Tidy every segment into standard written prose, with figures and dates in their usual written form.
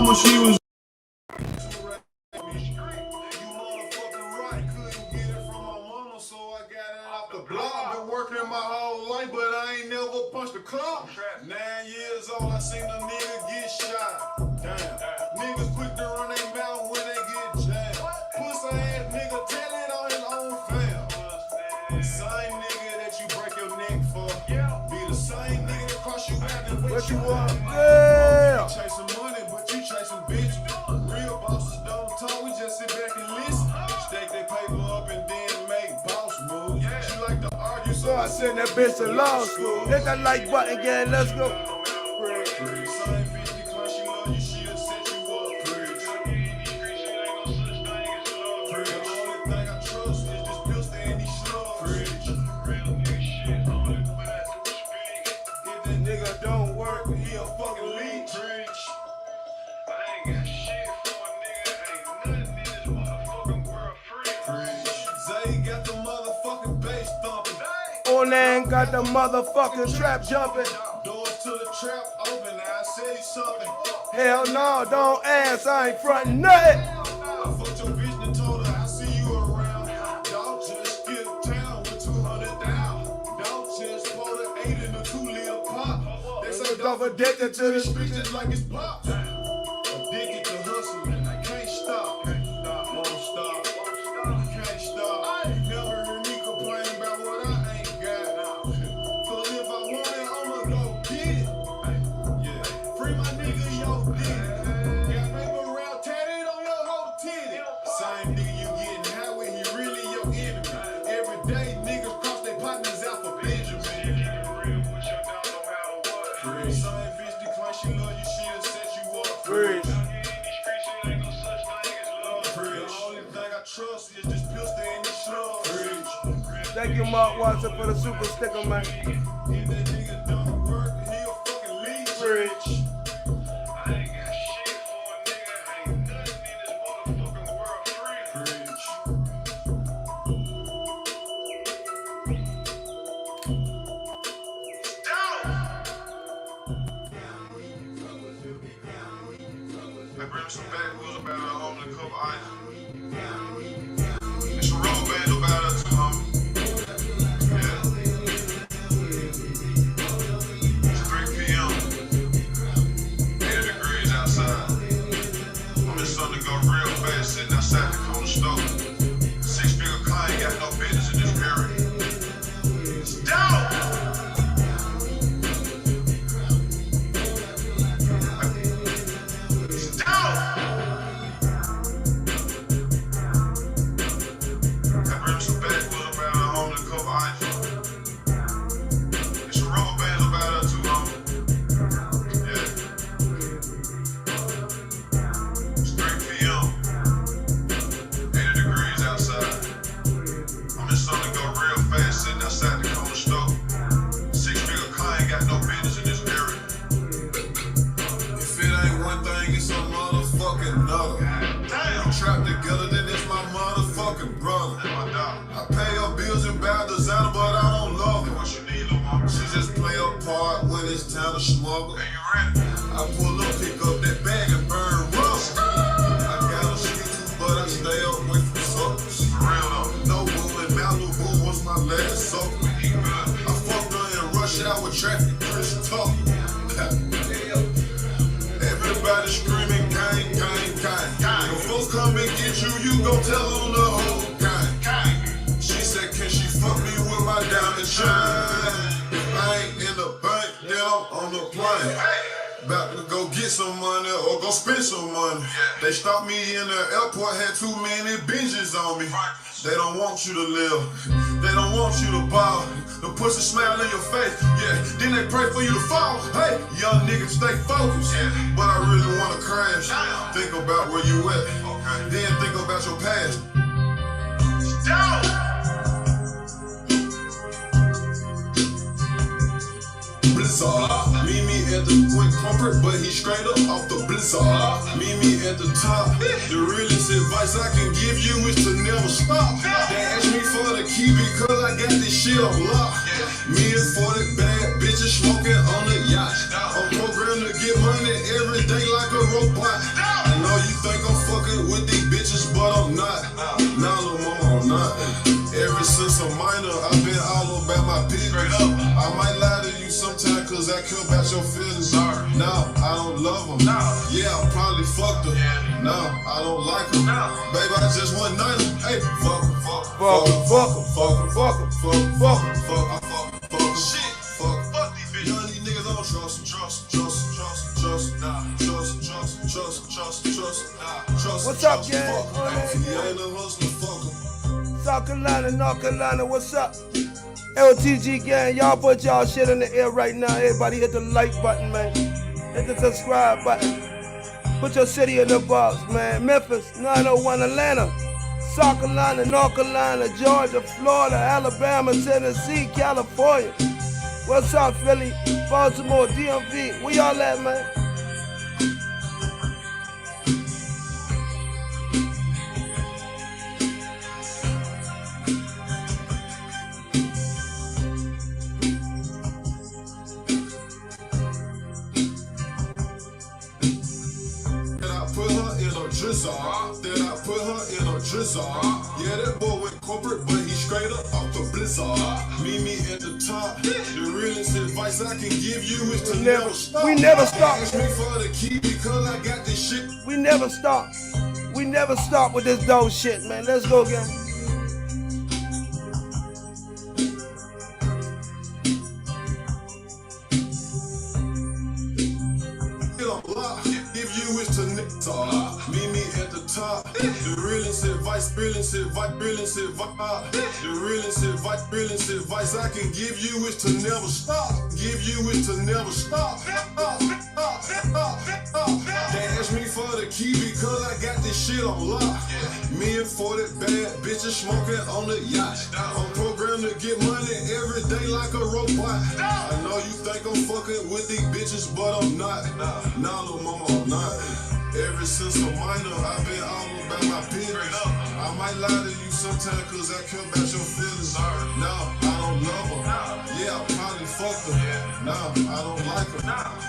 mama, she was. Working my whole life, but I ain't never punched a clock. 9 years old, I seen a nigga get shot. Damn. Niggas quick to run their mouth when they get jammed. Pussy ass nigga telling on his own fam. Same nigga that you break your neck for. Be the same nigga that cross you out and what you want. Yeah. You chasing money, but you chasing bitches. Real bosses don't talk, we just sit back and listen. Stack that paper up and then make boss moves. She like to argue, So I sent that bitch to law school. Hit that like button again, let's go. If that nigga don't work, he a fucking leech. I ain't got shit for a nigga, ain't nothing in this motherfucking world free. Zay got the motherfucking bass thumping. Onan got the motherfucking trap jumping. Doors to the trap open, I say something. Hell no, don't ask, I ain't frontin' nothing. I fucked your bitch and told her I see you around. Dog just skip town with 200 down. Dog just poured an 8 in a 2-liter pop. They say Dolph addicted to the street just like it's pop. Addicted to hustling, I can't stop. Won't stop. Can't stop. Never hear me complain about what I ain't got. Cause if I want it, I'ma go get it. Yeah. Free my nigga, yo, Diddy. Got paper round tatted on your whole titty. Same nigga you getting high with, he really your enemy. Every day niggas cross their partners out for Benjamin. Same bitch decline she love you, she'll set you up. Free. The only thing I trust is this pistol and this slug. Thank you, Mark Watson, for the super sticker, man. If that nigga don't work, he a fucking leech. Rich. I ain't got shit for a nigga, ain't nothing in this motherfucking world free. I bring some backwoods about a home to cover ice. It's a road band about us, homie. Yeah. It's 3 p.m. 80 degrees outside. I'm just starting to go real fast sitting outside the corner store. 6-figure client got no business in this area. It's dope! Trapped together, then it's my motherfucking brother. I pay her bills and buy designer, but I don't love her. What you need, little mama? She just play a part when it's time to smuggle. Hey, you ready? I pull up, pick up that bag and burn rust. I got a shit too, but I stay away from suckers. For real though. No woman, Malibu was my last sucker. I fucked her in rush hour traffic, Chris Tucker. Everybody screaming, gang, gang, gang. When folks come and get you, you gon' tell on the whole gang. She said, can she fuck me with my diamond shine? If I ain't in the bank, then I'm on the plane. About to go get some money or go spend some money. They stopped me in the airport, had too many binges on me. They don't want you to live, they don't want you to ball. The pussy smile in your face, yeah. Then they pray for you to fall. Hey, young nigga, stay focused. But I really wanna crash. Think about where you at, then think about your past. Blizzard, meet me at the went corporate, but he straight up off the Blizzard. Meet me at the top. The realest advice I can give you is to never stop. They ask me for the key because I got this shit on lock. Me and 40 bad bitches smoking on the yacht. I'm programmed to get money every day like a robot. about your feelings. No, I don't love her. Yeah, I probably fucked her. No, I don't like her. Baby, I just want night. Hey, fuck her, fuck her, fuck her, fuck her, fuck her, fuck her, fuck her, fuck her, fuck her, fuck her, shit, fuck her. Fuck these bitches. None of these niggas don't trust them. Trust. What's up, gang? He ain't a hustler, fuck him. South Carolina, North Carolina, what's up? LTG gang, y'all put y'all shit in the air right now. Everybody hit the like button, man. Hit the subscribe button. Put your city in the box, man. Memphis, 901 Atlanta, South Carolina, North Carolina, Georgia, Florida, Alabama, Tennessee, California. What's up, Philly, Baltimore, DMV? Where y'all at, man? Then I put her in a drizzle. Yeah, that boy went corporate, but he straight up off the blizzard. Meet me at the top. The realest advice I can give you is to never stop. We never stop. Ask me for the key because I got this shit. We never stop. We never stop with this dope shit, man. Let's go, gang. Give you is to meet me at the top. The realest advice, the realest advice I can give you is to never stop. Give you is to never stop. They ask me for the key because I got this shit on lock. Me and 40 bad bitches smoking on the yacht. I'm programmed to get money every day like a robot. I know you think I'm fucking with these bitches, but I'm not. Nah, little mama, I'm not. Ever since a minor, I've been all about my business. I might lie to you sometimes cause I care about your feelings. No, I don't love her. Yeah, I probably fucked her. No, I don't like her.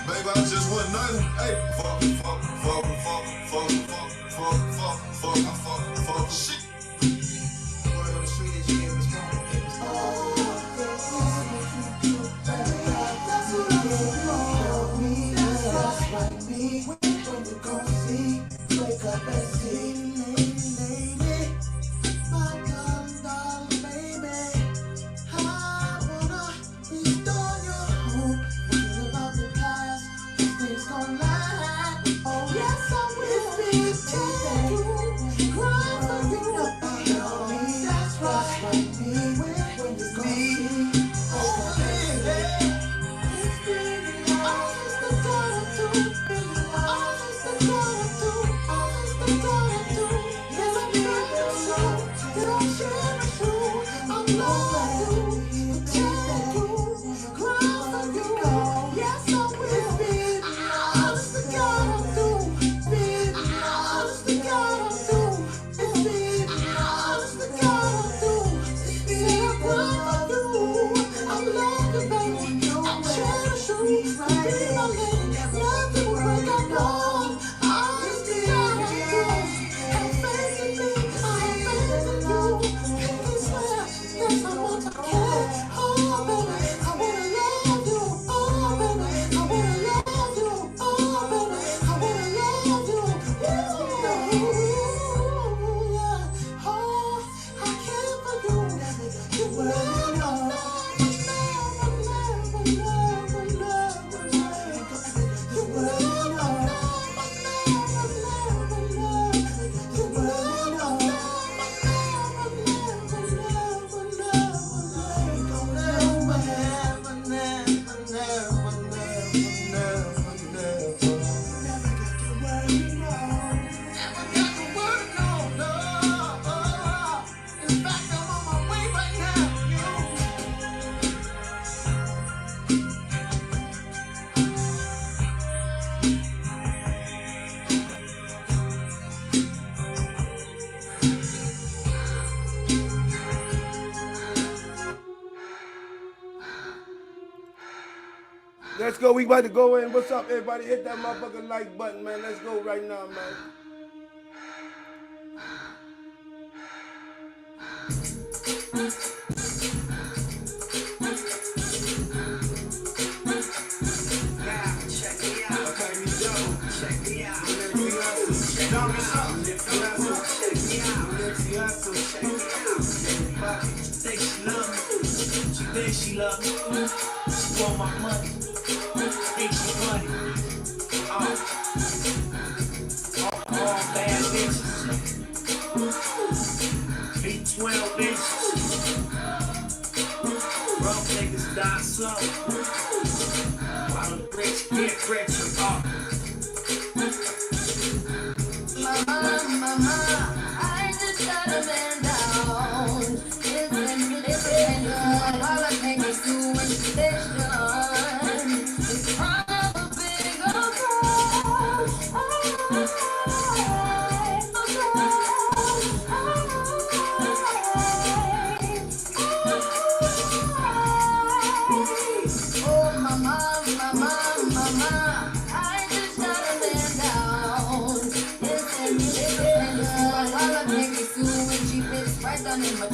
Baby, I just want nothing. Hey, fuck, fuck, fuck, fuck, fuck, fuck, fuck, fuck, fuck, fuck, fuck, shit. Word on the street is you can't respond. Wake up and see, lady, my darling, baby. I wanna restore your hope. Forget about the past, these things gon' lie. Oh yes, I will be taken. Cry for you, that's right, baby. When you gon' see, oh baby. It's been all the time to all the time to. Let's go. We about to go in. What's up, everybody? Hit that motherfucking like button, man. Let's go right now, man. Say she love me. She thinks she love me. She want my money. Think she funny. All bad bitches. Beat 12 bitches. Rough niggas die slow. While the rich get richer. Mama, I just got a man down. Listen, all I think is doing station. It's probably gonna crash. Oh, mama, I just got a man down. Listen, all I think is doing she fits right down in my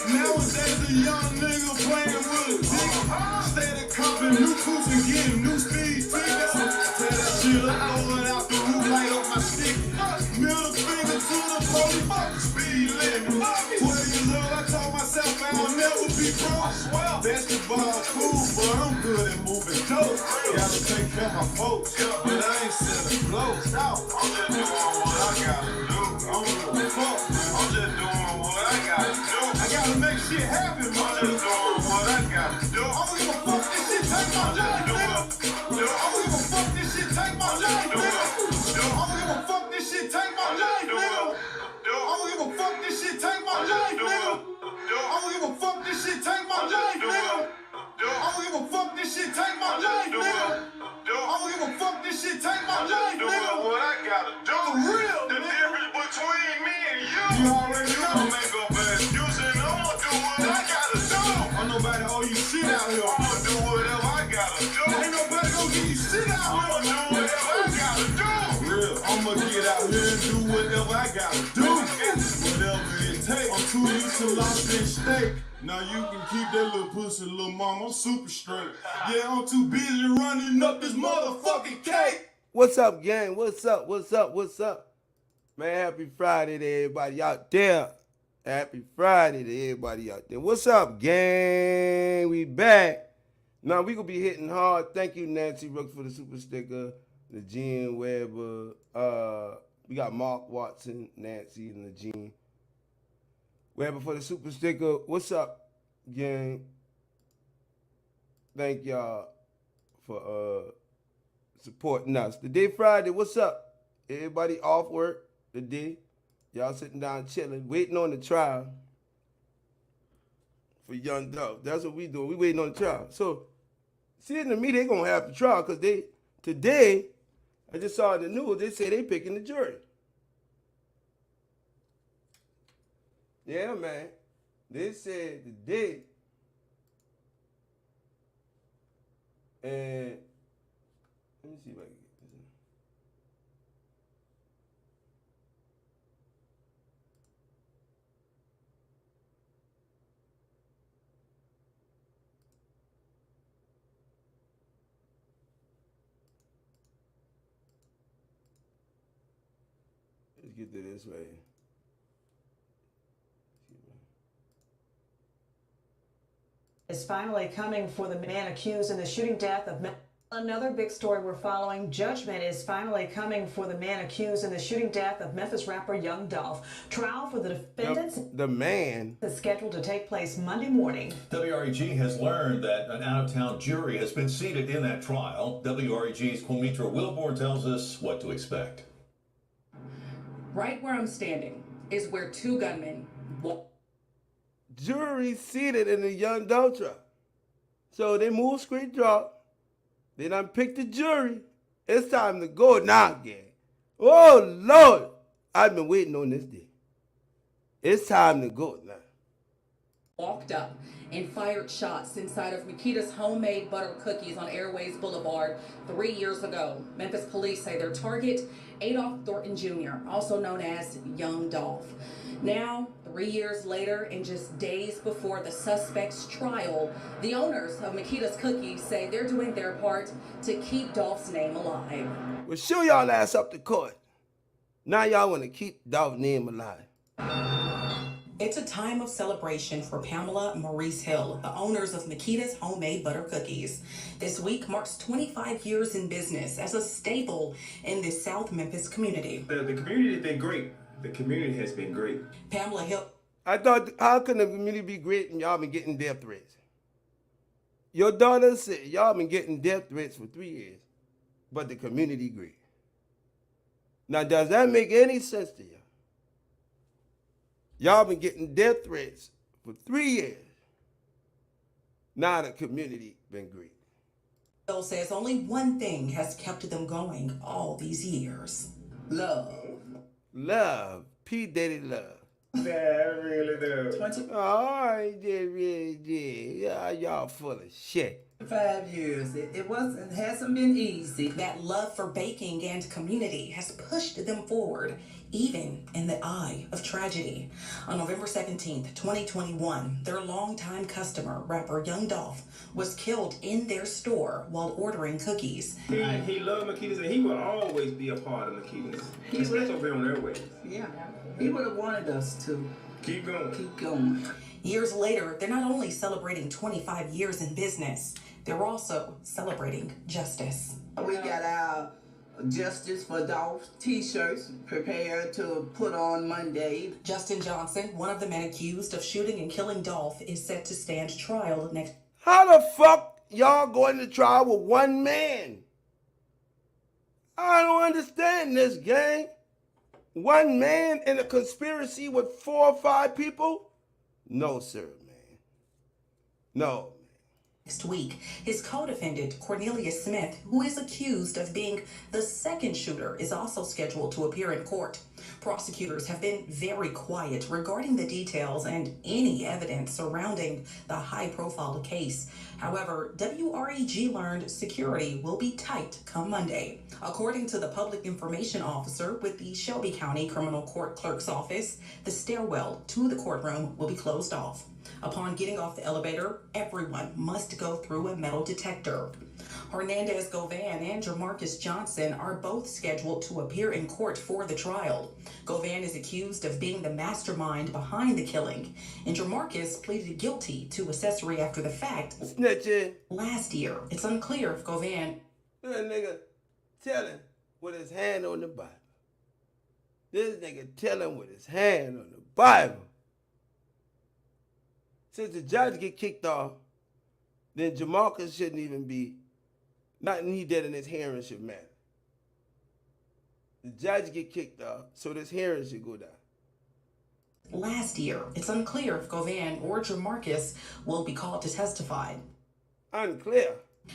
Nowadays a young nigga playing with a dick. Steady copping new coops and getting new speed tickets. Tell that shit up, throw it out the roof, light up my stick. Middle finger to the police, fuck the speed limit. 12 years old, I told myself I'll never be broke. Basketball cool, but I'm good at moving dope. Gotta take care of my folks, but I ain't selling clothes. I'm just doing what I gotta do. I don't give a fuck, I'm just doing what I gotta do. I gotta make shit happen, man. I'm just doing what I gotta do. I don't give a fuck this shit take my life, nigga. I don't give a fuck this shit take my life, nigga. I don't give a fuck this shit take my life, nigga. I don't give a fuck this shit take my life, nigga. I don't give a fuck this shit take my life, nigga. I don't give a fuck this shit take my life, nigga. I don't give a fuck this shit take my life, nigga. What I gotta do, for real. The difference between me and you already know. I'ma make up an excuse and I'ma do what I gotta do. Ain't nobody owe you shit out here. I'ma do whatever I gotta do. Ain't nobody gonna give you shit out here. I'ma do whatever I gotta do. For real, I'ma get out here and do whatever I gotta do. Whatever it takes. I'm too used to lobster and steak. Now you can keep that little pussy, little mama. I'm super straight. Yeah, I'm too busy running up this motherfucking cake. What's up, gang? What's up? What's up? What's up? Man, happy Friday to everybody out there. Happy Friday to everybody out there. What's up, gang? We back. Now, we going to be hitting hard. Thank you, Nancy Brooks, for the super sticker. The Gene Weber. We got Mark Watson, Nancy, and the Gene Weber for the super sticker. What's up, gang? Thank y'all for supporting us. Today, Friday, what's up? Everybody off work today. Y'all sitting down chilling, waiting on the trial for young Dolph. That's what we doing. We waiting on the trial. So, seeing to me, they going to have the trial because today, I just saw in the news, they say they picking the jury. Yeah, man. They said today, and let me see if I can get this in. Let's get to this way. Is finally coming for the man accused in the shooting death of Another big story we're following. Judgment is finally coming for the man accused in the shooting death of Memphis rapper Young Dolph. Trial for the defendants The man is scheduled to take place Monday morning. WREG has learned that an out-of-town jury has been seated in that trial. WREG's Quimitra Wilborn tells us what to expect. Right where I'm standing is where two gunmen jury seated in the Young Dolph trial. So they move screen drop. They done picked the jury. It's time to go now, gang. Oh, Lord. I've been waiting on this day. It's time to go now. walked up and fired shots inside of Makita's homemade butter cookies on Airways Boulevard 3 years ago. Memphis police say their target, Adolph Thornton Jr., also known as Young Dolph. Now, 3 years later, and just days before the suspect's trial, the owners of Makita's Cookies say they're doing their part to keep Dolph's name alive. Well, show y'all ass up to court. Now y'all want to keep Dolph's name alive. It's a time of celebration for Pamela and Maurice Hill, the owners of Makita's homemade butter cookies. This week marks 25 years in business as a staple in the South Memphis community. The community has been great. The community has been great. Pamela Hill. I thought, how can the community be great and y'all been getting death threats? Your daughter said y'all been getting death threats for 3 years, but the community great. Now, does that make any sense to you? Y'all been getting death threats for 3 years. Now the community been great. Hill says only one thing has kept them going all these years. Love. Love. P. Diddy love. Yeah, I really do. 25 All right, they really did. Yeah, y'all full of shit. years. It hasn't been easy. That love for baking and community has pushed them forward, even in the eye of tragedy. On November 17th, 2021, their longtime customer, rapper Young Dolph, was killed in their store while ordering cookies. He loved Makita's and he will always be a part of Makita's. Especially over on Airways. Yeah. He would have wanted us to Keep going. keep going. Years later, they're not only celebrating 25 years in business, they're also celebrating justice. We got our Justice for Dolph t-shirts prepared to put on Monday. Justin Johnson, one of the men accused of shooting and killing Dolph, is set to stand trial next. How the fuck y'all going to trial with one man? I don't understand this, gang. One man in a conspiracy with 4 or 5 people? No, sir, man. No. Next week, his co-defendant, Cornelius Smith, who is accused of being the second shooter, is also scheduled to appear in court. Prosecutors have been very quiet regarding the details and any evidence surrounding the high-profile case. However, WREG learned security will be tight come Monday. According to the public information officer with the Shelby County Criminal Court Clerk's Office, the stairwell to the courtroom will be closed off. Upon getting off the elevator, everyone must go through a metal detector. Hernandez Govan and Jamarcus Johnson are both scheduled to appear in court for the trial. Govan is accused of being the mastermind behind the killing, and Jamarcus pleaded guilty to accessory after the fact Snitching. last year. It's unclear if Govan This nigga telling with his hand on the Bible. This nigga telling with his hand on the Bible. Since the judge get kicked off, then Jamarcus shouldn't even be, nothing he did in his hearing should matter. The judge get kicked off, so this hearing should go down. last year. It's unclear if Govan or Jamarcus will be called to testify. Unclear.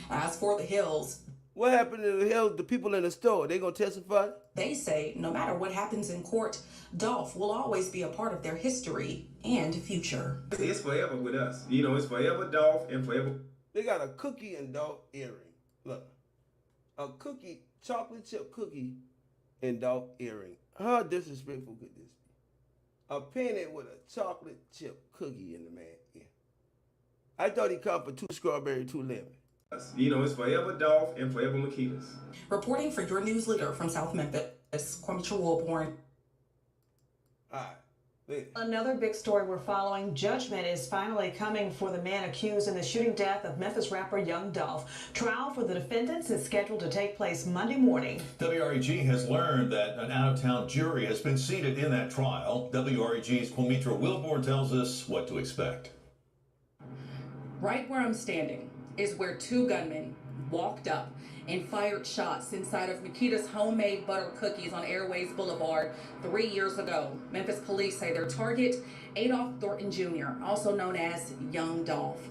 As for the Hills, What happened to the hell, the people in the store? They gonna testify? they say no matter what happens in court, Dolph will always be a part of their history and future. It's forever with us. You know, it's forever Dolph and forever. They got a cookie and Dolph earring. Look, a cookie, chocolate chip cookie and Dolph earring. How disrespectful could this be? A penny with a chocolate chip cookie in the man's ear. I thought he come for 2 strawberry, 2 lemon. You know, it's forever Dolph and forever Makita's. Reporting for your news leader from South Memphis, Quimitra Wilborn. All right. Another big story we're following. Judgment is finally coming for the man accused in the shooting death of Memphis rapper Young Dolph. Trial for the defendants is scheduled to take place Monday morning. WREG has learned that an out-of-town jury has been seated in that trial. WREG's Quimitra Wilborn tells us what to expect. Right where I'm standing is where two gunmen walked up and fired shots inside of Nikita's homemade butter cookies on Airways Boulevard 3 years ago. Memphis police say their target, Adolph Thornton Jr., also known as Young Dolph.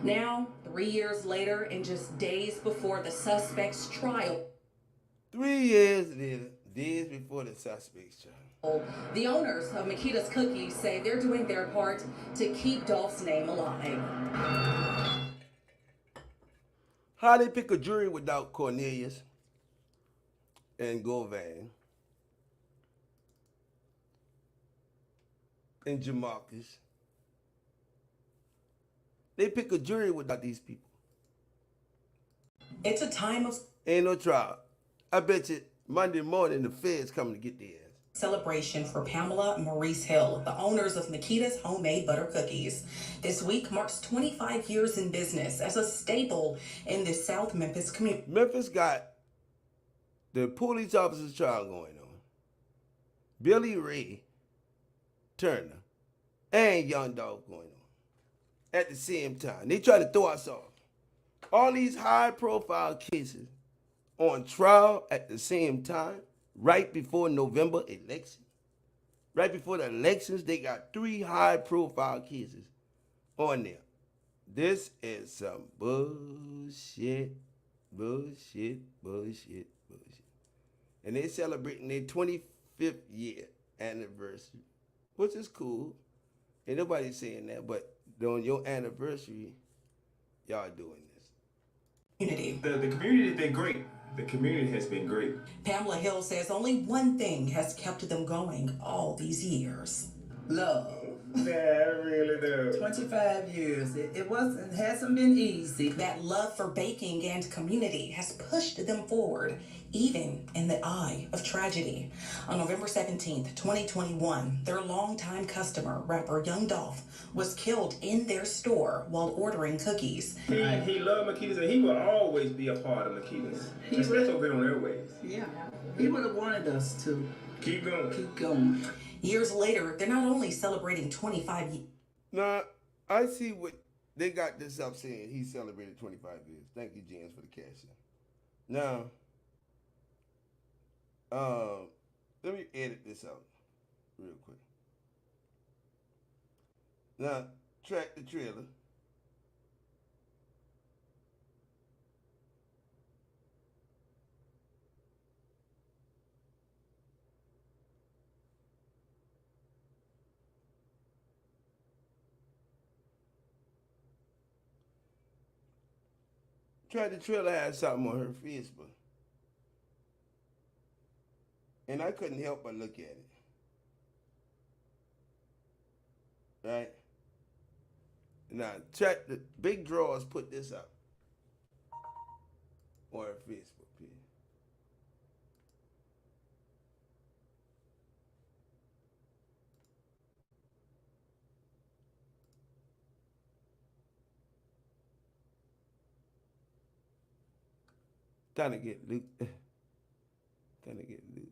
Now, 3 years later and just days before the suspect's trial. 3 years later, days before the suspect's trial. The owners of Nikita's Cookies say they're doing their part to keep Dolph's name alive. How they pick a jury without Cornelius and Govan and Jamarcus? They pick a jury without these people. It's a time of Ain't no trial. I bet you Monday morning the feds coming to get theirs. Celebration for Pamela and Maurice Hill, the owners of Nikita's Homemade Butter Cookies. This week marks 25 years in business as a staple in the South Memphis community. Memphis got the police officer's trial going on. Billy Ray Turner and Young Dolph going on at the same time. They try to throw us off. All these high-profile cases on trial at the same time. Right before November election. Right before the elections, they got 3 high-profile cases on there. This is some bullshit. And they celebrating their 25th year anniversary, which is cool. Ain't nobody saying that, but on your anniversary, y'all doing this. The community has been great. The community has been great. Pamela Hill says only one thing has kept them going all these years. Love. Yeah, I really do. 25 years. It hasn't been easy. That love for baking and community has pushed them forward, even in the eye of tragedy. On November 17th, 2021, their longtime customer, rapper Young Dolph, was killed in their store while ordering cookies. He loved Makitas, and he will always be a part of Makitas. Especially over on Airways. Yeah. He would have wanted us to keep going. Keep going. Years later, they're not only celebrating 25 years. Now, I see what they got this up saying. He celebrated 25 years. Thank you, James, for the cash in. Now, let me edit this out real quick. Now, track the trailer. Track the trailer had something on her Facebook. And I couldn't help but look at it. Right? Now, check the Big Draws put this up on her Facebook page. Trying to get Luke. Trying to get Luke.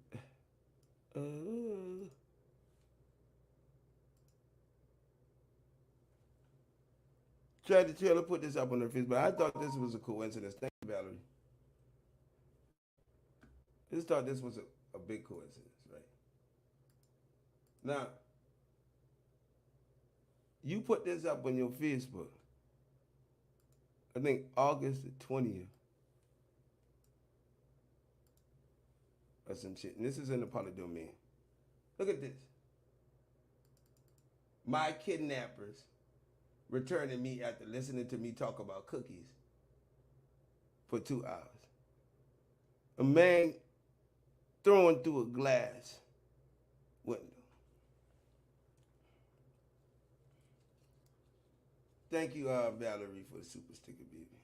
Tried to tell her put this up on her Facebook. I thought this was a coincidence. Thank you, Valerie. I just thought this was a big coincidence, right? Now, you put this up on your Facebook. I think August the 20th. Or some shit. And this is in the public domain. Look at this. My kidnappers returning me after listening to me talk about cookies for 2 hours. A man throwing through a glass window. Thank you, Valerie, for the super sticker, baby.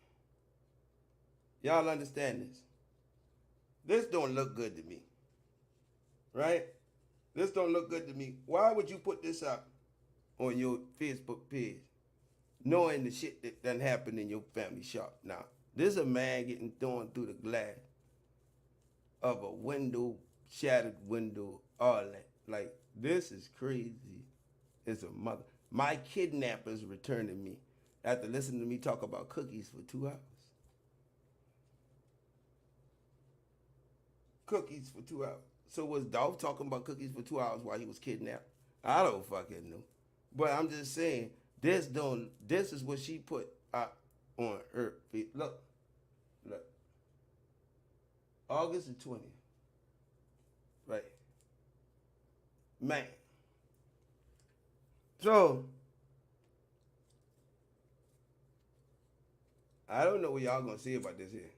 Y'all understand this? This don't look good to me, right? This don't look good to me. Why would you put this up on your Facebook page, knowing the shit that done happened in your family shop? Now, this is a man getting thrown through the glass of a window, shattered window, all that. Like, this is crazy. It's a mother. My kidnappers returning me after listening to me talk about cookies for 2 hours. Cookies for 2 hours. So was Dolph talking about cookies for 2 hours while he was kidnapped? I don't fucking know. But I'm just saying, this is what she put out on her feet. Look. August the 20th. Right. Man. So, I don't know what y'all gonna say about this here.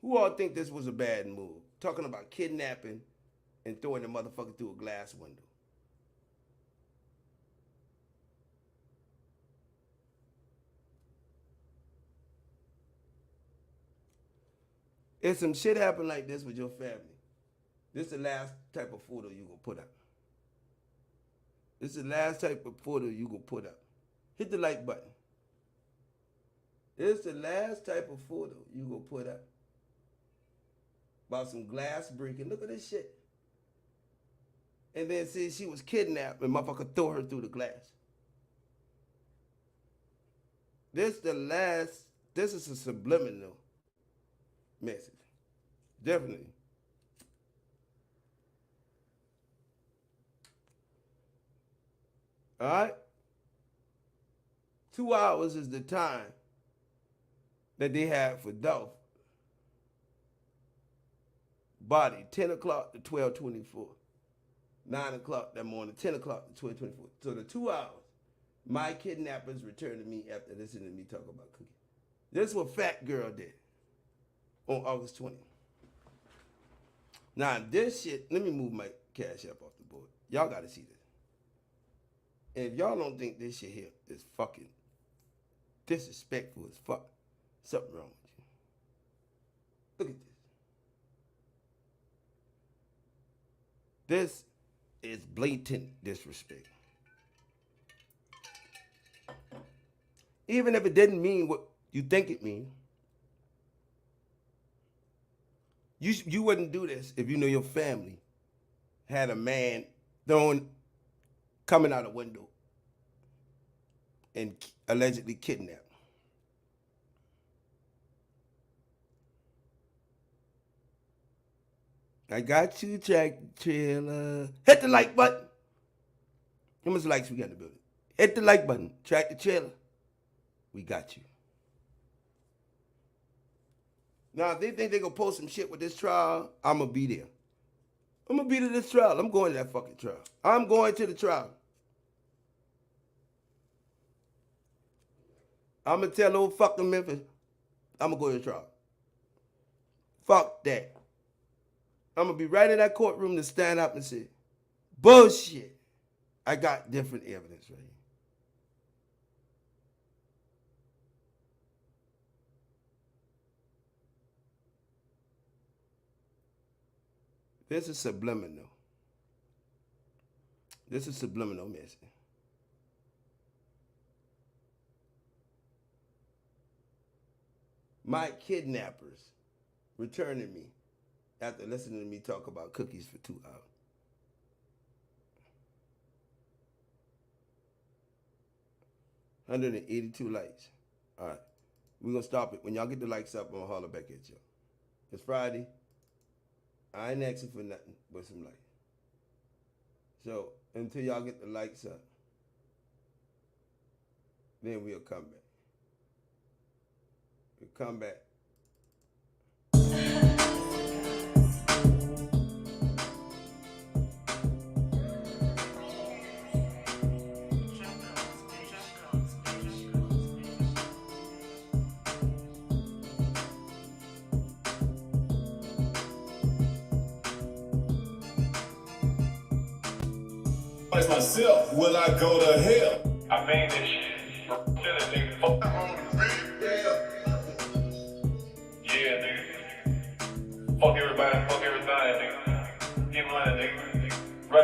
Who all think this was a bad move? Talking about kidnapping and throwing the motherfucker through a glass window. If some shit happen like this with your family, this is the last type of photo you gonna put up. This is the last type of photo you gonna put up. Hit the like button. This is the last type of photo you gonna put up. About some glass breaking. Look at this shit. And then see she was kidnapped and motherfucker throw her through the glass. This is a subliminal message. Definitely. All right? 2 hours is the time that they had for Dolph. Body, 10 o'clock to 12:24. 9 o'clock that morning, 10 o'clock to 12:24. So the 2 hours, my kidnappers returned to me after listening to me talk about cookies. This is what Fat Girl did on August 20th. Now this shit, let me move my Cash App off the board. Y'all gotta see this. And if y'all don't think this shit here is fucking disrespectful as fuck, something wrong with you. Look at this. This is blatant disrespect. Even if it didn't mean what you think it means, you wouldn't do this if you knew your family had a man coming out a window and allegedly kidnapped. I got you, Tractor Trailer. Hit the like button. How much likes we got in the building? Hit the like button. Tractor Trailer. We got you. Now, if they think they're going to post some shit with this trial, I'm going to be there. I'm going to be to this trial. I'm going to that fucking trial. I'm going to the trial. I'm going to tell old fucking Memphis, I'm going to go to the trial. Fuck that. I'm going to be right in that courtroom to stand up and say, bullshit. I got different evidence right here. This is subliminal. This is subliminal message. My kidnappers returning me after listening to me talk about cookies for 2 hours. $182 likes. All right. We're going to stop it. When y'all get the likes up, I'm going to holler back at y'all. It's Friday. I ain't asking for nothing but some likes. So until y'all get the likes up, then we'll come back. We'll come back. Ask myself, will I go to hell? I made this shit. Nigga. Fuck. Yeah, nigga. Fuck everybody, fuck everything, nigga.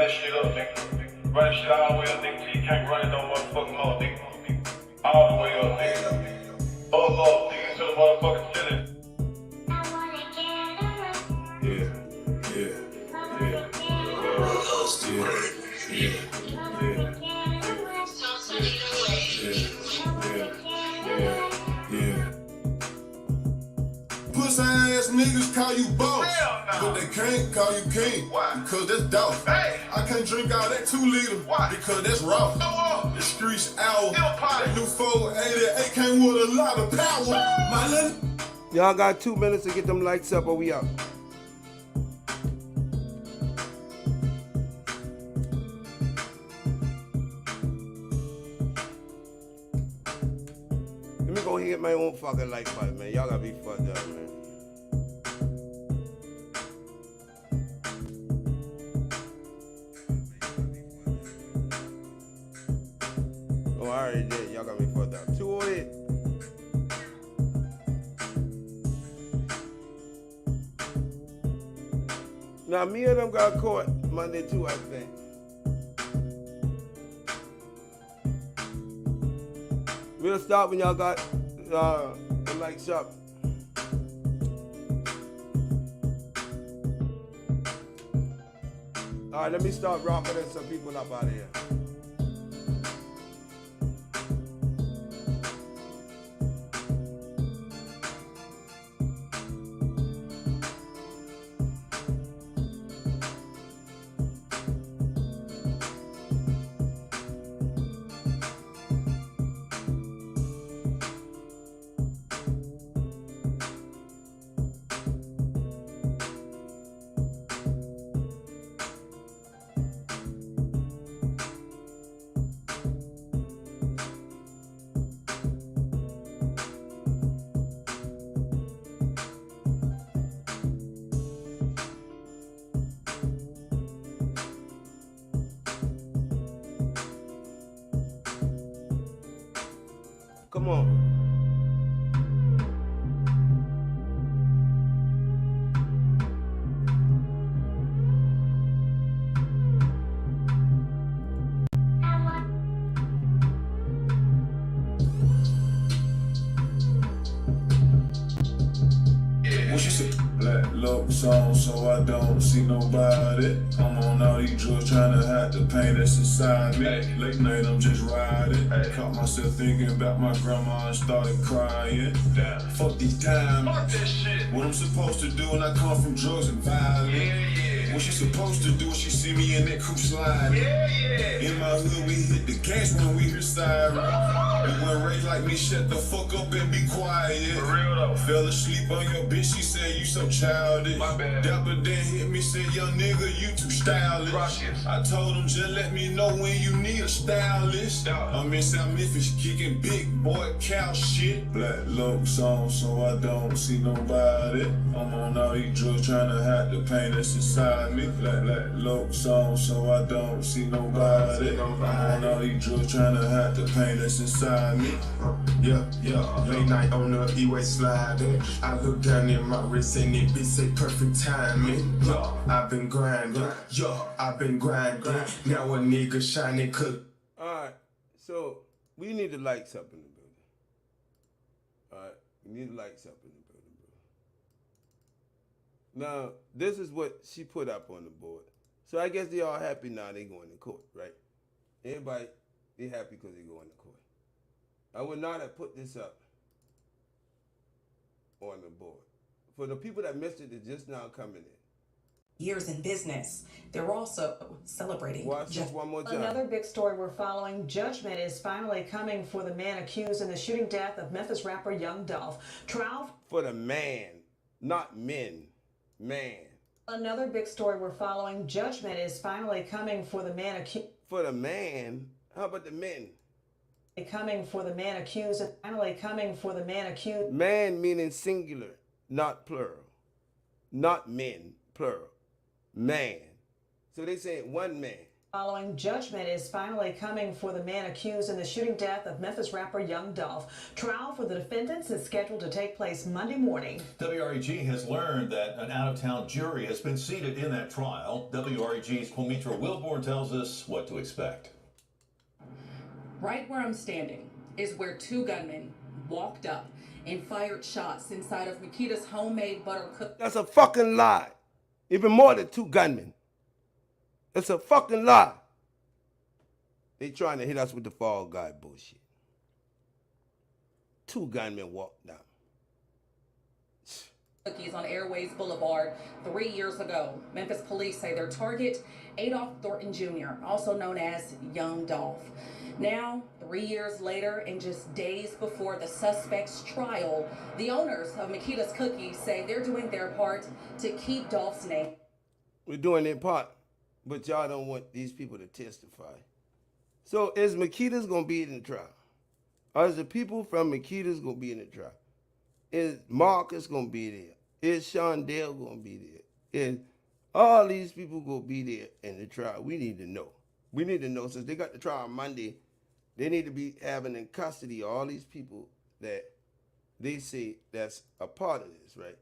this shit up, nigga. Run this shit all the way up, nigga, till you can't run it no motherfucking more, nigga. All the way up, nigga. Up, nigga, to the motherfucking ceiling. Pussy ass niggas call you boss, but they can't call you king. Why? Because that's Dolph. Hey. I can't drink all that 2 liter. Why? Because that's raw. The streets out. That new 488 came with a lot of power. My little. Y'all got 2 minutes to get them lights up or we out. Let me go hit my own fucking like button, man. Y'all gotta be fucked up, man. Oh, I already did. Y'all got me fucked up. 208. Now, me and them got caught Monday too, I think. We'll stop when y'all got the lights up. All right, let me start rocking some people up out of here. Come on. What she said? Black looks on, so I don't see nobody. I'm on all these drugs trying to hide the pain that's inside me. Late night, I'm just riding. Caught myself thinking about my grandma and started crying. Fuck these times. What I'm supposed to do when I come from drugs and violence. What she supposed to do when she see me in that coupe sliding. In my hood, we hit the gas when we hear sirens. And when Ray like me, shut the fuck up and be quiet. For real though. Fell asleep on your bitch, she said you so childish. My bad. Dapper then hit me, said young nigga, you too stylish. Rockets. I told him just let me know when you need a stylist. I'm in South Memphis kicking big boy cow shit. Black looks on, so I don't see nobody. I'm on all these drugs trying to hide the pain that's inside me. Black looks on, so I don't see nobody. I'm on all these drugs trying to hide the pain that's inside me. Yeah, late night on the E-way sliding. I look down at my wrist and it be say perfect timing. I've been grinding, I've been grinding. Now a nigga shining cook. Alright, so we need the lights up in the building. Alright, we need the lights up in the building, bro. Now, this is what she put up on the board. So I guess they all happy now they going to court, right? Everybody, they happy because they going to court. I would not have put this up on the board. For the people that missed it, they're just now coming in. Years in business. They're also celebrating. Watch this one more time. Another big story we're following. Judgment is finally coming for the man accused in the shooting death of Memphis rapper Young Dolph. Trial for the man, not men. Man. Another big story we're following. Judgment is finally coming for the man accused. For the man? How about the men? Coming for the man accused, and finally coming for the man accused. Man meaning singular, not plural. Not men, plural. Man. So they say one man. Following judgment is finally coming for the man accused in the shooting death of Memphis rapper Young Dolph. Trial for the defendants is scheduled to take place Monday morning. WREG has learned that an out-of-town jury has been seated in that trial. WREG's Quamitra Wilborn tells us what to expect. Right where I'm standing is where two gunmen walked up and fired shots inside of Makita's homemade butter cook. That's a fucking lie. Even more than two gunmen. It's a fucking lie. They trying to hit us with the fall guy bullshit. Two gunmen walked down. Cookies on Airways Boulevard 3 years ago. Memphis police say their target, Adolph Thornton Jr., also known as Young Dolph. Now, 3 years later, and just days before the suspect's trial, the owners of Makita's Cookies say they're doing their part to keep Dolph's name. We're doing their part, but y'all don't want these people to testify. So is Makita's going to be in the trial? Or is the people from Makita's going to be in the trial? Is Marcus going to be there? Is Shondell going to be there? Is all these people going to be there in the trial? We need to know. We need to know, since they got the trial on Monday, they need to be having in custody all these people that they say that's a part of this, right?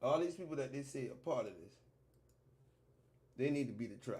All these people that they say are part of this, they need to be the trial.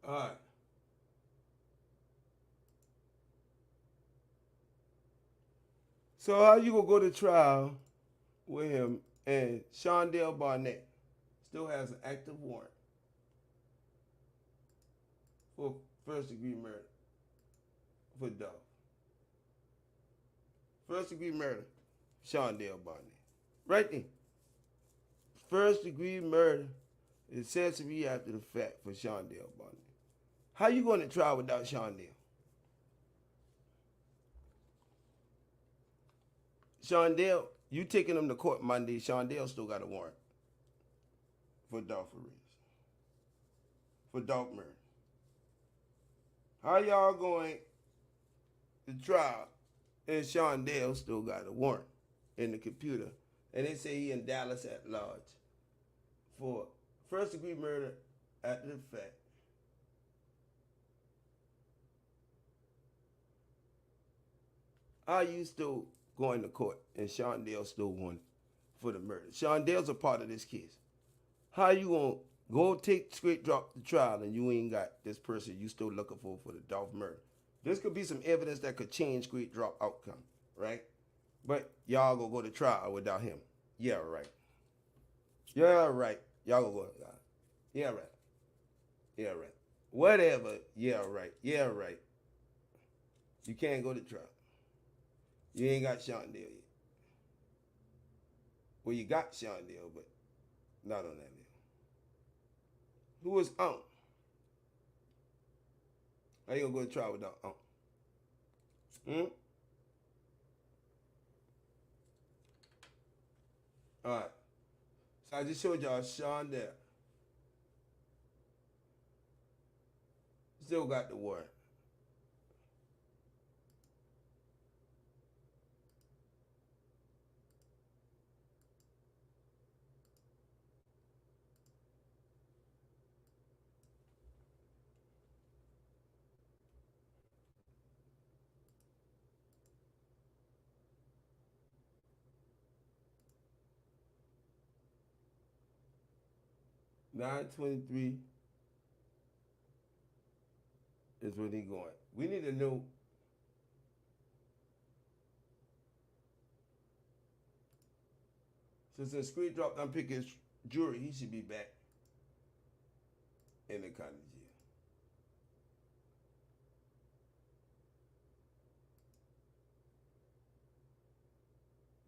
All right. So how you gonna go to trial with him and Shondell Barnett still has an active warrant for first degree murder for Dolph? First degree murder, Shondell Barnett. Right there. First degree murder is said to be after the fact for Shondell Barnett. How you going to trial without Shondell? Shondell, you taking him to court Monday. Shondell still got a warrant for Dolph arrest, for Dolph murder. How y'all going to trial and Shondell still got a warrant in the computer, and they say he in Dallas at large for first degree murder after the fact? Are you still going to court and Shondell still won for the murder? Shondell's a part of this case. How you gonna go take straight drop the trial and you ain't got this person you still looking for the Dolph murder? This could be some evidence that could change straight drop outcome, right? But y'all gonna go to trial without him. Yeah, right. Yeah, right. Y'all gonna go to trial. Yeah, right. Yeah, right. Whatever. Yeah, right. Yeah, right. You can't go to trial. You ain't got Shondell yet. Well, you got Shondell, but not on that level. Who is on? How you gonna go to trial without Unc? All right. So I just showed y'all Sean there. Still got the warrant. $923 is where he going. We need to know. So since Screed dropped unpick his jury, he should be back in the county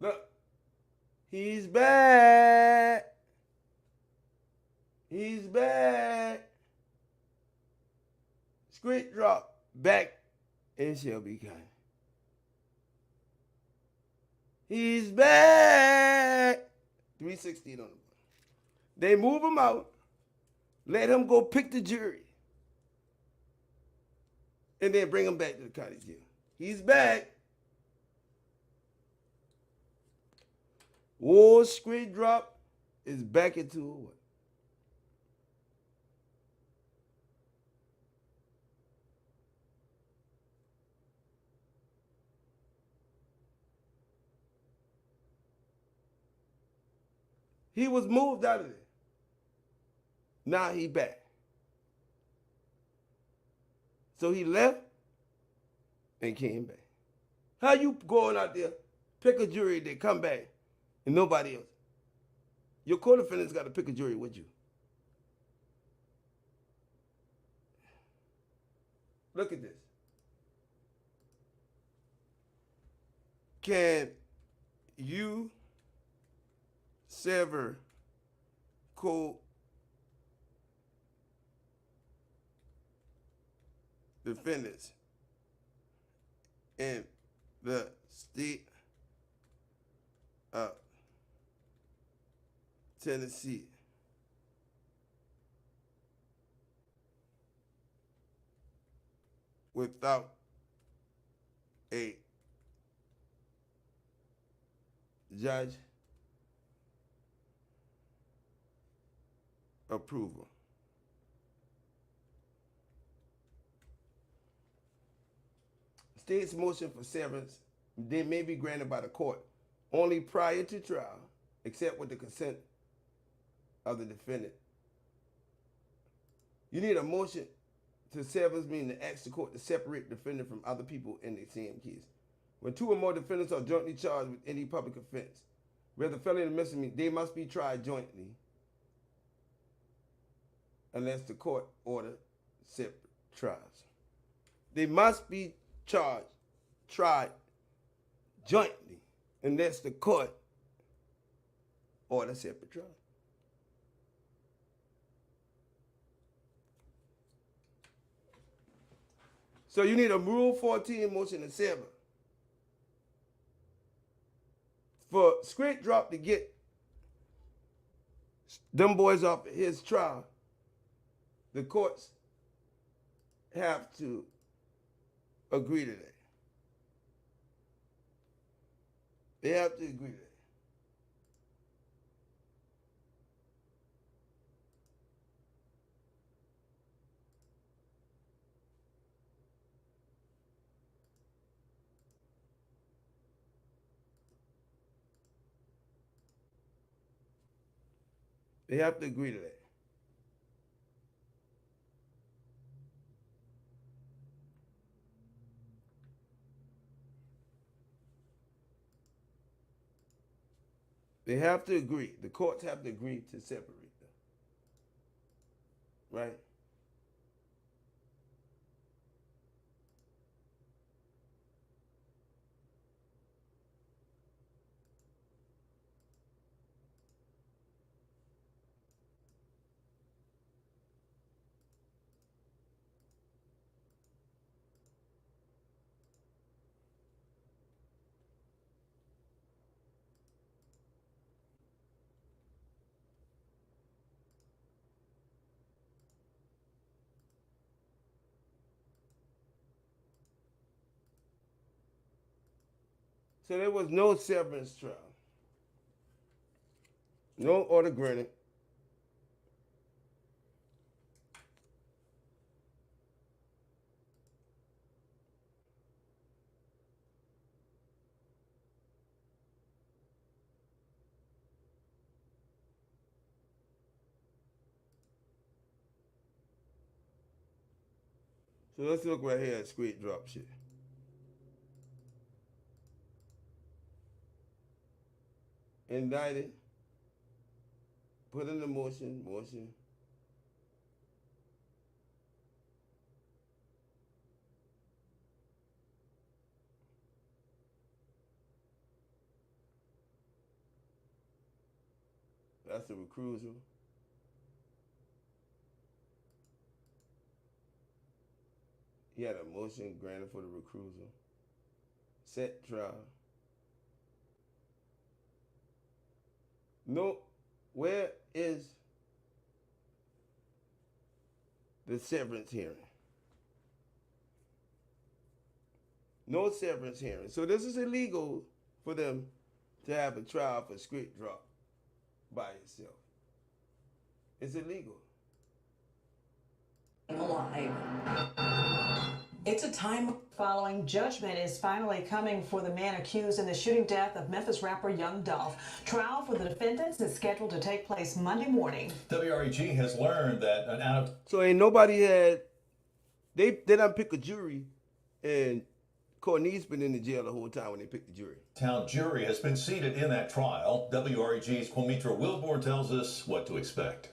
jail. Look, he's back. He's back. Screed drop back in Shelby County. He's back. 360 on the board. They move him out. Let him go pick the jury. And then bring him back to the county jail. He's back. Wall Street drop is back into a what? He was moved out of there. Now he back. So he left and came back. How you going out there, pick a jury, they come back, and nobody else? Your co-defendant's got to pick a jury with you. Look at this. Can you sever co-defendants in the state of Tennessee without a judge approval? State's motion for severance, they may be granted by the court only prior to trial, except with the consent of the defendant. You need a motion to severance, meaning to ask the court to separate the defendant from other people in the same case. When two or more defendants are jointly charged with any public offense, whether felony or misdemeanor, they must be tried jointly unless the court order separate trials. They must be tried jointly unless the court order separate trial. So you need a Rule 14 motion to sever. For Scrape Drop to get them boys off his trial, the courts have to agree to that. They have to agree to that. They have to agree to that. They have to agree. The courts have to agree to separate them. Right? So there was no severance trial. No order granted. So let's look right here at straight drop shit. Indicted. Put in the motion. That's the recusal. He had a motion granted for the recusal. Set trial. No, where is the severance hearing? No severance hearing. So this is illegal for them to have a trial for straight drop by itself. It's illegal. Alive. It's a time. Following judgment is finally coming for the man accused in the shooting death of Memphis rapper Young Dolph. Trial for the defendants is scheduled to take place Monday morning. WREG has learned that an out of So ain't nobody had, they done pick a jury, and Courtney's been in the jail the whole time when they picked the jury. town jury has been seated in that trial. WREG's Quamitra Wilborn tells us what to expect.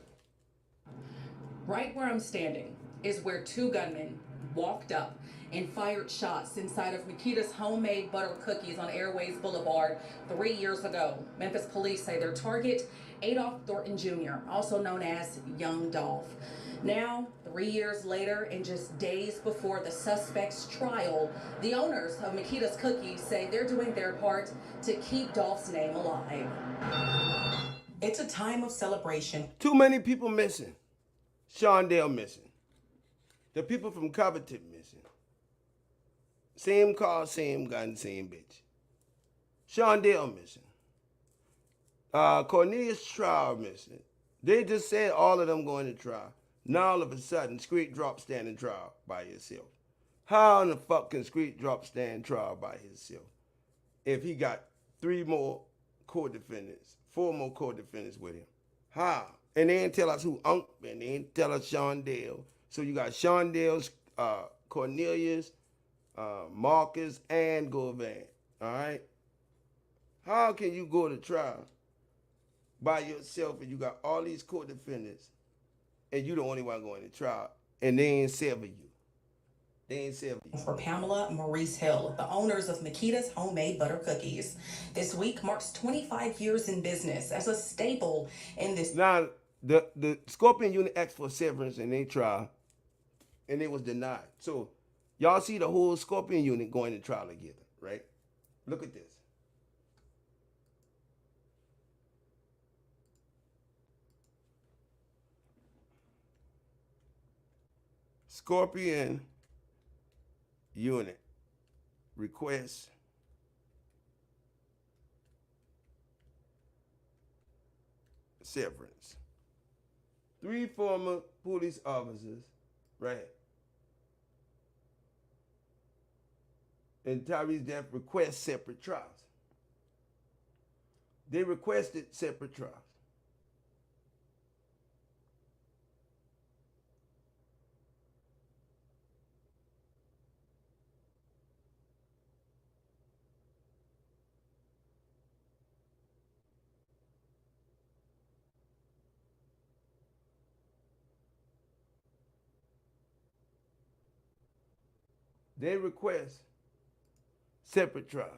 Right where I'm standing is where two gunmen walked up and fired shots inside of Makita's homemade butter cookies on Airways Boulevard 3 years ago. Memphis police say their target, Adolph Thornton Jr., also known as Young Dolph. Now, 3 years later, and just days before the suspect's trial, the owners of Makita's Cookies say they're doing their part to keep Dolph's name alive. It's a time of celebration. Too many people missing. Shondale missing. The people from Covington missing. Same car, same gun, same bitch. Shondale missing. Cornelius trial missing. They just said all of them going to trial. Now all of a sudden, Screet Drop standing trial by himself. How in the fuck can Screet Drop stand trial by himself if he got 3 more co-defendants, 4 more co-defendants with him? How? And they didn't tell us who Unc, and they didn't tell us Shondale. So you got Shondale's, Cornelius, Marcus, and Govan. All right? How can you go to trial by yourself and you got all these co-defendants and you the only one going to trial and they ain't sever you? They ain't sever you. For Pamela Maurice Hill, the owners of Makita's homemade butter cookies. This week marks 25 years in business as a staple in this. Now, the Scorpion unit asked for severance and they trial and it was denied. So y'all see the whole Scorpion unit going to trial together, right? Look at this. Scorpion unit requests severance. 3 former police officers, right, and Tyree's death request separate trials. They requested separate trials. They request separate trials.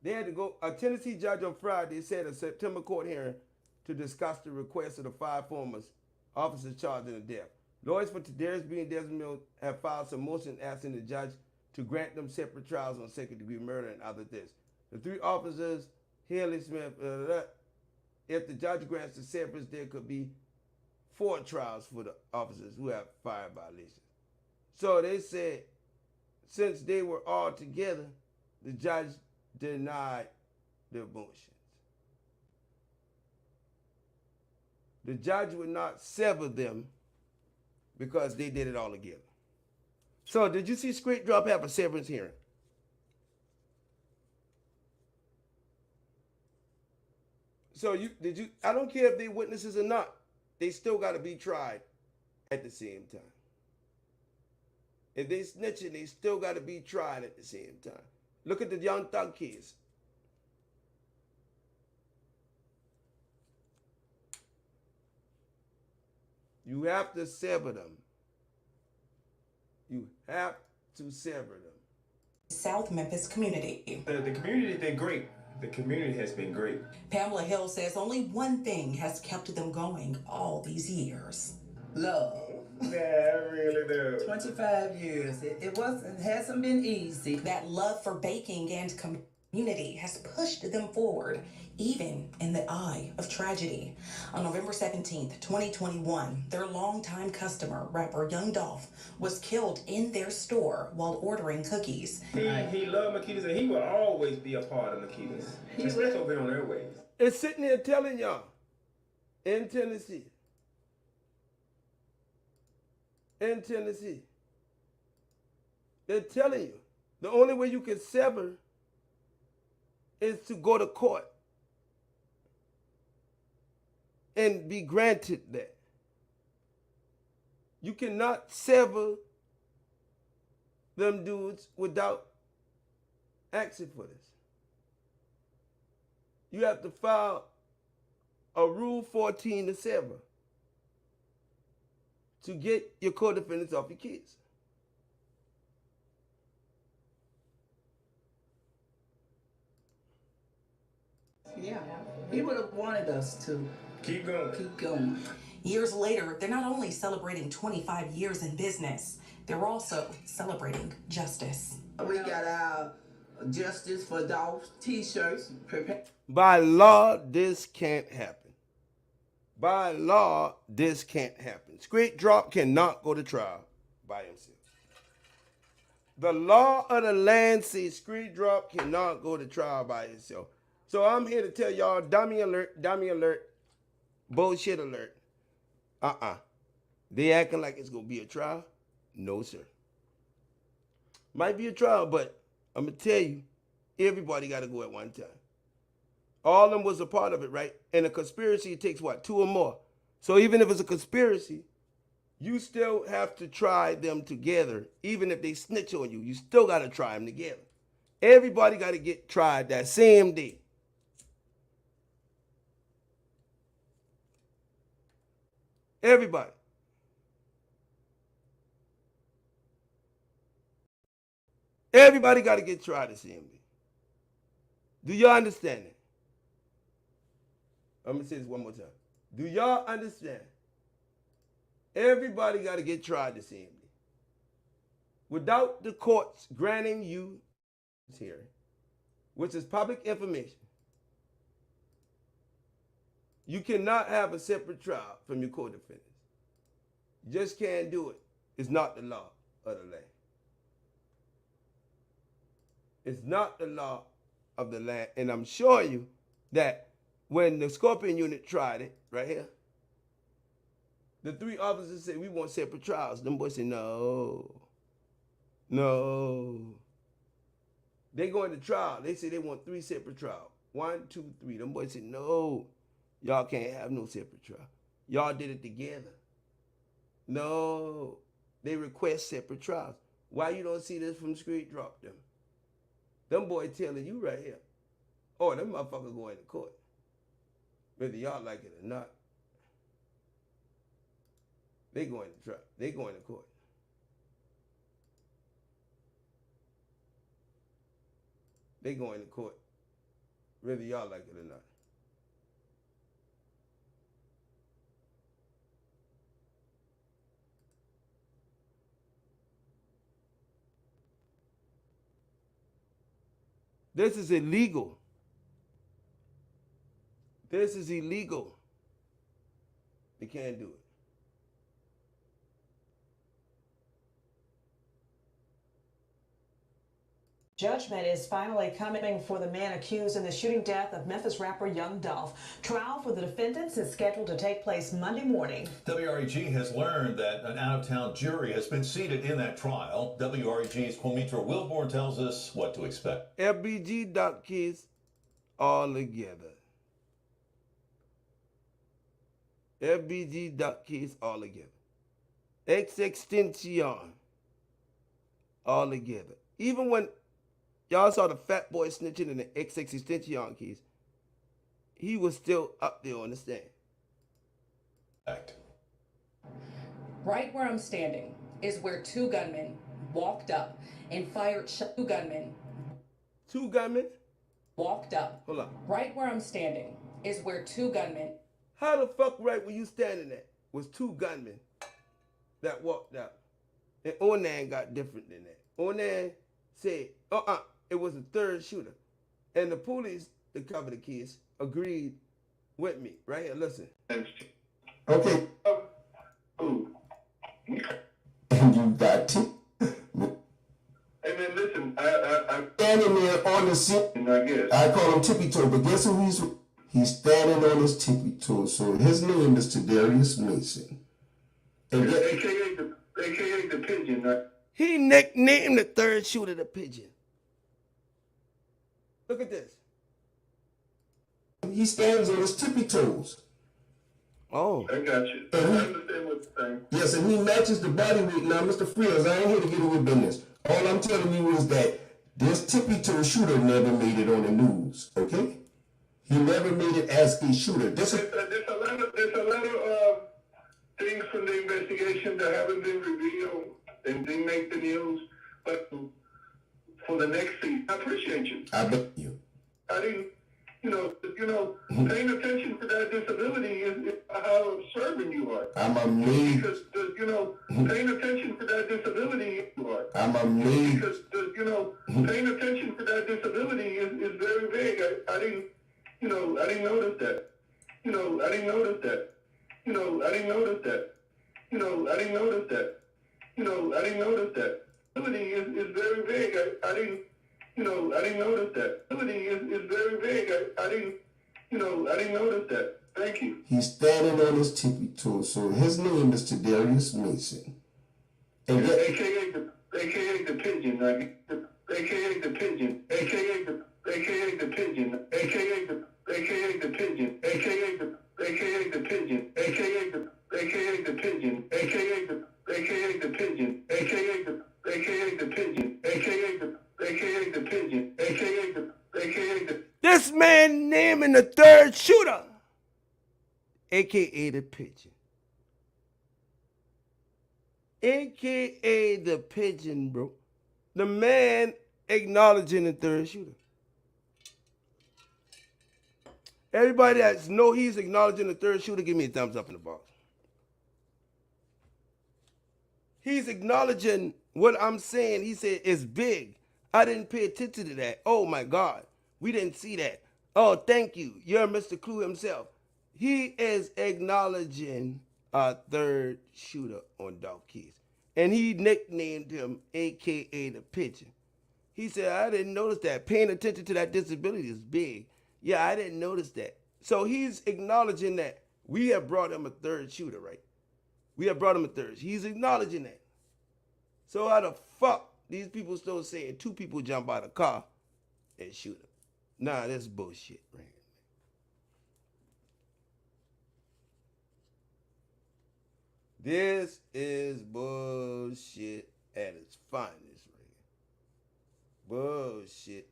They had to go, a Tennessee judge on Friday said a September court hearing to discuss the request of the 5 former officers charged in the death. Lawyers for Tadarius B. and Desmond Mills have filed some motion asking the judge to grant them separate trials on second-degree murder and other deaths. The 3 officers, Haley Smith, if the judge grants the severance, there could be 4 trials for the officers who have 5 violations. So they said, since they were all together, the judge denied the motions. The judge would not sever them because they did it all together. So did you see Straight Drop have a severance hearing? So I don't care if they witnesses or not, they still got to be tried at the same time. If they snitching, they still got to be tried at the same time. Look at the Young Thug case. You have to sever them. You have to sever them. South Memphis community. The community, they're great. The community has been great. Pamela Hill says only one thing has kept them going all these years. Love. Yeah, I really do. 25 years. It hasn't been easy. That love for baking and community has pushed them forward, even in the eye of tragedy. On November 17th, 2021, their longtime customer, rapper Young Dolph, was killed in their store while ordering cookies. He loved Makitas, and he will always be a part of Makitas. Especially over on Airways. It's sitting here telling y'all, in Tennessee, they're telling you the only way you can sever is to go to court and be granted that. You cannot sever them dudes without asking for this. You have to file a Rule 14 to sever to get your co-defendants off your kids. Yeah, he would have wanted us to keep going. Years later, they're not only celebrating 25 years in business, they're also celebrating justice. We got our Justice for Dolph t-shirts prepared. By law, this can't happen. By law, this can't happen. Straight Drop cannot go to trial by himself. The law of the land says Straight Drop cannot go to trial by himself. So I'm here to tell y'all, dummy alert, bullshit alert. They acting like it's gonna be a trial? No, sir. Might be a trial, but I'm gonna tell you, everybody gotta go at one time. All of them was a part of it, right? And a conspiracy, it takes what, 2 or more? So even if it's a conspiracy, you still have to try them together. Even if they snitch on you, you still gotta try them together. Everybody gotta get tried that same day. Everybody. Everybody got to get tried the same day. Do y'all understand it? I'm going to say this one more time. Do y'all understand? Everybody got to get tried the same day. Without the courts granting you this hearing, which is public information, you cannot have a separate trial from your co-defendants. You just can't do it. It's not the law of the land. It's not the law of the land. And I'm showing you that when the Scorpion unit tried it, right here, the 3 officers said, we want separate trials. Them boys said, no. They going to trial. They say they want 3 separate trials. 1, 2, 3. Them boys said, no. Y'all can't have no separate trial. Y'all did it together. No. They request separate trials. Why you don't see this from Straight Drop them? Them boys telling you right here. Oh, them motherfuckers going to court. Whether y'all like it or not. They going to trial. They going to court. They going to court. Whether y'all like it or not. This is illegal. This is illegal. They can't do it. Judgment is finally coming for the man accused in the shooting death of Memphis rapper Young Dolph. Trial for the defendants is scheduled to take place Monday morning. WREG has learned that an out-of-town jury has been seated in that trial. WREG's Quamitra Wilborn tells us what to expect. FBG Duck Kids all together. FBG Duck Kids all together. Extension all together. Even when y'all saw the fat boy snitching in the Extension keys, he was still up there on the stand. Right where I'm standing is where two gunmen walked up and fired two gunmen. Two gunmen? Walked up. Hold on. Right where I'm standing is where two gunmen. How the fuck right where you standing at was two gunmen that walked up? And Onan got different than that. Onan said, it was a third shooter. And the police, to cover the case, agreed with me. Right here, listen. Okay. And you got to. Hey man, listen, I'm Standing there on the scene. I guess. I call him Tippy Toe, but guess who he's standing on his tippy toe. So his name is Tadarius Mason. And AKA the pigeon, right? He nicknamed the third shooter the pigeon. Look at this. he stands on his tippy toes. Oh. I got you. I understand what you're saying. Yes, and he matches the body weight. Now, Mr. Friels, I ain't here to get away business. All I'm telling you is that this tippy toe shooter never made it on the news, okay? He never made it as a shooter. There's a lot of things from the investigation that haven't been revealed and didn't make the news. But for the next season, I appreciate you. I bet you. I didn't, paying attention to that disability is how observant you are. I'm amazed. Because, paying attention to that disability, you are. I'm amazed. Because, paying attention to that disability is very vague. I didn't notice that. I didn't notice that. I didn't notice that. I didn't notice that. I didn't notice that. Disability is very vague. I didn't notice that. Disability is very vague. I didn't notice that. Thank you. He's standing on his tippy toes, so his name is Tadarius Mason. And AKA the pigeon, right? AKA the pigeon. AKA the pigeon. AKA the pigeon. AKA the pigeon. AKA the pigeon. AKA the pigeon. AKA the pigeon. AKA the pigeon. AKA the pigeon. AKA the This man naming the third shooter, AKA the pigeon. AKA the pigeon, bro. The man acknowledging the third shooter. Everybody that know he's acknowledging the third shooter, give me a thumbs up in the box. He's acknowledging what I'm saying. He said it's big. I didn't pay attention to that. Oh my God. We didn't see that. Oh, thank you. You're Mr. Clue himself. He is acknowledging a third shooter on Dolph Keys. And he nicknamed him AKA the pigeon. He said, I didn't notice that. Paying attention to that disability is big. Yeah, I didn't notice that. So he's acknowledging that we have brought him a third shooter, right? We have brought him a third. He's acknowledging that. So how the fuck these people still saying two people jump out of a car and shoot him? Nah, that's bullshit, right? This is bullshit at its finest, right? Bullshit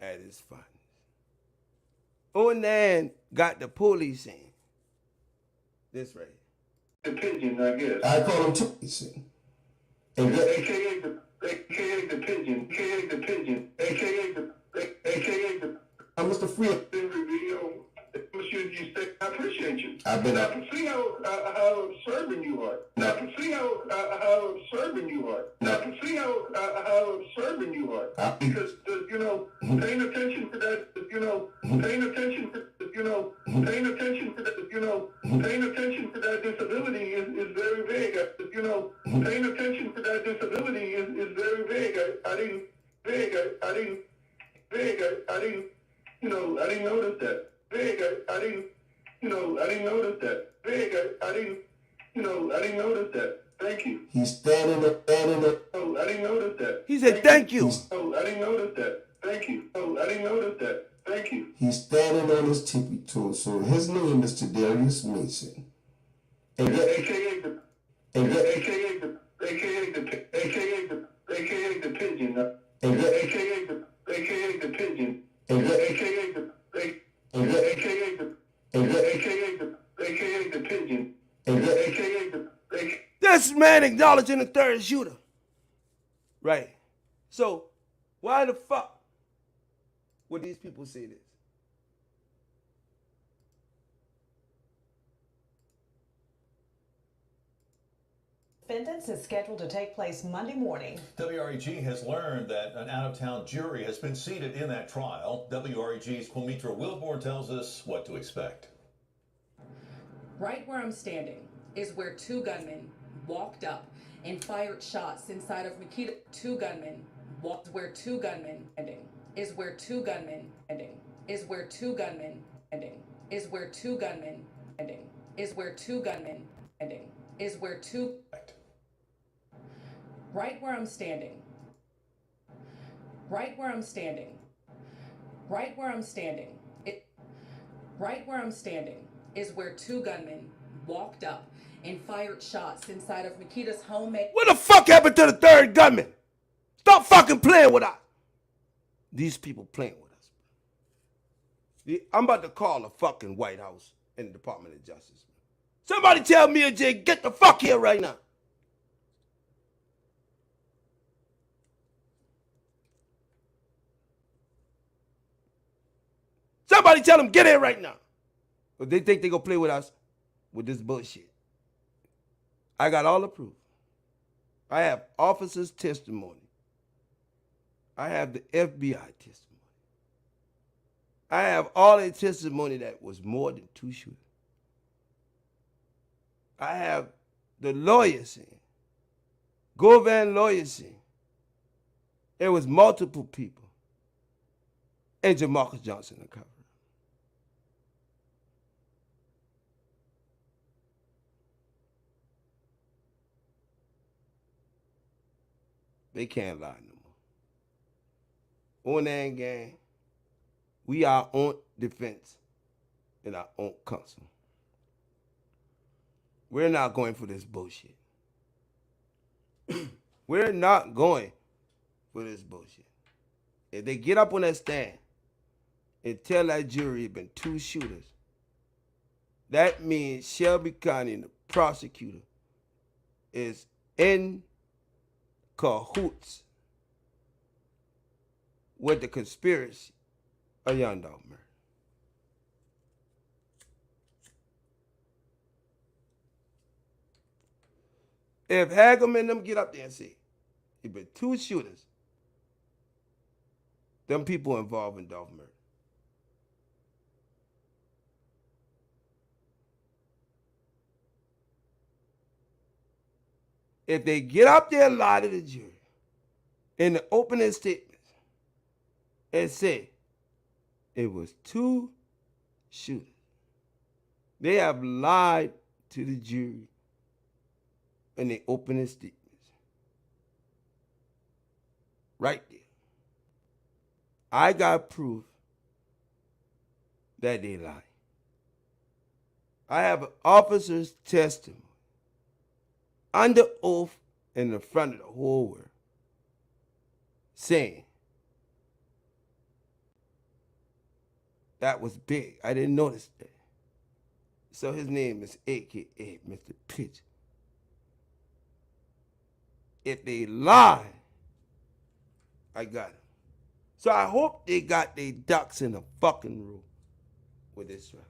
at its finest. Onan got the police in. This right here. The pigeon, I guess. I call him Tippy. And AKA the pigeon. AKA the pigeon. AKA the Mr. Friel. You say, I appreciate you. I can see how observant you are. I can see how observant you are. I can see how observant you are. Because paying attention to that. Paying attention to that disability is very vague. Paying attention to that disability is very vague. I notice that. Big, I didn't notice that. Big, I didn't notice that. Thank you. He's standing up. Oh, I didn't notice that. He said, thank you. Oh, I didn't notice that. Thank you. Oh, I didn't notice that. Thank you. He's standing on his tippy toes. So his name is Tadarius Mason. And AKA the pigeon. AKA the pigeon. This man acknowledging the third shooter. Right. So, why the fuck would these people say this? Defendants is scheduled to take place Monday morning. WREG has learned that an out-of-town jury has been seated in that trial. WREG's Quimitra Wilborn tells us what to expect. Right where I'm standing is where two gunmen walked up and fired shots inside of Makita. Two gunmen walked where two gunmen ending is where two gunmen ending is where two gunmen ending is where two gunmen ending is where two gunmen ending is where two. Right where I'm standing. Right where I'm standing. Right where I'm standing. Right where I'm standing is where two gunmen walked up and fired shots inside of Makita's homemade. What the fuck happened to the third gunman? Stop fucking playing with us. These people playing with us. I'm about to call the fucking White House and the Department of Justice. Somebody tell me and Jay, get the fuck here right now. Somebody tell them, get in right now. But they think they gonna play with us with this bullshit. I got all the proof. I have officers' testimony. I have the FBI testimony. I have all the testimony that was more than two shooters. I have the lawyers saying, Govan lawyers saying, there was multiple people, and Jamarcus Johnson uncovered. They can't lie no more. On that gang, we are on defense in our own counsel. We're not going for this bullshit. We're not going for this bullshit. If they get up on that stand and tell that jury it's been two shooters, that means Shelby County, the prosecutor, is in cahoots with the conspiracy of young Dolph murder. If Hagum and them get up there and say, it's been two shooters, them people involved in Dolph murder. If they get up there and lie to the jury in the opening statements and say it was two shooters, they have lied to the jury in the opening statements. Right there. I got proof that they lied. I have an officer's testimony under oath in the front of the whole world saying that was big. I didn't notice that. So his name is AKA Mr. Pitch. If they lie, I got them. So I hope they got their ducks in a fucking row with this one.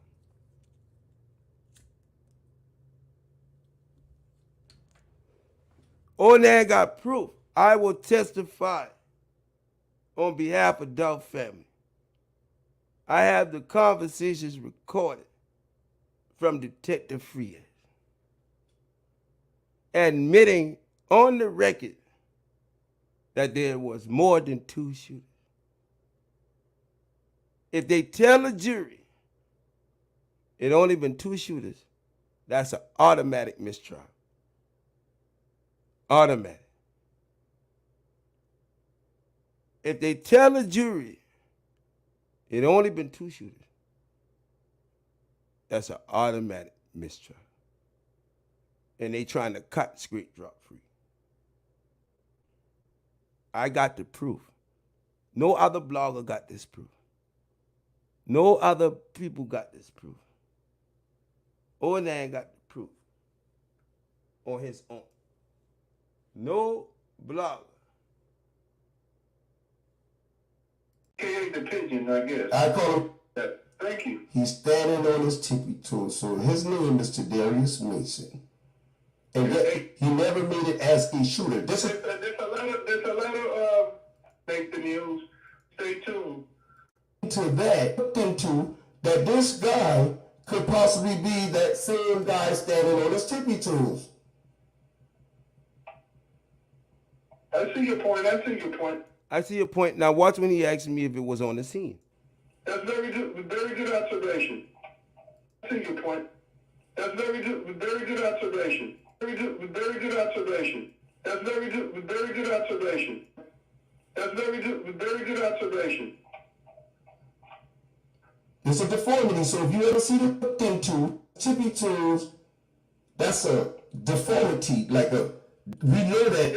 Onan got proof. I will testify on behalf of Dolph family. I have the conversations recorded from Detective Frias, admitting on the record that there was more than two shooters. If they tell the jury it only been 2 shooters, that's an automatic mistrial. Automatic. If they tell the jury it only been 2 shooters, that's an automatic mistrial. And they trying to cut straight drop free. I got the proof. No other blogger got this proof. No other people got this proof. Onan got the proof on his own. No blogger. Okay, the pigeon, I guess. I call him. Thank you. He's standing on his tippy toes. So his name is Tadarius Mason. And yet he never made it as a shooter. There's a lot of fake the news. Stay tuned. To that, looked into that this guy could possibly be that same guy standing on his tippy toes. I see your point. I see your point. Now watch when he asked me if it was on the scene. That's very good observation. I see your point. That's very good observation. Very good observation. That's very good observation. That's very good observation. It's a deformity. So if you ever see them looked into tippy toes, that's a deformity. We know that.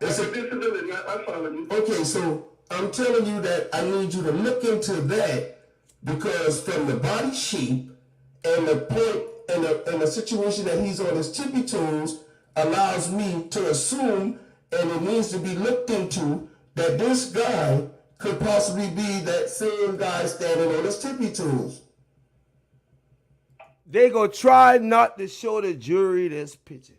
It's a disability. I follow you. Okay, so I'm telling you that I need you to look into that, because from the body shape and the point and the situation that he's on his tippy toes allows me to assume, and it needs to be looked into, that this guy could possibly be that same guy standing on his tippy toes. They gonna try not to show the jury this picture.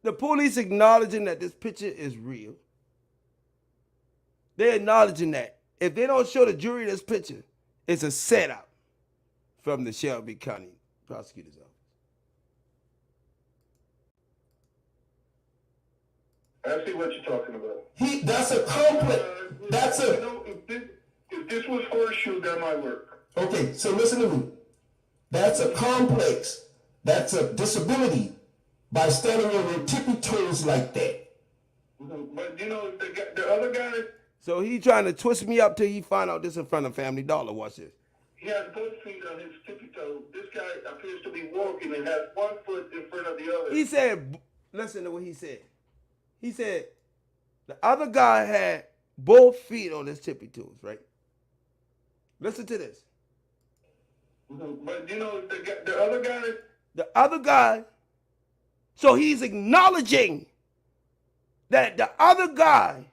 The police acknowledging that this picture is real. They're acknowledging that. If they don't show the jury this picture, it's a setup from the Shelby County Prosecutor's Office. I see what you're talking about. That's a complex. If this was horseshoe, that might work. Okay, so listen to me. That's a complex. That's a disability by standing on your tippy toes like that. But the other guy. So he trying to twist me up till he find out this in front of Family Dollar. Watch this. He has both feet on his tippy toe. This guy appears to be walking and has one foot in front of the other. He said, listen to what he said. He said the other guy had both feet on his tippy toes, right? Listen to this. But the other guy. The other guy. So he's acknowledging that the other guy,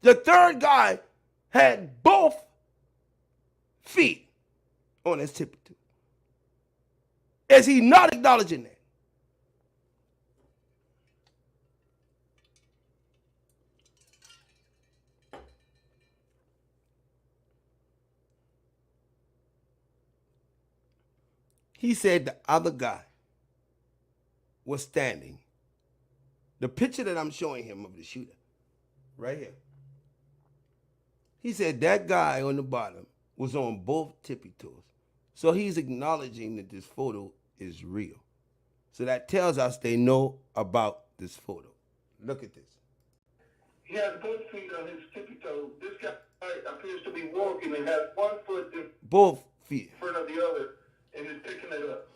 the third guy, had both feet on his tippy toe. Is he not acknowledging that? He said the other guy was standing. The picture that I'm showing him of the shooter, right here. He said that guy on the bottom was on both tippy toes. So he's acknowledging that this photo is real. So that tells us they know about this photo. Look at this. He has both feet on his tippy toe. This guy appears to be walking and has one foot in both feet in front of the other and is picking it up.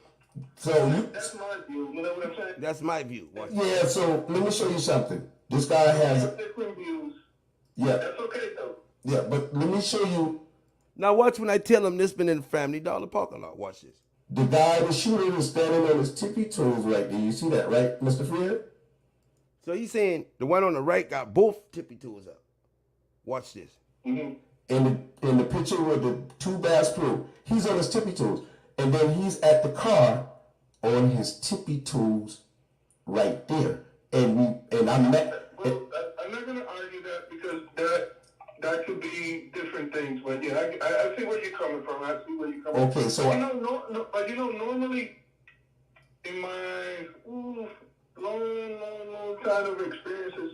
So that's my view. You know what I'm saying? That's my view. Watch yeah. So let me show you something. This guy has different views. Yeah. That's okay though. Yeah, but let me show you. Now watch when I tell him this been in the Family Dollar parking lot. Watch this. The guy, the shooter, is standing on his tippy toes right there. You see that, right, Mr. Fred? So he's saying the one on the right got both tippy toes up. Watch this. Mm-hmm. In the picture with the 2 Bass Pro, he's on his tippy toes. And then he's at the car on his tippy toes right there. And I'm not... I'm not going to argue that because that could be different things. But yeah, I see where you're coming from. I see where you're coming from. Okay, so... normally in my long time of experiences,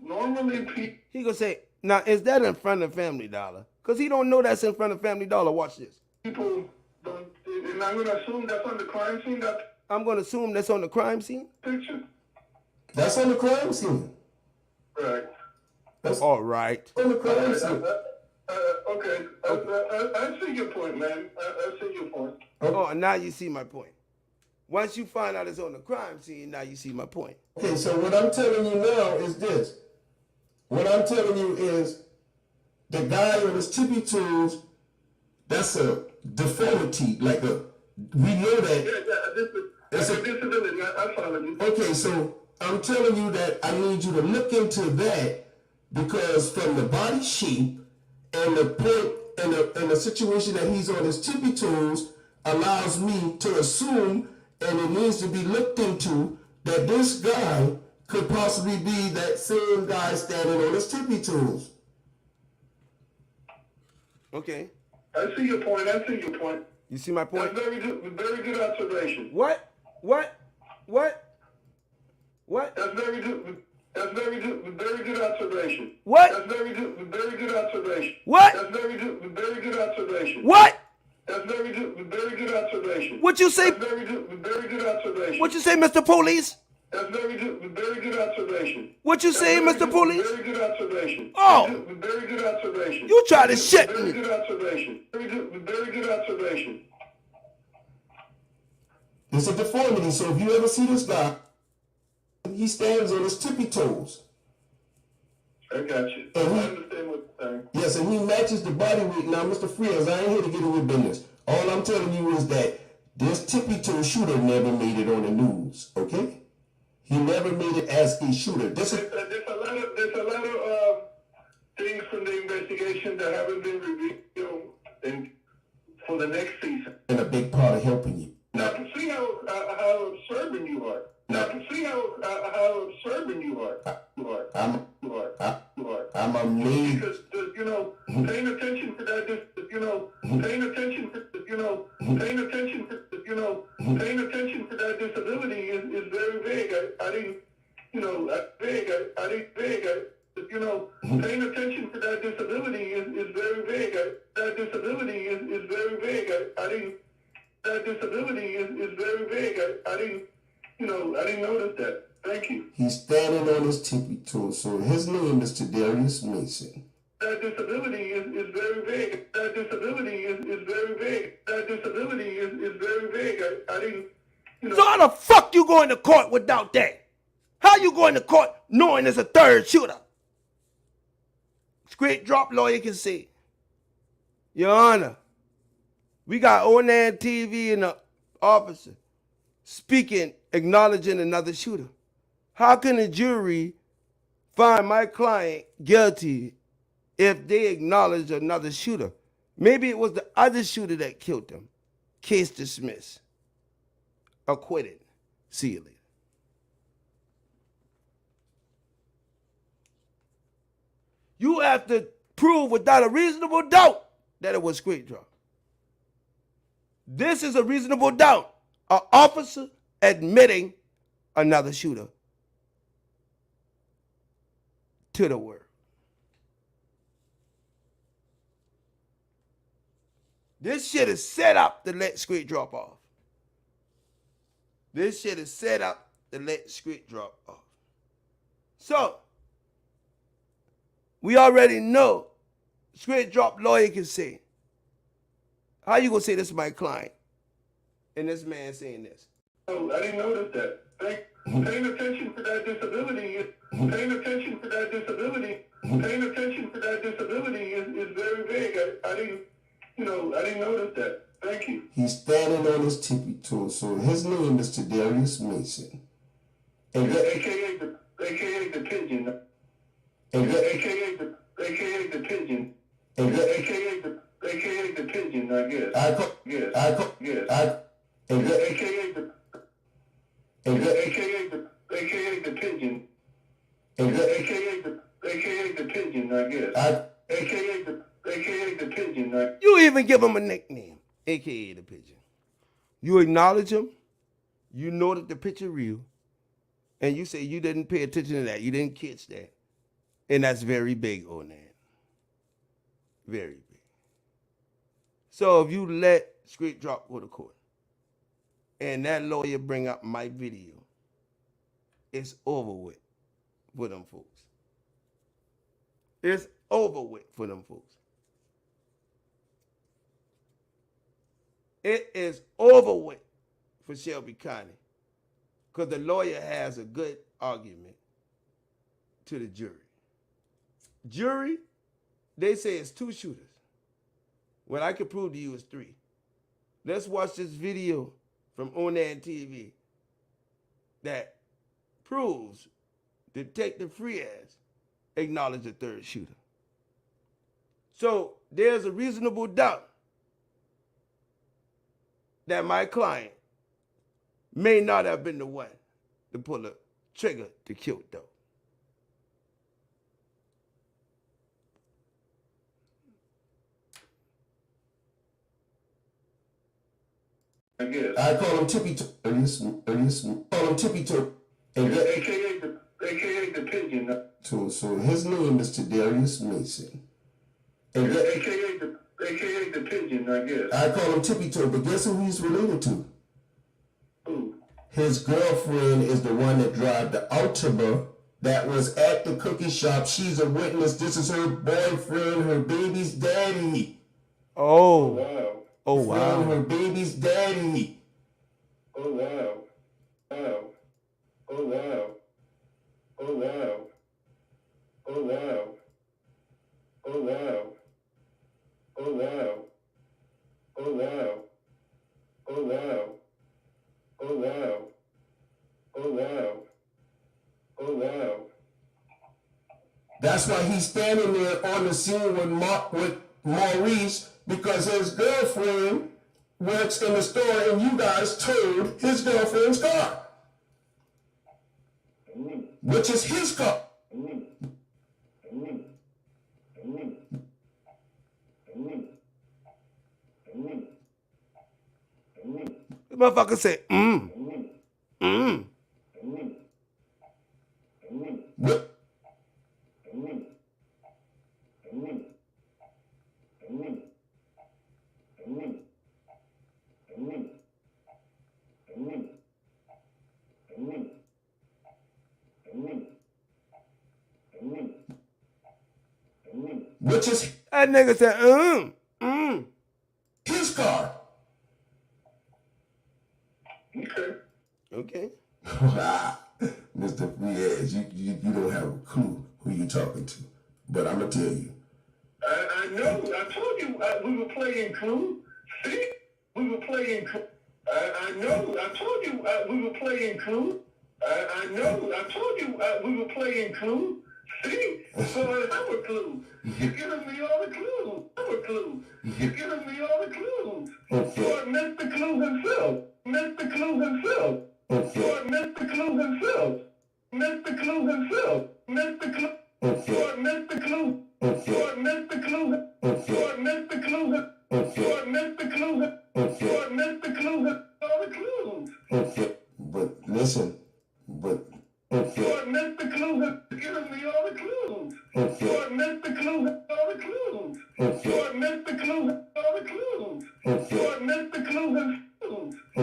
normally people... He gonna say, now is that in front of Family Dollar? Because he don't know that's in front of Family Dollar. Watch this. People don't, and I'm going to assume that's on the crime scene, that I'm going to assume that's on the crime scene? picture? That's on the crime scene. Right. That's all right. On the crime scene. Okay. I see your point, man. I see your point. Oh, now you see my point. Once you find out it's on the crime scene, now you see my point. Okay, so what I'm telling you now is this. What I'm telling you is the guy on his tippy toes, that's a deformity. We know that. It's a disability. I follow you. Okay, so I'm telling you that I need you to look into that, because from the body shape and the point and the situation that he's on his tippy toes allows me to assume, and it needs to be looked into, that this guy could possibly be that same guy standing on his tippy toes. Okay. I see your point. You see my point? That's very good observation. What? That's very good observation. What? That's very good observation. What? That's very good observation. What? That's very good observation. What you say? That's very good observation. What you say, Mr. Police? That's very good observation. What you say, Mr. Police? Very good observation. Oh. Very good observation. You try to shit Very me. good observation. Very good observation. It's a deformity, so if you ever see this guy, he stands on his tippy toes. I got you. I understand what you're saying. Yes, and he matches the body weight. Now, Mr. Frias, I ain't here to get in your business. All I'm telling you is that this tippy toe shooter never made it on the news, okay? He never made it as a shooter. There's a lot of things from the investigation that haven't been revealed for the next season. And a big part of helping you. Now, I can see how observant you are. I can see how observant you are. I'm amazed. Because paying attention to that, paying attention to that disability is very vague. Paying attention to that disability is very vague. That disability is very vague. That disability is very vague. I didn't notice that. Thank you. He's standing on his tippy toes, so his name is Tadarius Mason. That disability is very vague. That disability is very vague. That disability is very vague. I didn't, So how the fuck you going to court without that? How you going to court knowing there's a third shooter? Straight drop lawyer can say, Your Honor, we got Onan TV and the officer speaking, acknowledging another shooter. How can a jury find my client guilty if they acknowledge another shooter? Maybe it was the other shooter that killed him. Case dismissed. Acquitted. See you later. You have to prove without a reasonable doubt that it was straight drop. This is a reasonable doubt. An officer admitting another shooter to the world. This shit is set up to let straight drop off. This shit is set up to let straight drop off. So, we already know straight drop lawyer can say, how you gonna say this is my client? And this man saying this. Oh, I didn't notice that. Paying attention to that disability is very vague. I didn't notice that. Thank you. He's standing on his tippy toes, so his name is Tadarius Mason. And AKA the pigeon. AKA the pigeon. AKA the pigeon, I guess. AKA the pigeon. AKA the pigeon, I guess. AKA the pigeon. You even give him a nickname, AKA the pigeon. You acknowledge him, you know that the picture real, and you say you didn't pay attention to that, you didn't catch that. And that's very big on that. Very big. So if you let Straight Drop go to court and that lawyer bring up my video, it's over with for them folks. It's over with for them folks. It is over with for Shelby County because the lawyer has a good argument to the jury. Jury, they say it's 2 shooters. Well, I can prove to you it's 3. Let's watch this video from Onan TV that proves Detective Frias acknowledged the 3rd shooter. So there's a reasonable doubt that my client may not have been the one to pull the trigger to kill Dolph. I guess. I call him Tippy Toe. Call him Tippy Toe. AKA the pigeon. So his name is Tadarius Mason. AKA the pigeon, I guess. I call him Tippy Toe, but guess who he's related to? Who? His girlfriend is the one that drive the Altima that was at the cookie shop. She's a witness. This is her boyfriend, her baby's daddy. Oh. Wow. Oh, wow. Her baby's daddy. Oh, wow. Wow. Oh, wow. Oh, wow. Oh, wow. Oh, wow. Oh, wow. Oh, wow. Oh, wow. Oh, wow. Oh, wow. Oh, wow. That's why he's standing there on the scene with Maurice, because his girlfriend works in the store and you guys towed his girlfriend's car. Which is his car. The motherfucker said, What? Which is that nigga said, his car. Okay. Okay. Mr. Frias, you don't have a clue who you talking to. But I'm going to tell you. I know. I told you we were playing Clue. See? We were playing Clue. I know. I told you we were playing Clue. I know. I told you we were playing Clue. See? So I have a clue. You're giving me all the clues. I have a clue. You're giving me all the clues. Or Mr. Clue himself. Mr. Clue himself. Or Mr. Clue himself. Mr. Clue himself. Mr. Clue. Or Mr. Clue. Or Mr. Clue. Or Mr. Clue. Or Mr. Clue. Or Mr. Clue. All the clues. But listen. Or Mr. Clue has given me all the clues. Or Mr. Clue has all the clues. Or Mr. Clue has all the clues. Or Mr. Clue has clues. Or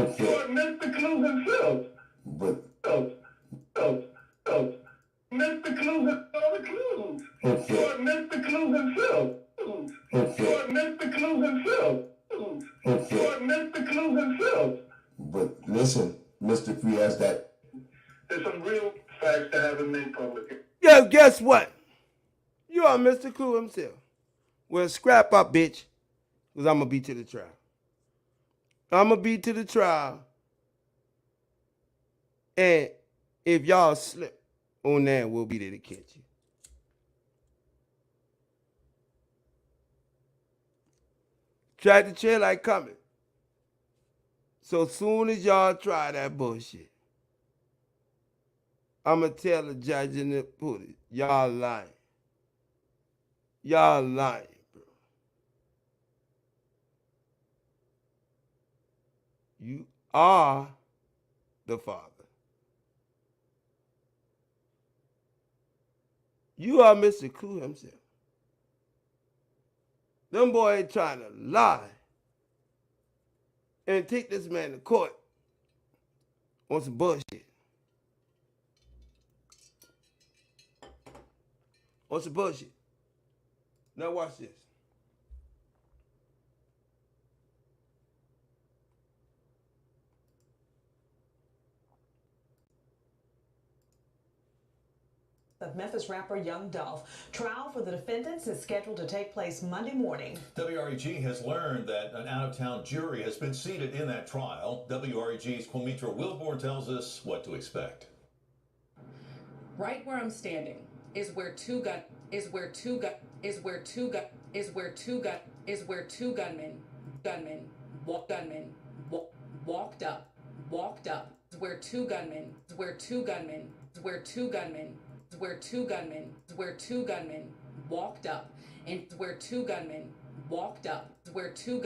Mr. Clue himself. But Mr. Clue has all the clues. Or Mr. Clue himself. Or Mr. Clue himself. Or Mr. Clue himself. But listen, Mr. Frias, that there's some real facts to have in public. Yeah, guess what? You are Mr. Clue himself. Well, scrap up, bitch, because I'm going to be to the trial. I'm going to be to the trial. And if y'all slip on that, we'll be there to catch you. Tractor trailer ain't coming. So soon as y'all try that bullshit, I'm going to tell the judge in the police, y'all lying. Y'all lying, bro. You are the father. You are Mr. Clue himself. Them boys trying to lie and take this man to court on some bullshit. On some bullshit. Now watch this. Of Memphis rapper Young Dolph. Trial for the defendants is scheduled to take place Monday morning. WREG has learned that an out-of-town jury has been seated in that trial. WREG's Quimitra Wilborn tells us what to expect. Right where I'm standing is where two gunmen walked up. Where two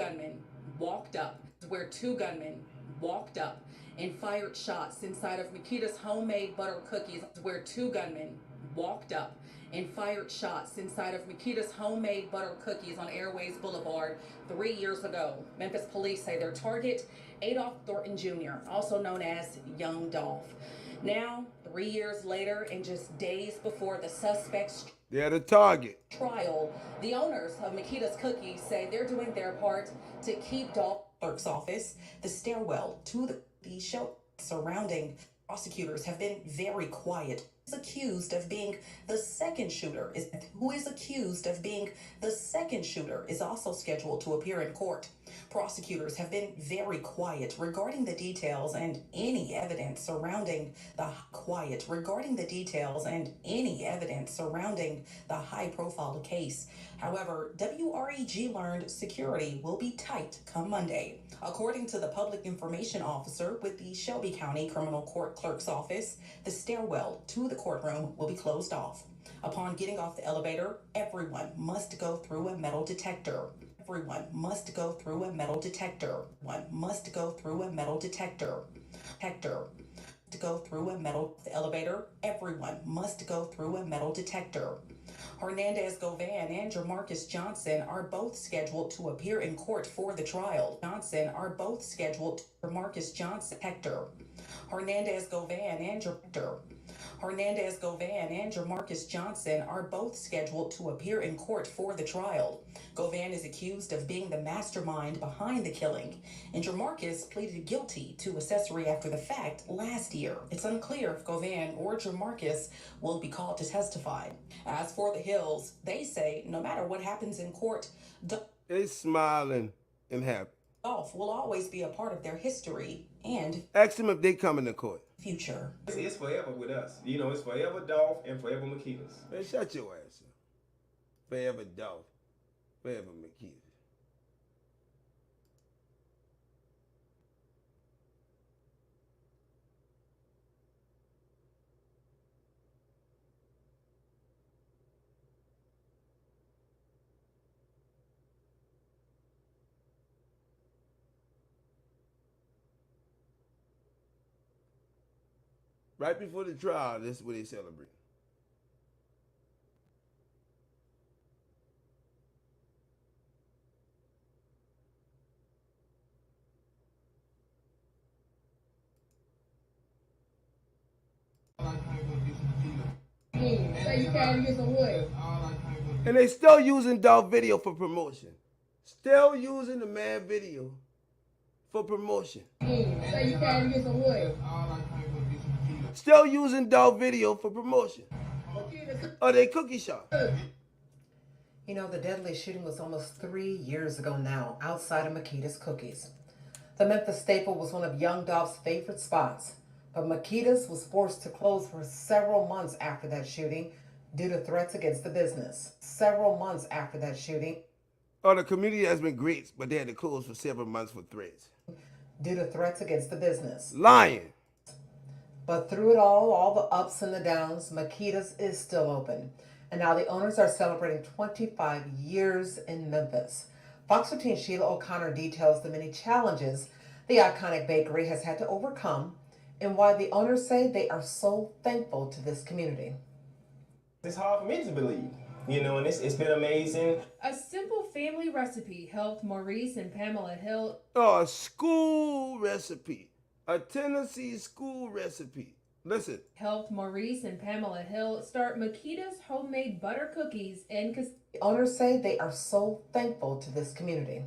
gunmen walked up and fired shots inside of Makita's homemade butter cookies. Where two gunmen walked up and fired shots inside of Makita's homemade butter cookies on Airways Boulevard 3 years ago. Memphis police say their target, Adolph Thornton Jr., also known as Young Dolph. Now, 3 years later, and just days before the suspect's They're the target. trial, the owners of Makita's Cookies say they're doing their part to keep Dolph clerk's office, the stairwell to the show surrounding. Prosecutors have been very quiet. Is accused of being the second shooter is also scheduled to appear in court. Prosecutors have been very quiet regarding the details and any evidence surrounding the high-profile case. However, WREG learned security will be tight come Monday. According to the public information officer with the Shelby County Criminal Court Clerk's Office, the stairwell to the courtroom will be closed off. Upon getting off the elevator, everyone must go through a metal detector. Hernandez Govan and Jamarcus Johnson are both scheduled to appear in court for the trial. Jamarcus Johnson, Hernandez Govan and Jamarcus Johnson are both scheduled to appear in court for the trial. Govan is accused of being the mastermind behind the killing, and Jamarcus pleaded guilty to accessory after the fact last year. It's unclear if Govan or Jamarcus will be called to testify. As for the Hills, they say no matter what happens in court, They smiling and happy. Dolph will always be a part of their history and Ask them if they coming to court. future. It's forever with us. You know, it's forever Dolph and forever Makita's. Man, shut your ass up. Forever Dolph. Forever Makita. Right before the trial, this is what they celebrate. Say you can't get some wood. And they still using Dolph video for promotion. Still using the man video for promotion. Say you can't get some wood. Still using Dolph video for promotion. Or they cookie shop. You know, the deadly shooting was almost 3 years ago now, outside of Makita's Cookies. The Memphis staple was one of Young Dolph's favorite spots, but Makita's was forced to close for several months after that shooting due to threats against the business. Oh, the community has been great, but they had to close for several months for threats. Lying. But through it all the ups and the downs, Makita's is still open. And now the owners are celebrating 25 years in Memphis. Fox 15 Sheila O'Connor details the many challenges the iconic bakery has had to overcome and why the owners say they are so thankful to this community. It's hard for me to believe. you know, and it's been amazing. A simple family recipe helped Maurice and Pamela Hill. Oh, a school recipe. A Tennessee school recipe. Listen. Helped Maurice and Pamela Hill start Makita's homemade butter cookies and The owners say they are so thankful to this community.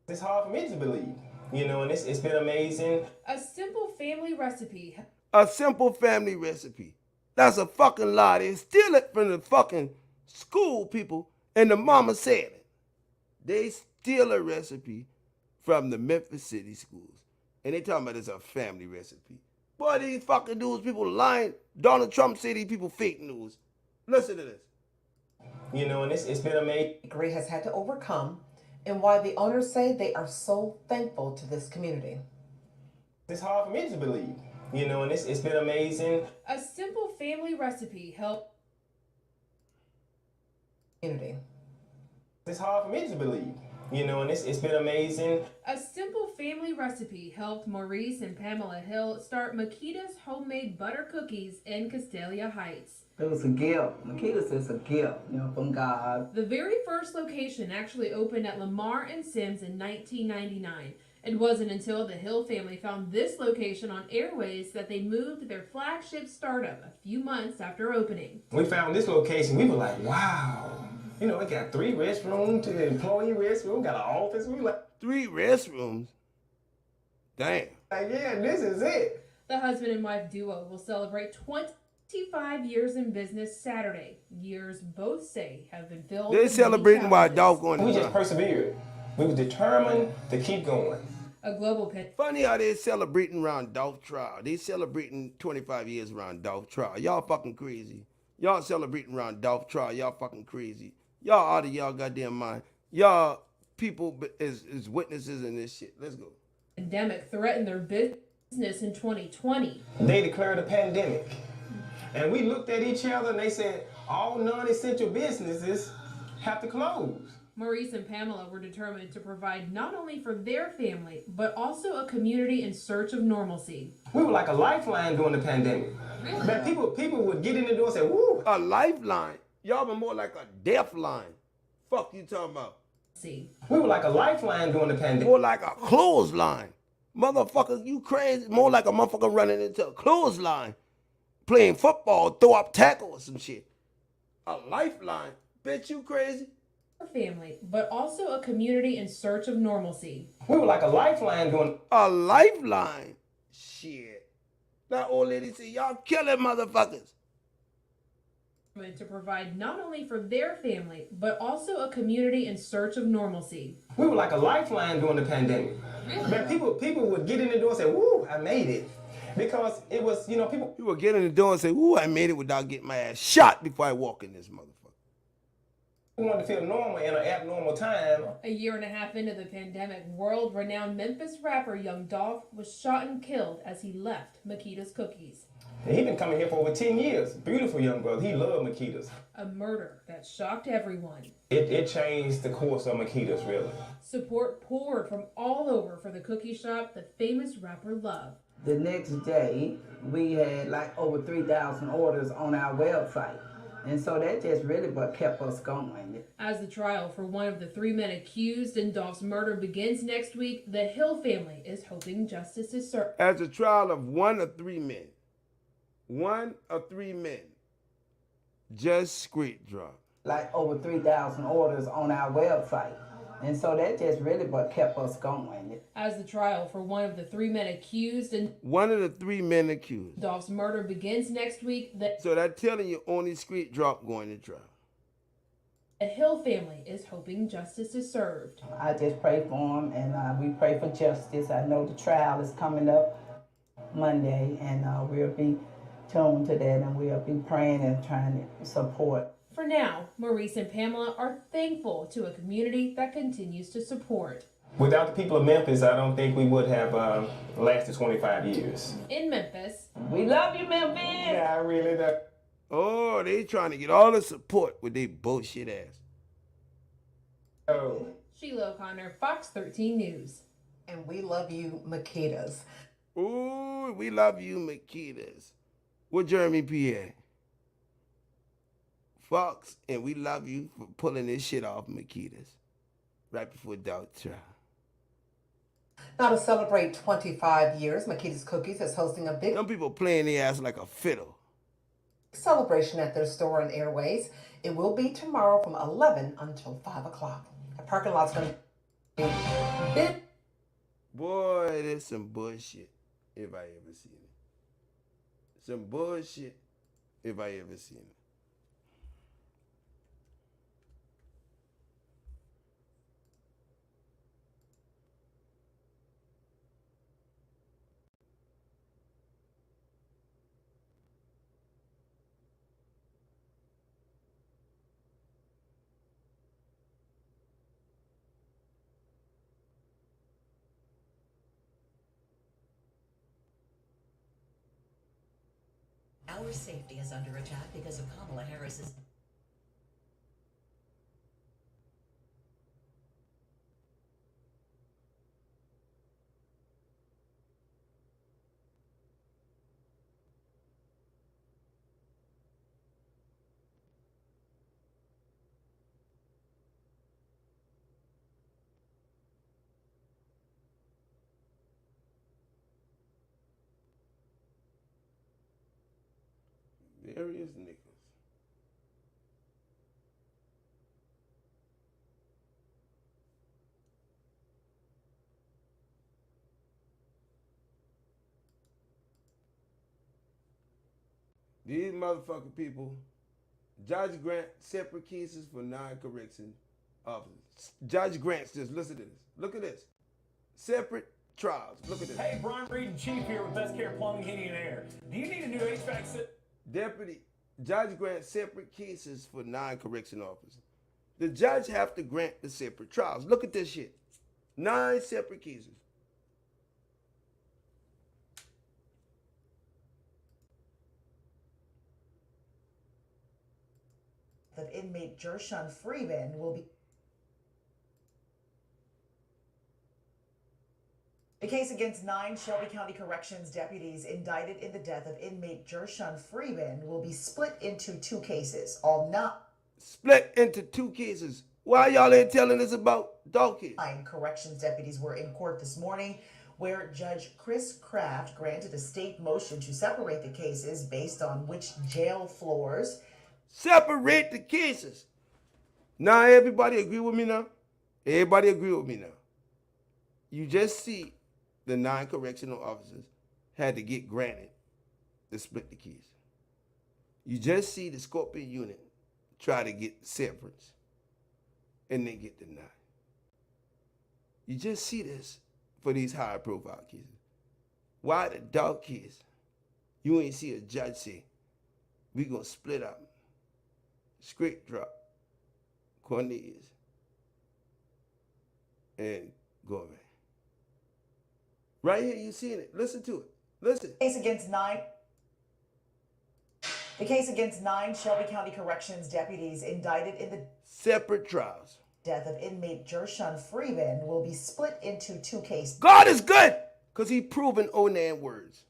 It's hard for me to believe, you know, and it's been amazing. A simple family recipe. A simple family recipe. That's a fucking lie. They steal it from the fucking school people, and the mama said it. They steal a recipe from the Memphis City schools, and they talking about it's a family recipe. Boy, these fucking news people lying. Donald Trump said these people fake news. Listen to this. You know, and it's been amazing. Bakery has had to overcome, and why the owners say they are so thankful to this community. It's hard for me to believe, you know, and it's been amazing. A simple family recipe helped. Community. It's hard for me to believe, you know, and it's been amazing. A simple family recipe helped Maurice and Pamela Hill start Makita's homemade butter cookies in Castalia Heights. It was a gift. Makita's is a gift, you know, from God. The very first location actually opened at Lamar and Sims in 1999. It wasn't until the Hill family found this location on Airways that they moved their flagship startup a few months after opening. We found this location, we were like, wow. You know, it got 3 restrooms to the employee restroom, got an office. We were like, 3 restrooms? Damn. Like, yeah, this is it. The husband and wife duo will celebrate 25 years in business Saturday. Years both say have been filled. They're celebrating while Dolph going to We trial. just persevered. We were determined to keep going. A global pit. Funny how they celebrating around Dolph trial. They celebrating 25 years around Dolph trial. Y'all fucking crazy. Y'all celebrating around Dolph trial. Y'all fucking crazy. Y'all out of y'all goddamn mind. Y'all people is witnesses in this shit. Let's go. Pandemic threatened their business in 2020. They declared a pandemic. And we looked at each other and they said, all non-essential businesses have to close. Maurice and Pamela were determined to provide not only for their family, but also a community in search of normalcy. We were like a lifeline during the pandemic. Really? But people would get in the door and say, woo. A lifeline? Y'all been more like a death line. Fuck you talking about? See. We were like a lifeline during the pandemic. More like a clothesline. Motherfucker, you crazy? More like a motherfucker running into a clothesline. Playing football, throw up tackle or some shit. A lifeline? Bitch, you crazy? Family, but also a community in search of normalcy. We were like a lifeline during... A lifeline? Shit. That old lady said, y'all killing motherfuckers. To provide not only for their family, but also a community in search of normalcy. We were like a lifeline during the pandemic. Really? But people would get in the door and say, woo, I made it. Because it was, you know, people would get in the door and say, woo, I made it without getting my ass shot before I walk in this motherfucker. We wanted to feel normal in an abnormal time. A year and a half into the pandemic, world-renowned Memphis rapper Young Dolph was shot and killed as he left Makita's Cookies. And he's been coming here for over 10 years. Beautiful young brother. He loved Makita's. A murder that shocked everyone. It changed the course of Makita's, really. Support poured from all over for the cookie shop the famous rapper loved. The next day, we had like over 3,000 orders on our website. And so that just really what kept us going. As the trial for one of the 3 men accused in Dolph's murder begins next week, the Hill family is hoping justice is served. As the trial of 1 of 3 men. 1 of 3 men. Just screen drop. Like over 3,000 orders on our website. And so that just really what kept us going. As the trial for one of the 3 men accused in 1 of the 3 men accused. Dolph's murder begins next week, So that's telling you only street drop going to trial. The Hill family is hoping justice is served. I just pray for them, and we pray for justice. I know the trial is coming up Monday, and we'll be tuned to that, and we'll be praying and trying to support. For now, Maurice and Pamela are thankful to a community that continues to support. Without the people of Memphis, I don't think we would have lasted 25 years. In Memphis. We love you, Memphis! Yeah, I really do. Oh, they trying to get all the support with their bullshit ass. Oh. Sheila O'Connor, Fox 13 News. And we love you, Makita's. Ooh, we love you, Makita's. What Jeremy P.A.? Fox, and we love you for pulling this shit off, Makitas, right before Dolph trial. Now to celebrate 25 years, Makita's Cookies is hosting a big Some people playing their ass like a fiddle. celebration at their store on Airways. It will be tomorrow from 11 until 5 o'clock. The parking lot's going to be big. Boy, there's some bullshit if I ever seen it. Some bullshit if I ever seen it. Our safety is under attack because of Kamala Harris's. Various niggas. These motherfucking people, Judge grant separate cases for non-correction officers. Judge grants this. Listen to this. Look at this. Separate trials. Look at this. Hey, Brian Reed and Chief here with Best Care Plumbing, Heating, and Air. Do you need a new HVAC system? Deputy, judge grants separate cases for non-correction officers. The judge have to grant the separate trials. Look at this shit. 9 separate cases. Of inmate Jershon Freeman will be. The case against 9 Shelby County Corrections deputies indicted in the death of inmate Jershon Freeman will be split into 2 cases. All not split into 2 cases. Why y'all ain't telling us about Dolph? 9 corrections deputies were in court this morning, where Judge Chris Kraft granted a state motion to separate the cases based on which jail floors. Separate the cases. Now everybody agree with me now? Everybody agree with me now. You just see the 9 correctional officers had to get granted to split the keys. You just see the Scorpion unit try to get severance and they get denied. You just see this for these high profile cases. Why the Dolph case? You ain't see a judge say, we gonna split up, straight drop, Cornelius, and go away. Right here, you seeing it. Listen to it. Listen. The case against 9 Shelby County Corrections deputies indicted in the separate trials. Death of inmate Jershon Freeman will be split into 2 cases. God is good, because he proven Onan words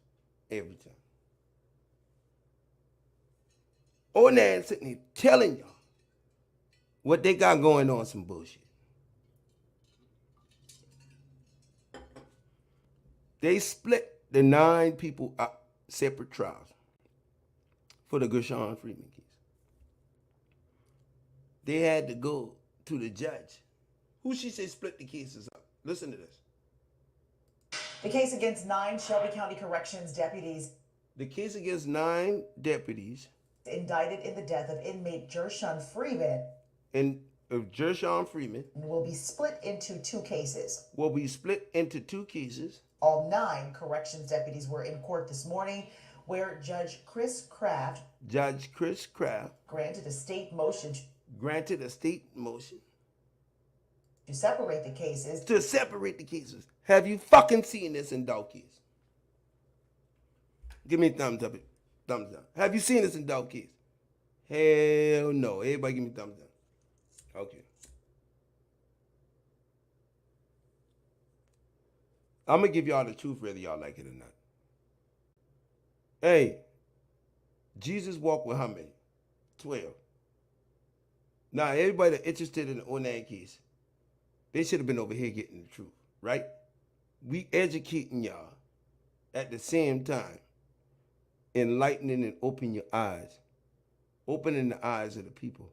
every time. Onan sitting here telling y'all what they got going on, some bullshit. They split the 9 people up, separate trials for the Gershon Freeman case. They had to go to the judge. Who she say split the cases up? Listen to this. The case against 9 Shelby County Corrections deputies. The case against 9 deputies indicted in the death of inmate Jershon Freeman. Jershon Freeman will be split into 2 cases. All 9 corrections deputies were in court this morning, where Judge Chris Kraft granted a state motion to separate the cases. Have you fucking seen this in Dolph case? Give me a thumbs up. Thumbs down. Have you seen this in Dolph case? Hell no. Everybody give me thumbs down. Okay. I'm going to give y'all the truth whether y'all like it or not. Hey, Jesus walked with how many? 12. Now, everybody that interested in the Onan case, they should have been over here getting the truth, right? We educating y'all at the same time, enlightening and opening your eyes, opening the eyes of the people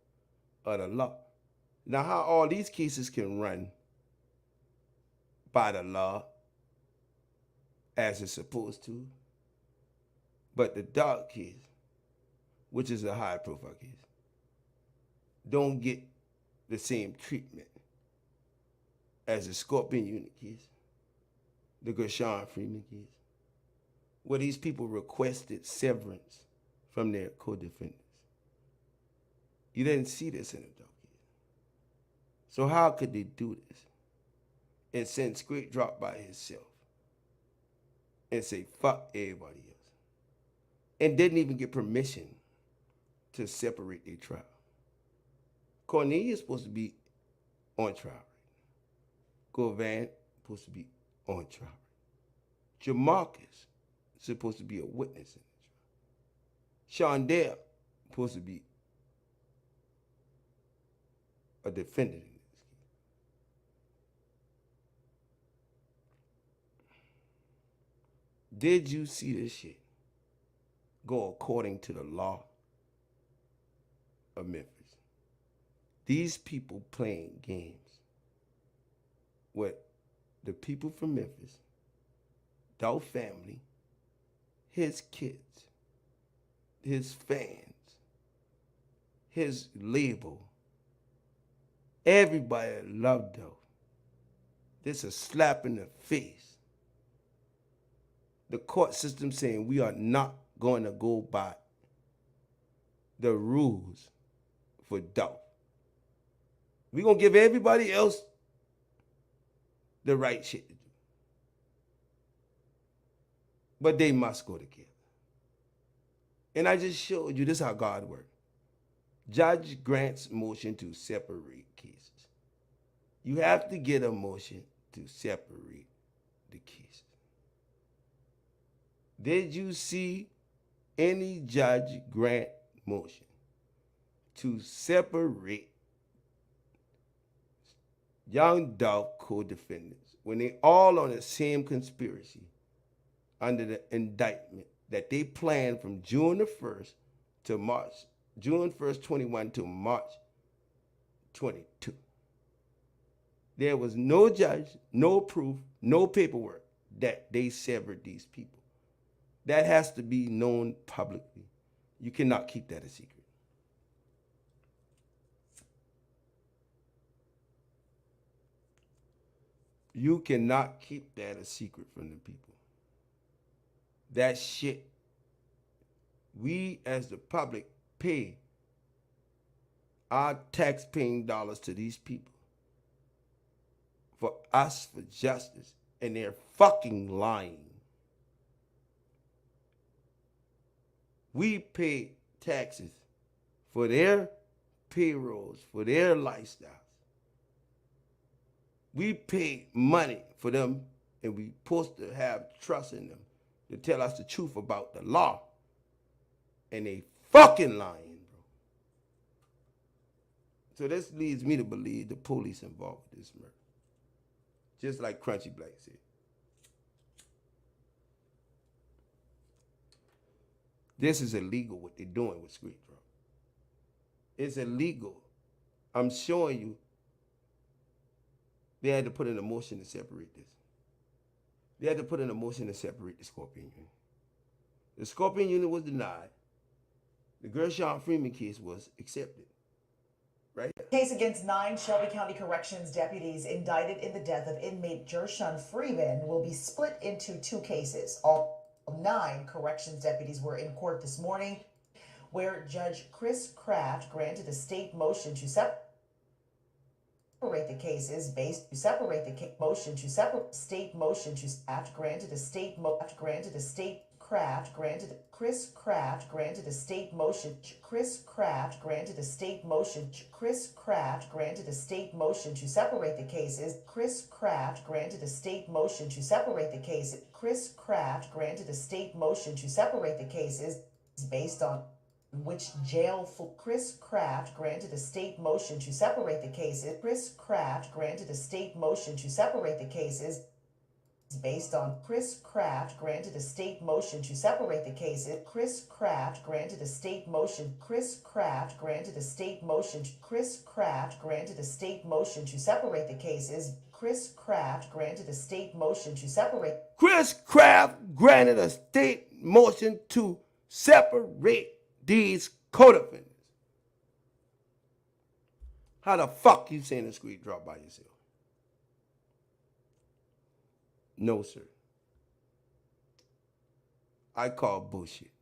of the law. Now, how all these cases can run by the law as it's supposed to, but the dark case, which is a high profile case, don't get the same treatment as the Scorpion Unit case, the Gershon Freeman case, where these people requested severance from their co-defendants. You didn't see this in the dark case. So how could they do this and send Straight Drop by himself and say, fuck everybody else, and didn't even get permission to separate their trial? Cornelia is supposed to be on trial. Govan supposed to be on trial. Jamarcus is supposed to be a witness in the trial. Shondell supposed to be a defendant in this case. Did you see this shit go according to the law of Memphis? These people playing games with the people from Memphis, Dolph family, his kids, his fans, his label. Everybody loved Dolph. This is a slap in the face. The court system saying we are not going to go by the rules for Dolph. We're going to give everybody else the right shit to do. But they must go together. And I just showed you this is how God works. Judge grants motion to separate cases. You have to get a motion to separate the cases. Did you see any judge grant motion to separate young Dolph co-defendants when they all on the same conspiracy under the indictment that they planned from June the 1st to March, June 1st, 21 to March 22? There was no judge, no proof, no paperwork that they severed these people. That has to be known publicly. You cannot keep that a secret. You cannot keep that a secret from the people. That shit, we as the public pay our tax-paying dollars to these people for us for justice, and they're fucking lying. We pay taxes for their payrolls, for their lifestyles. We pay money for them, and we supposed to have trust in them to tell us the truth about the law. And they fucking lying, bro. So this leads me to believe the police involved with this murder. Just like Crunchy Black said. This is illegal what they're doing with Street Drop. It's illegal. I'm showing you. They had to put in a motion to separate this. They had to put in a motion to separate the Scorpion Unit. The Scorpion Unit was denied. The Gershon Freeman case was accepted. Right? Case against 9 Shelby County Corrections deputies indicted in the death of inmate Gershon Freeman will be split into 2 cases. All 9 corrections deputies were in court this morning, where Judge Chris Kraft granted a state motion to separate the cases based to separate the motion to separate state motion to Kraft granted a state granted a state Kraft granted Chris Kraft granted a state motion Chris Kraft granted a state motion Chris Kraft granted a state motion to separate the cases Chris Kraft granted a state motion to separate the cases Chris Kraft granted a state motion to separate the cases based on which Chris Kraft granted a state motion to separate the cases. Chris Kraft granted a state motion to separate the cases based on Chris Kraft granted a state motion to separate the cases. Chris Kraft granted a state motion. Chris Kraft granted a state motion. Chris Kraft granted a state motion to separate the cases. Chris Kraft granted a state motion to separate. Chris Kraft granted a state motion to separate these co-defendants. How the fuck you saying a street drop by yourself? No, sir. I call bullshit.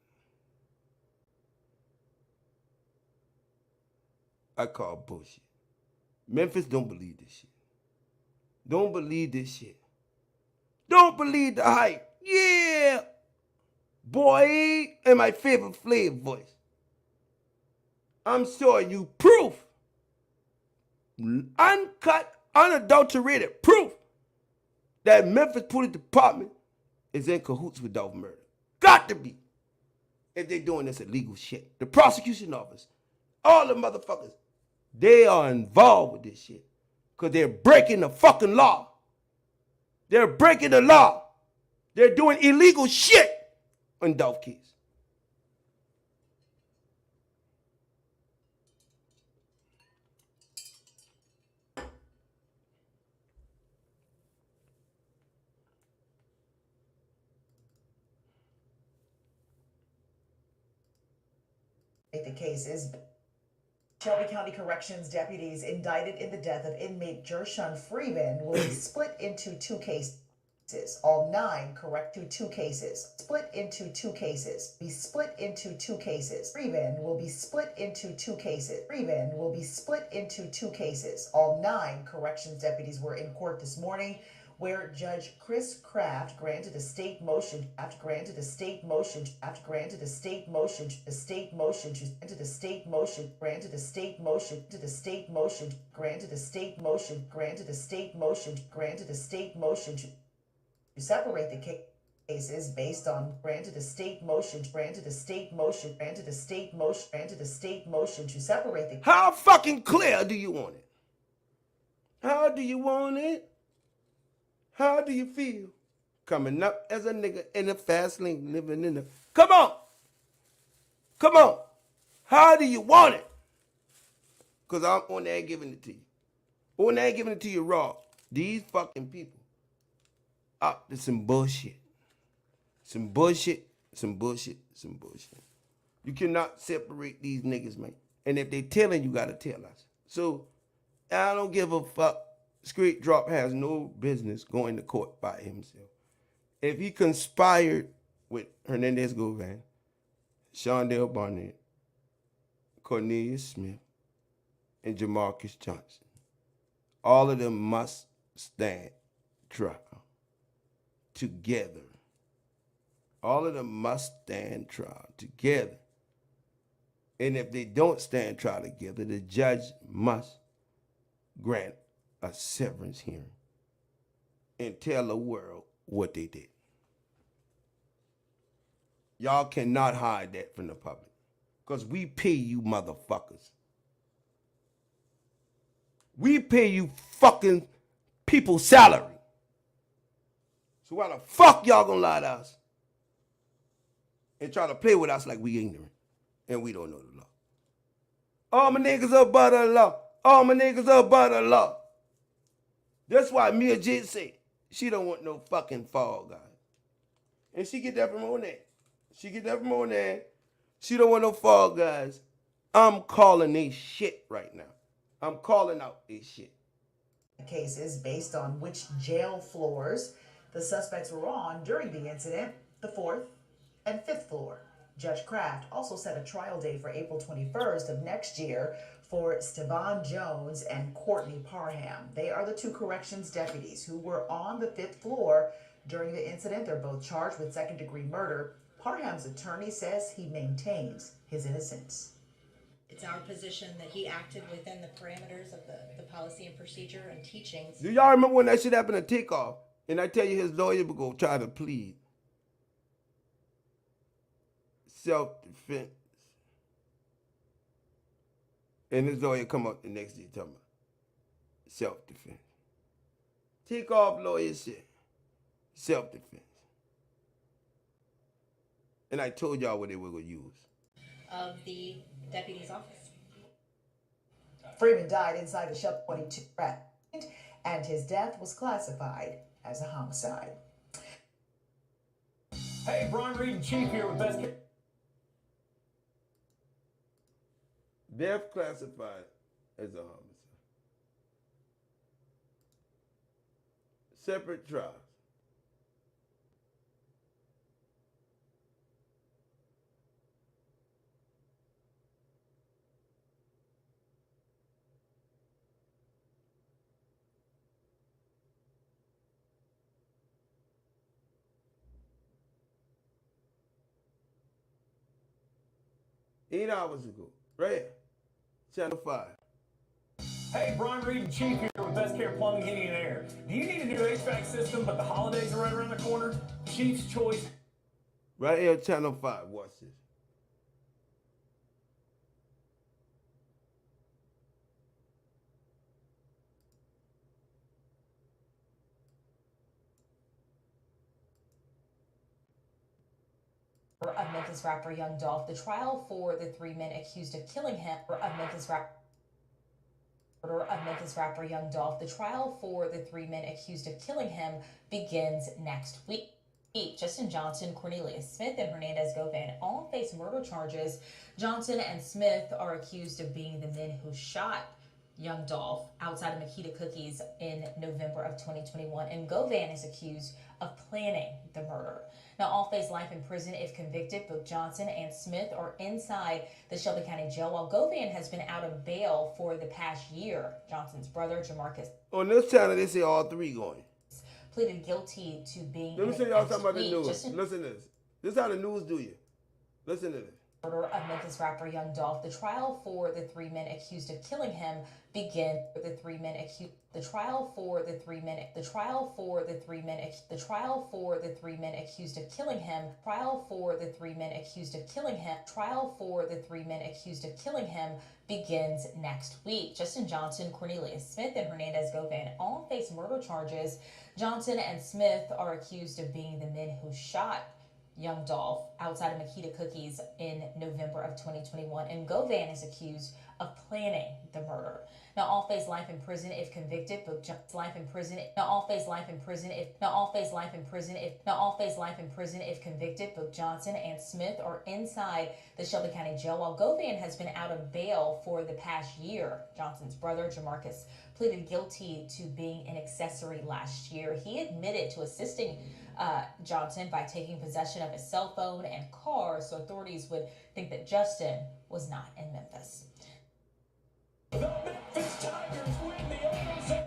I call bullshit. Memphis don't believe this shit. Don't believe this shit. Don't believe the hype. Yeah. Boy, and my favorite Flav voice. I'm showing you proof. Uncut, unadulterated proof that Memphis Police Department is in cahoots with Dolph murder. Got to be. If they're doing this illegal shit. The prosecution office, all the motherfuckers, they are involved with this shit. Because they're breaking the fucking law. They're breaking the law. They're doing illegal shit on Dolph case. The cases. Shelby County Corrections deputies indicted in the death of inmate Jershon Freeman will be split into two cases. All 9 two cases. Split into two cases. Be split into two cases. Freeman will be split into two cases. Freeman will be split into two cases. All 9 corrections deputies were in court this morning, where Judge Chris Kraft granted a state motion, granted a state motion to separate the cases based on granted a state motion to separate the. How fucking clear do you want it? How do you want it? How do you feel? Coming up as a nigga in the fast lane, living in the... Come on! Come on! How do you want it? Because I'm on there giving it to you. On there giving it to you raw. These fucking people up to some bullshit. Some bullshit, some bullshit, some bullshit. You cannot separate these niggas, man. And if they telling, you gotta tell us. So, I don't give a fuck. Street Drop has no business going to court by himself. If he conspired with Hernandez Govan, Shondell Barnett, Cornelius Smith, and Jamarcus Johnson, all of them must stand trial together. All of them must stand trial together. And if they don't stand trial together, the judge must grant a severance hearing and tell the world what they did. Y'all cannot hide that from the public because we pay you motherfuckers. We pay you fucking people's salary. So why the fuck y'all gonna lie to us and try to play with us like we ignorant and we don't know the law? All my niggas are above the law. All my niggas are above the law. That's why Mia J say she don't want no fucking fall guy. And she get that from on there. She get that from on there. She don't want no fall guys. I'm calling they shit right now. I'm calling out they shit. Cases based on which jail floors the suspects were on during the incident, the 4th and 5th floor. Judge Kraft also set a trial date for April 21st of next year for Stevan Jones and Courtney Parham. They are the 2 corrections deputies who were on the 5th floor during the incident. They're both charged with second-degree murder. Parham's attorney says he maintains his innocence. It's our position that he acted within the parameters of the policy and procedure and teachings. Do y'all remember when that shit happened at Takeoff? And I tell you his lawyer would go try to plead self-defense. And this lawyer come up the next day talking about self-defense. Take off lawyer shit. Self-defense. And I told y'all what they were going to use. Of the deputy's office. Freeman died inside the Shell 22 rat, and his death was classified as a homicide. Hey, Brian Reed and Chief here with Best. Death classified as a homicide. Separate trials. Eight hours ago, right here, Channel 5. Hey, Brian Reed and Chief here with Best Care Plumbing, Heating, and Air. Do you need a new HVAC system, but the holidays are right around the corner? Chief's Choice. Right here, Channel 5. Watch this. Of Memphis rapper Young Dolph, the trial for the three men accused of killing him. Of Memphis rapper Young Dolph, the trial for the three men accused of killing him begins next week. Justin Johnson, Cornelius Smith, and Hernandez Govan all face murder charges. Johnson and Smith are accused of being the men who shot Young Dolph outside of Makita Cookies in November of 2021, and Govan is accused of planning the murder. Now, all face life in prison if convicted. Both Johnson and Smith are inside the Shelby County Jail, while Govan has been out of bail for the past year. Johnson's brother, Jamarcus, On this channel, they say all three going. pleaded guilty to being. Let me say y'all talking about the news. Listen to this. This is how the news do you. Listen to this. Murder of Memphis rapper Young Dolph. The trial for the three men accused of killing him begin. The trial for the three men accused of killing him begins next week. Justin Johnson, Cornelius Smith, and Hernandez Govan all face murder charges. Johnson and Smith are accused of being the men who shot Young Dolph outside of Makita Cookies in November of 2021, and Govan is accused of planning the murder. Now, all face life in prison if convicted. Both convicted. Both Johnson and Smith are inside the Shelby County Jail, while Govan has been out of bail for the past year. Johnson's brother, Jamarcus, pleaded guilty to being an accessory last year. He admitted to assisting Johnson by taking possession of his cell phone and car, so authorities would think that Justin was not in Memphis. The Memphis Tigers win the Owners.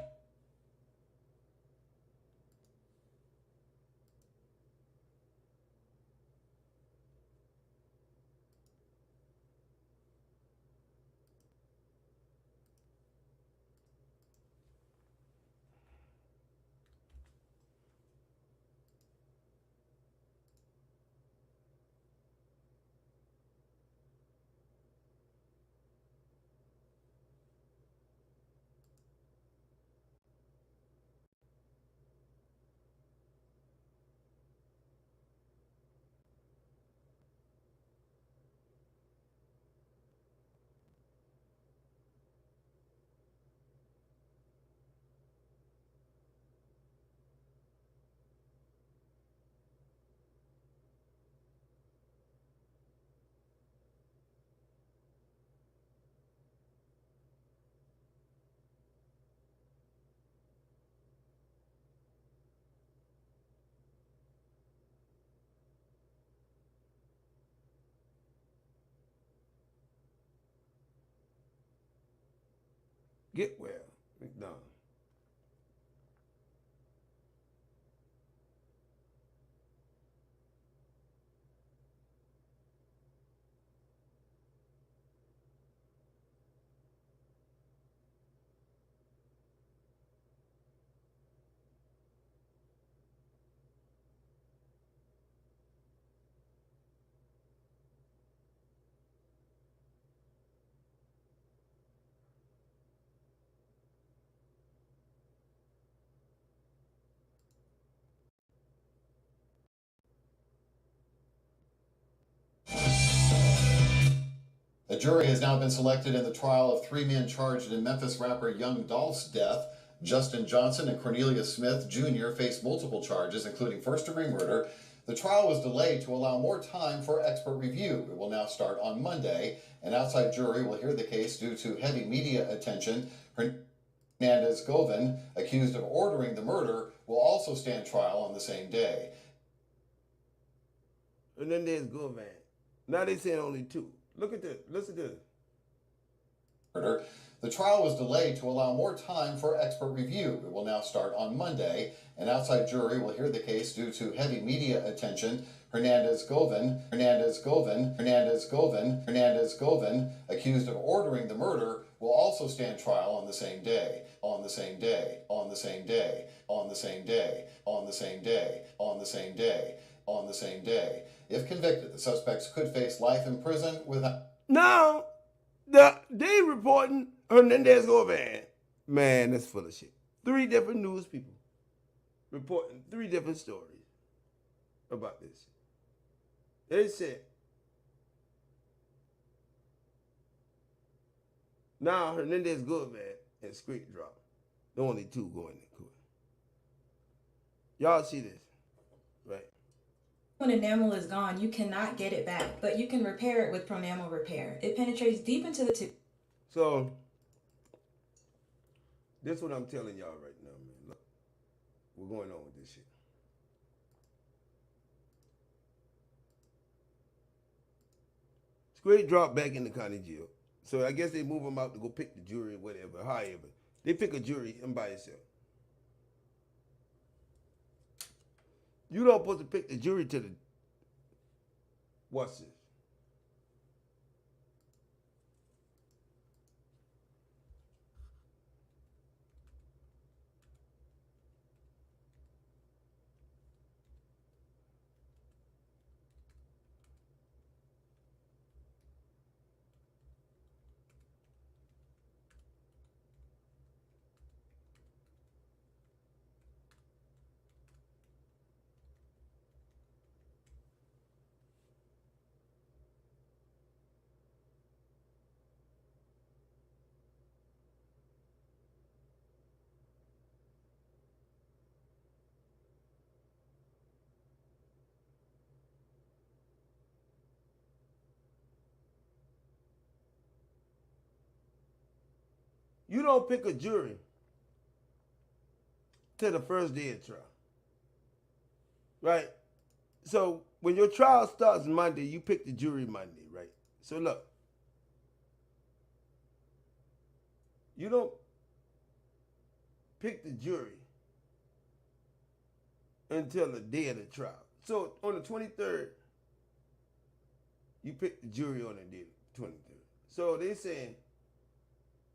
Get well, McDonald. jury has now been selected in the trial of 3 men charged in Memphis rapper Young Dolph's death. Justin Johnson and Cornelius Smith Jr. face multiple charges, including first-degree murder. The trial was delayed to allow more time for expert review. It will now start on Monday. An outside jury will hear the case due to heavy media attention. Hernandez Govan, accused of ordering the murder, will also stand trial on the same day. Hernandez Govan. Now they saying only 2. Look at this. Listen to this. Murder. The trial was delayed to allow more time for expert review. It will now start on Monday. An outside jury will hear the case due to heavy media attention. Hernandez Govan, accused of ordering the murder, will also stand trial on the same day. On the same day. On the same day. On the same day. On the same day. On the same day. On the same day. If convicted, the suspects could face life in prison without... Now, they reporting Hernandez Govan. Man, that's full of shit. 3 different news people reporting 3 different stories about this. They said, now Hernandez Govan and Straight Drop, the only 2 going to court. Y'all see this, right? When enamel is gone, you cannot get it back, but you can repair it with Pronamel Repair. It penetrates deep into the tooth. So, this is what I'm telling y'all right now, man. Look, we're going on with this shit. Straight Drop back in the county jail. So I guess they move him out to go pick the jury or whatever. However, they pick a jury him by himself. You don't supposed to pick the jury to the... Watch this. You don't pick a jury to the first day of trial. Right? So when your trial starts Monday, you pick the jury Monday, right? So look. You don't pick the jury until the day of the trial. So on the 23rd, you pick the jury on the day of the 23rd. So they saying,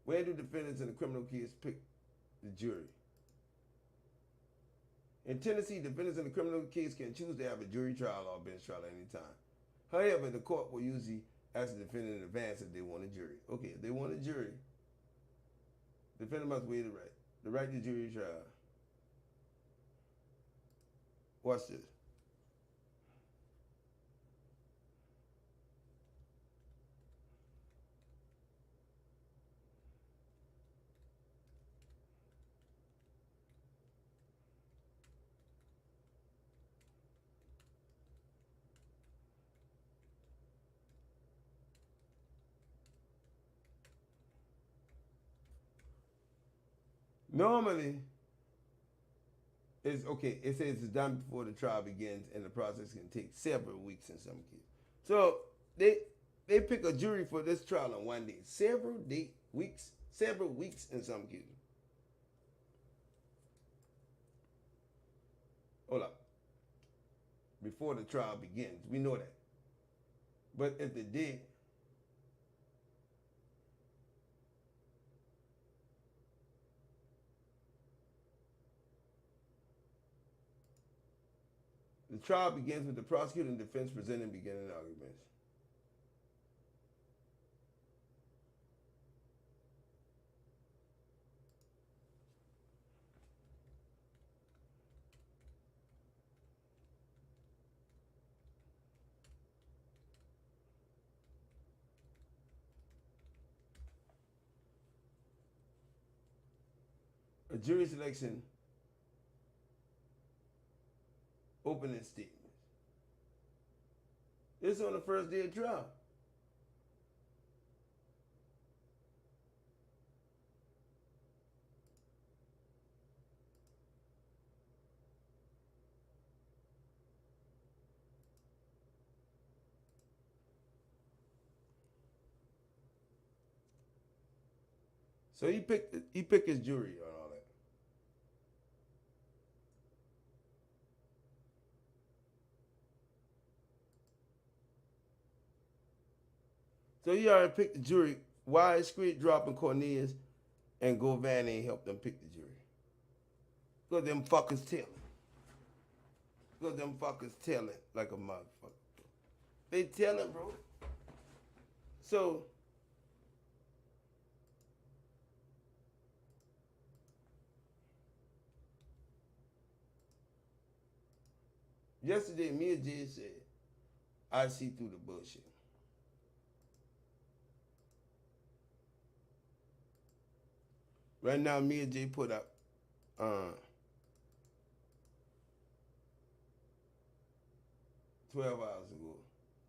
where do defendants in the criminal case pick the jury? In Tennessee, defendants in the criminal case can choose to have a jury trial or bench trial at any time. However, the court will usually ask the defendant in advance if they want a jury. Okay, if they want a jury, the defendant must waive the right to jury trial. Watch this. Normally, it's okay. It says it's done before the trial begins, and the process can take several weeks in some cases. So they pick a jury for this trial on one day. Several weeks in some cases. Hold up. Before the trial begins, we know that. But if they did, the trial begins with the prosecutor and defense presenting beginning arguments. a jury selection opening statement. It's on the first day of trial. So he picked his jury on all that. So he already picked the jury. Why is Screed dropping Cornelius and Govan ain't helped them pick the jury? Because them fuckers telling. Because them fuckers telling like a motherfucker. They telling, bro. So yesterday, me and Jay said, I see through the bullshit. Right now, me and Jay put up 12 hours ago,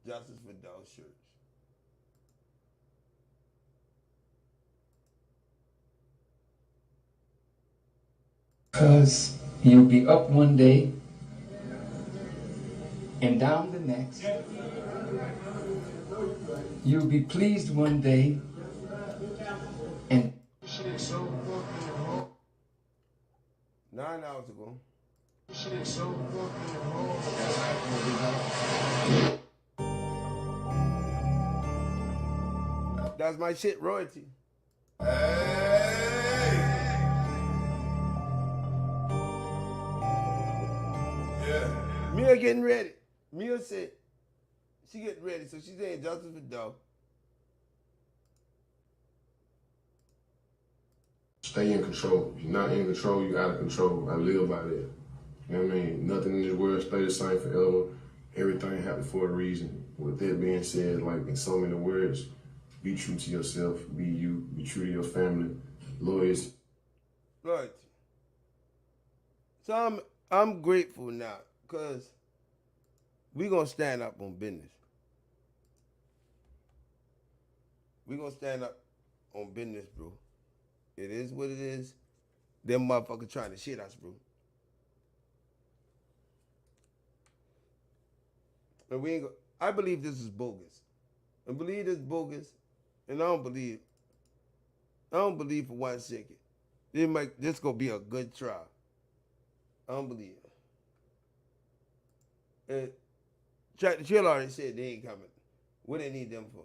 Justice for Dolph shirts. Because you'll be up one day and down the next. You'll be pleased one day and 9 hours ago. That's my shit, royalty. Yeah. Mia getting ready. Mia said she getting ready, so she's saying Justice for Dolph. Stay in control. If you're not in control, you're out of control. I live by that. You know what I mean? Nothing in this world stay the same forever. Everything happens for a reason. With that being said, like in so many words, be true to yourself, be you, be true to your family, lawyers. Right. So I'm grateful now, because we're gonna stand up on business. We're gonna stand up on business, bro. It is what it is. Them motherfuckers trying to shit us, bro. And we ain't go, I believe this is bogus. I believe this is bogus, and I don't believe for 1 second. This gonna be a good trial. I don't believe it. And Track the Chill already said they ain't coming. What they need them for?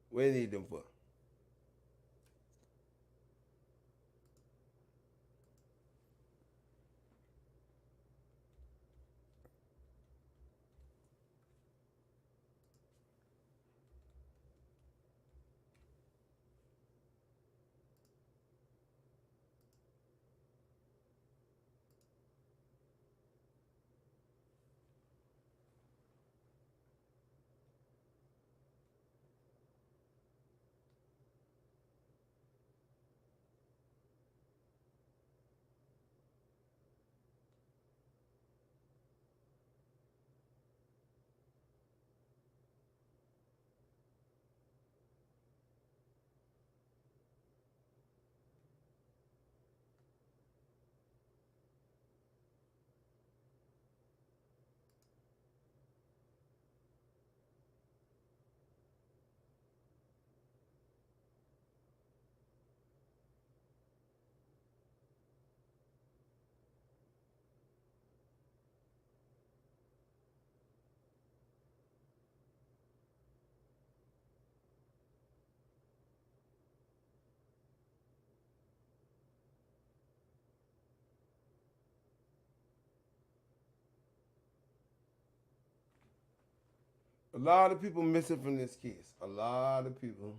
What they need them for? A lot of people missing from this case. A lot of people.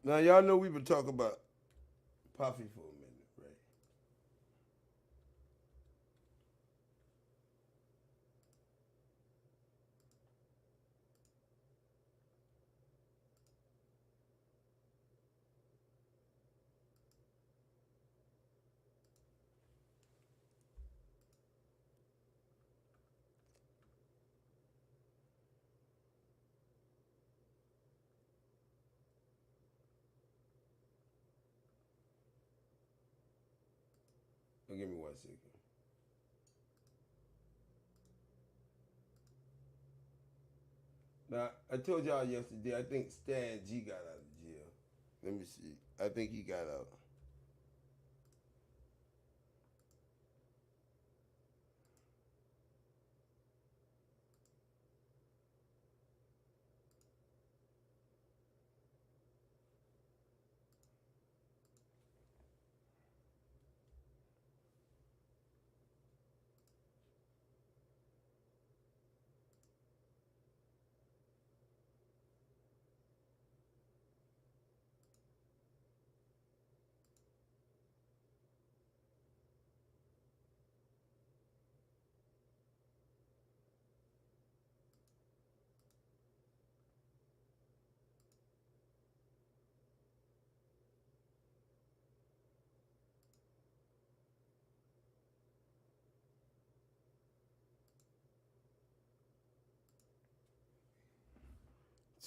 Now y'all know we've been talking about Puffy for a minute, right? Oh, give me 1 second. Now, I told y'all yesterday, I think Stan G got out of jail. Let me see. I think he got out.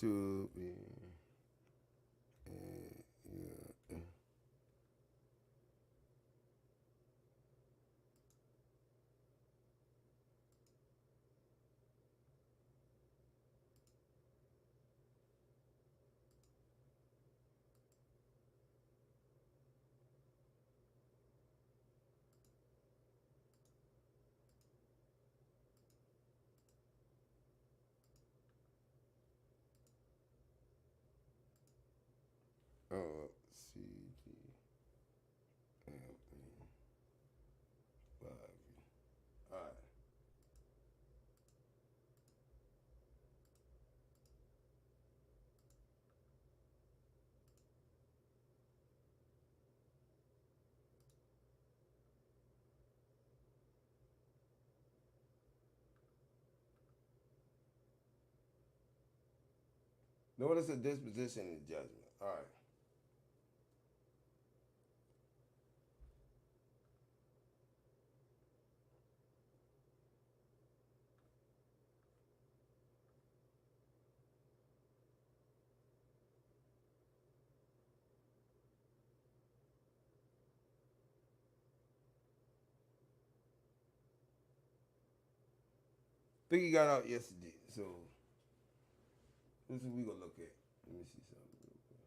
To be. Yeah. CG. All right. Notice a disposition in judgment. All right. I think he got out yesterday, so this is what we gonna look at. Let me see something real quick.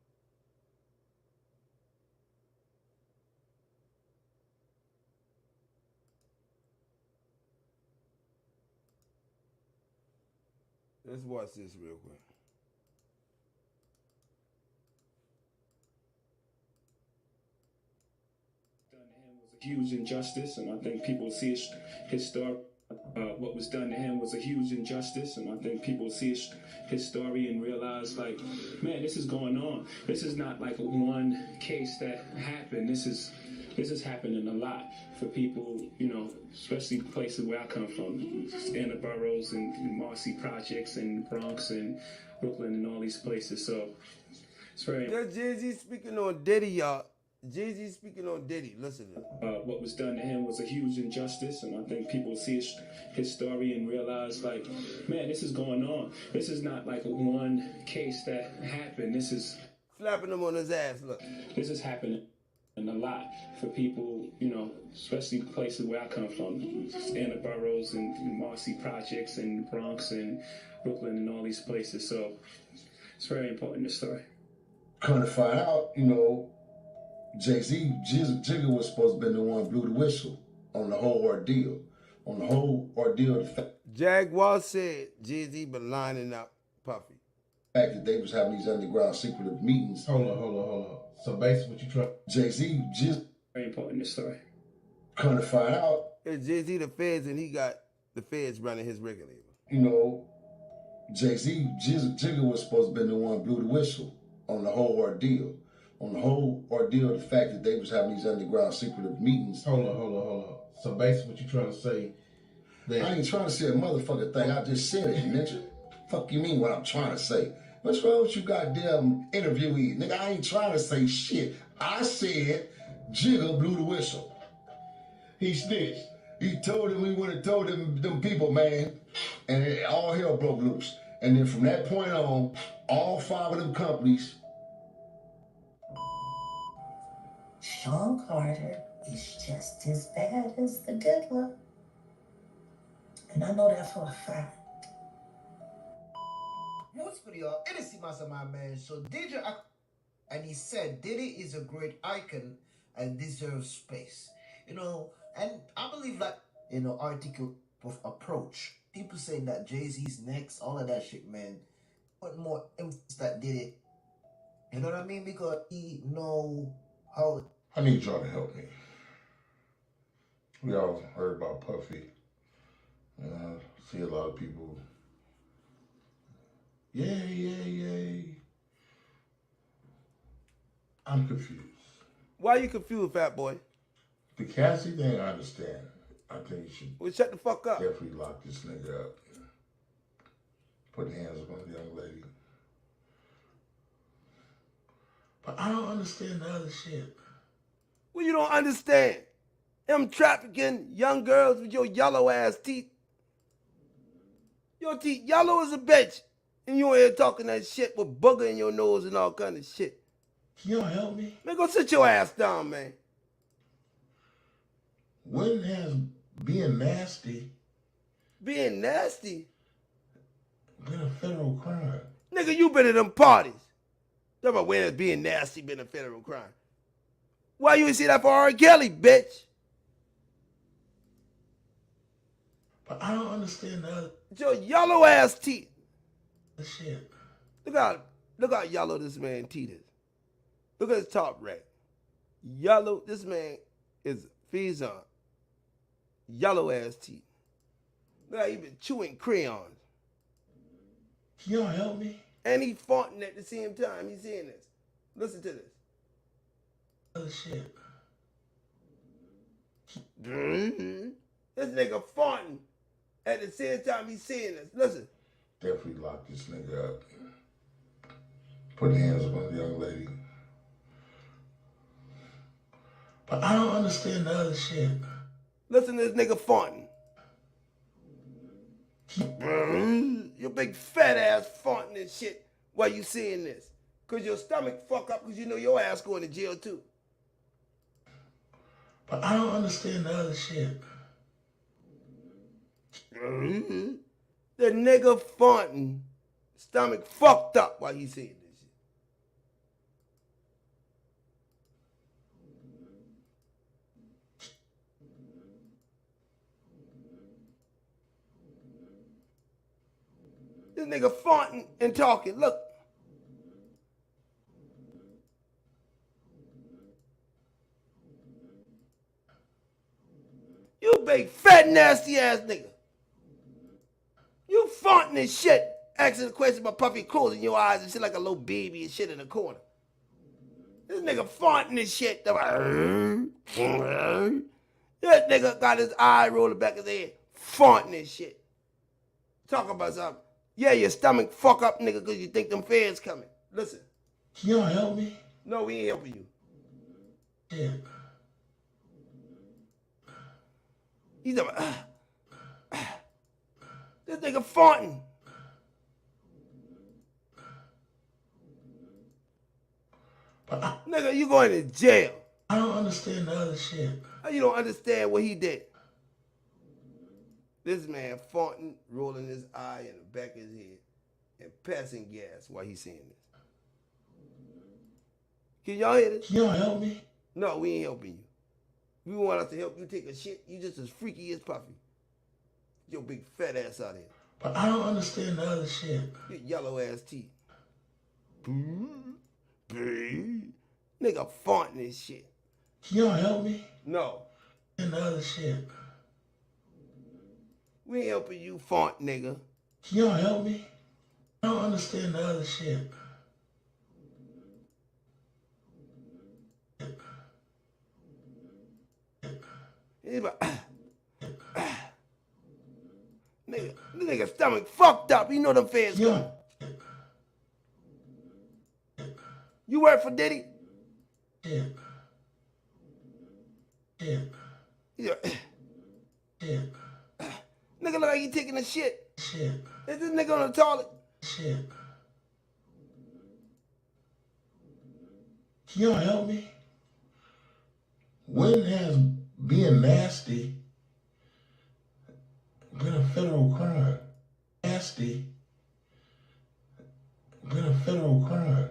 Let's watch this real quick. Huge injustice, and I think people see his story. What was done to him was a huge injustice, and I think people see his story and realize, like, man, this is going on. This is not like one case that happened. This is happening a lot for people, you know, especially places where I come from, in the boroughs and Marcy Projects and Bronx and Brooklyn and all these places. So it's very. That's Jay-Z speaking on Diddy, y'all. Jay-Z speaking on Diddy. Listen to him. What was done to him was a huge injustice, and I think people see his story and realize, like, man, this is going on. This is not like one case that happened. This is slapping him on his ass. Look, this is happening a lot for people, you know, especially places where I come from, in the boroughs and Marcy Projects and Bronx and Brooklyn and all these places. So it's very important, this story. Kind of find out, you know, Jay-Z, Jigga was supposed to be the one who blew the whistle on the whole ordeal. On the whole ordeal, Jaguar said Jay-Z been lining up Puffy. The fact that they was having these underground secretive meetings. Hold on. So basically what you try... Jay-Z, very important, this story. Kind of find out. It's Jay-Z the feds, and he got the feds running his record label. You know, Jay-Z, Jigga was supposed to be the one who blew the whistle on the whole ordeal. On the whole ordeal, the fact that they was having these underground secretive meetings. Hold on. So basically what you trying to say that... I ain't trying to say a motherfucking thing. I just said it, nigga. Fuck you mean what I'm trying to say? What's wrong with you goddamn interviewee? Nigga, I ain't trying to say shit. I said Jigga blew the whistle. He snitched. He told him, he went and told them people, man, and all hell broke loose. And then from that point on, all 5 of them companies. Sean Carter is just as bad as the Diddler. And I know that for a fact. What's for y'all? It is Simasa, my man. So DJ, and he said Diddy is a great icon and deserves space. You know, and I believe that, you know, article of approach. People saying that Jay-Z's next, all of that shit, man. Put more emphasis that Diddy. You know what I mean? Because he know how. I need y'all to help me. We all heard about Puffy. And I see a lot of people. Yay. I'm confused. Why are you confused, fat boy? The Cassie thing, I understand. I think you should. Well, shut the fuck up. Definitely lock this nigga up. Put hands up on the young lady. But I don't understand the other shit. Well, you don't understand. Them trafficking young girls with your yellow ass teeth. Your teeth yellow as a bitch. And you in here talking that shit with booger in your nose and all kind of shit. Can y'all help me? Man, go sit your ass down, man. When has being nasty been a federal crime? Nigga, you been at them parties. Talk about when has being nasty been a federal crime. Why you ain't see that for R. Kelly, bitch? But I don't understand the other. Your yellow ass teeth. Shit. Look how yellow this man teeth is. Look at his top rack. Yellow, this man is Fizon. Yellow ass teeth. Look how he been chewing crayons. Can y'all help me? And he farting at the same time. He's saying this. Listen to this. Other shit. Mm-hmm. This nigga farting at the same time he's saying this. Listen. Definitely lock this nigga up. Put hands up on the young lady. But I don't understand the other shit. Listen to this nigga farting. Your big fat ass farting and shit while you seeing this. Cause your stomach fuck up cause you know your ass going to jail too. But I don't understand the other shit. The nigga farting, stomach fucked up while he saying this shit. This nigga farting and talking. Look. You big fat nasty ass nigga. You farting and shit, asking a question about puffy closing your eyes and shit like a little baby and shit in the corner. This nigga farting and shit. This nigga got his eye rolling back his head, farting and shit. Talking about something. Yeah, your stomach fuck up, nigga, because you think them fans coming. Listen. Can y'all help me? No, we ain't helping you. Yeah. He's like, this nigga farting. Nigga, you going to jail. I don't understand the other shit. How you don't understand what he did? This man farting, rolling his eye in the back of his head, and passing gas while he's saying this. Can y'all hear this? Can y'all help me? No, we ain't helping you. We want us to help you take a shit. You just as freaky as Puffy. Your big fat ass out here. But I don't understand the other shit. Your yellow ass teeth. Nigga farting this shit. Can y'all help me? No. And the other shit. We ain't helping you, font nigga. Can y'all help me? I don't understand the other shit. He's like, nigga stomach fucked up. You know them fans coming. You work for Diddy? Yeah. Yeah. Nigga look like he taking a shit. Shit. Is this nigga on the toilet? Shit. Can y'all help me? When has being nasty been a federal crime? Nasty been a federal crime.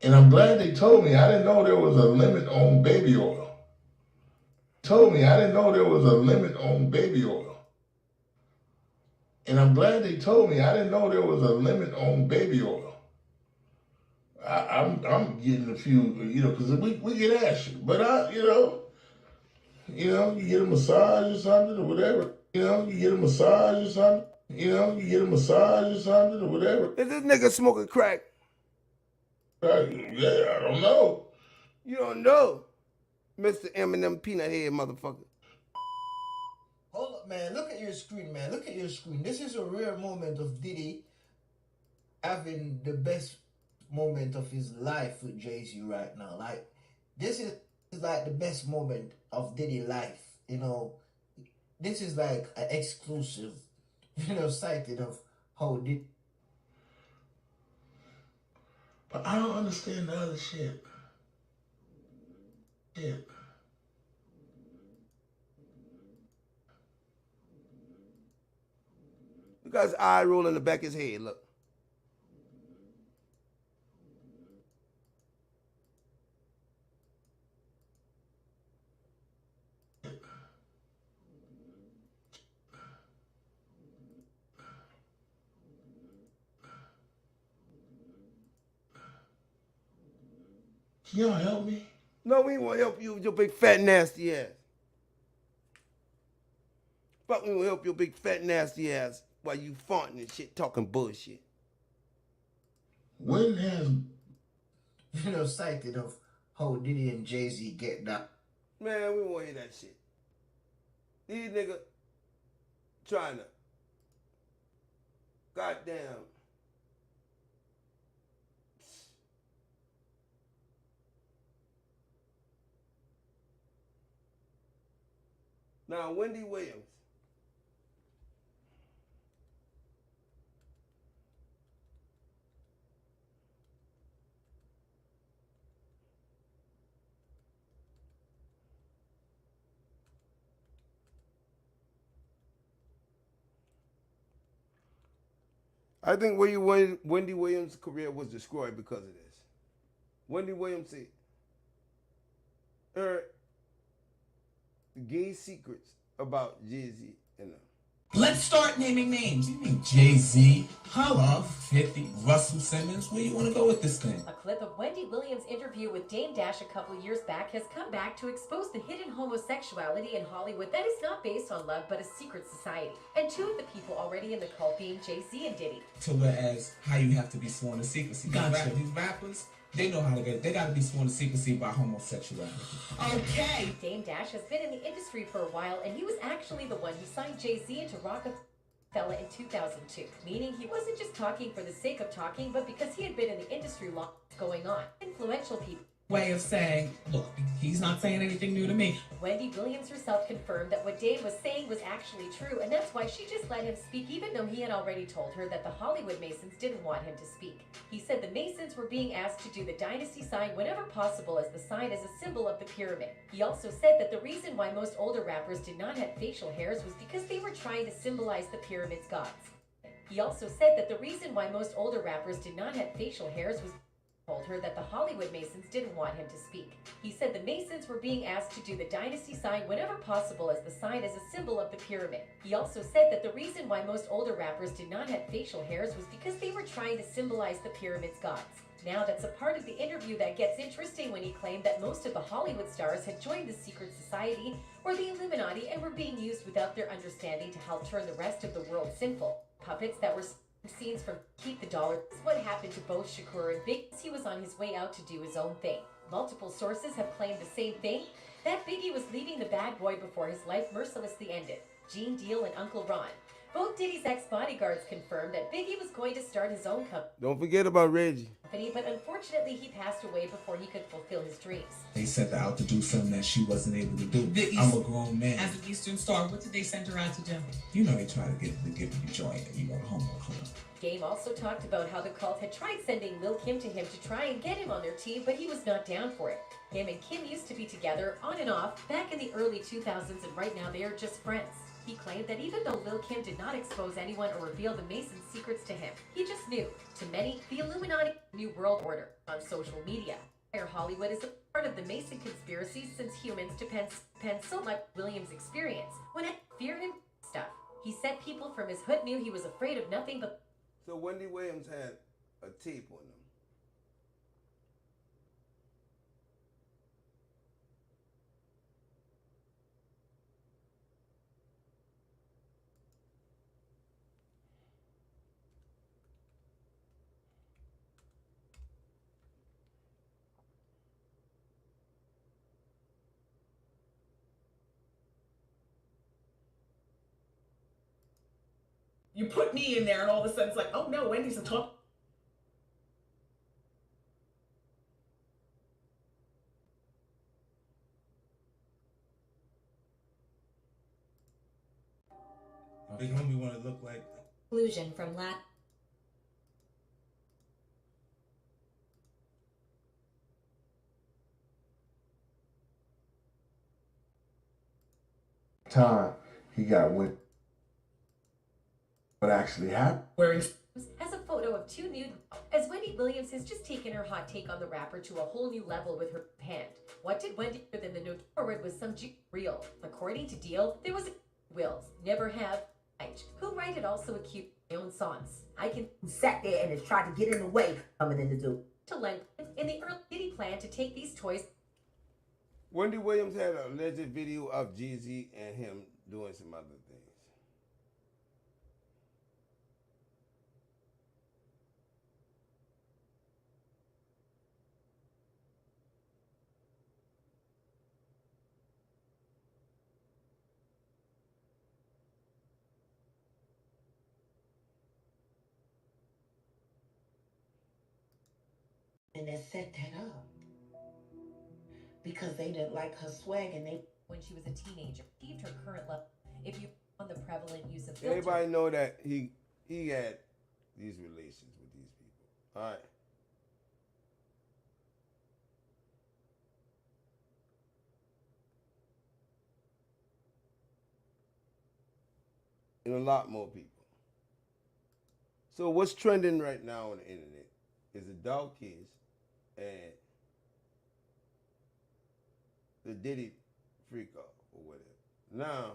And I'm glad they told me. I didn't know there was a limit on baby oil. Told me I didn't know there was a limit on baby oil. And I'm glad they told me I didn't know there was a limit on baby oil. I'm getting a few, because we get ashy, but you get a massage or something or whatever. You get a massage or something. You get a massage or something or whatever. Is this nigga smoking crack? Yeah, I don't know. You don't know, Mr. Eminem Peanut Head motherfucker. Hold up, man. Look at your screen, man. Look at your screen. This is a rare moment of Diddy having the best moment of his life with Jay-Z right now. Like, this is like the best moment of Diddy life. This is like an exclusive, sighting of how Diddy. But I don't understand the other shit. Shit. Look at his eye roll in the back of his head, look. Can y'all help me? No, we ain't want to help you with your big fat nasty ass. Fuck, we gonna help your big fat nasty ass while you farting and shit, talking bullshit. When has sighted of how Diddy and Jay-Z get that? Man, we won't hear that shit. These niggas trying to goddamn now Wendy Williams. I think Wendy Williams' career was destroyed because of this. Wendy Williams said her gay secrets about Jay-Z and them. Let's start naming names. You mean Jay-Z, Holla, 50, Russell Simmons. Where you want to go with this thing? A clip of Wendy Williams' interview with Dame Dash a couple years back has come back to expose the hidden homosexuality in Hollywood that is not based on love but a secret society. And two of the people already in the cult being Jay-Z and Diddy. To whereas how you have to be sworn to secrecy. Gotcha. These rappers, they know how to get. They got to be sworn to secrecy about homosexuality. Okay. Dame Dash has been in the industry for a while, and he was actually the one who signed Jay-Z into Rockefeller in 2002. Meaning he wasn't just talking for the sake of talking, but because he had been in the industry long going on. Influential people. Way of saying, look, he's not saying anything new to me. Wendy Williams herself confirmed that what Dame was saying was actually true, and that's why she just let him speak, even though he had already told her that the Hollywood Masons didn't want him to speak. He said the Masons were being asked to do the dynasty sign whenever possible, as the sign is a symbol of the pyramid. He also said that the reason why most older rappers did not have facial hairs was because they were trying to symbolize the pyramid's gods. He also said that the reason why most older rappers did not have facial hairs was told her that the Hollywood Masons didn't want him to speak. He said the Masons were being asked to do the dynasty sign whenever possible, as the sign is a symbol of the pyramid. He also said that the reason why most older rappers did not have facial hairs was because they were trying to symbolize the pyramid's gods. Now that's a part of the interview that gets interesting when he claimed that most of the Hollywood stars had joined the secret society or the Illuminati and were being used without their understanding to help turn the rest of the world sinful. Puppets that were scenes from Keep the Dollar. What happened to both Shakur and Big? He was on his way out to do his own thing. Multiple sources have claimed the same thing, that Biggie was leaving the bad boy before his life mercilessly ended. Gene Deal and Uncle Ron. Both Diddy's ex-bodyguards confirmed that Biggie was going to start his own Don't forget about Reggie. company, but unfortunately he passed away before he could fulfill his dreams. They sent her out to do something that she wasn't able to do. I'm a grown man. As an Eastern Star, what did they send her out to do? You know, they try to get me to join, the homo club. Game also talked about how the cult had tried sending Lil Kim to him to try and get him on their team, but he was not down for it. Him and Kim used to be together on and off back in the early 2000s, and right now they are just friends. He claimed that even though Lil Kim did not expose anyone or reveal the Masons' secrets to him, he just knew. To many, the Illuminati New World Order on social media. Hollywood is a part of the Mason conspiracy since humans depend so much on Williams' experience when it feared and stuff. He said people from his hood knew he was afraid of nothing but. So Wendy Williams had a tape on them. You put me in there, and all of a sudden it's like, oh no, Wendy's a talk. Big homie want to look like. Conclusion from last. Time he got with what actually happened. Has a photo of two nude as Wendy Williams has just taken her hot take on the rapper to a whole new level with her hand. What did Wendy do than the note forward was some real? According to Deal, there was a Wills never have. Who Wright had also accused my own songs. I can sat there and has tried to get in the way coming in to do. To lend in the early Diddy plan to take these toys. Wendy Williams had an alleged video of Jeezy and him doing some other things. And they set that up because they didn't like her swag, and they. When she was a teenager, achieved her current level. If you on the prevalent use of filters. Everybody know that he had these relations with these people. All right. And a lot more people. So what's trending right now on the internet is the dog kids and the Diddy freak off or whatever. Now,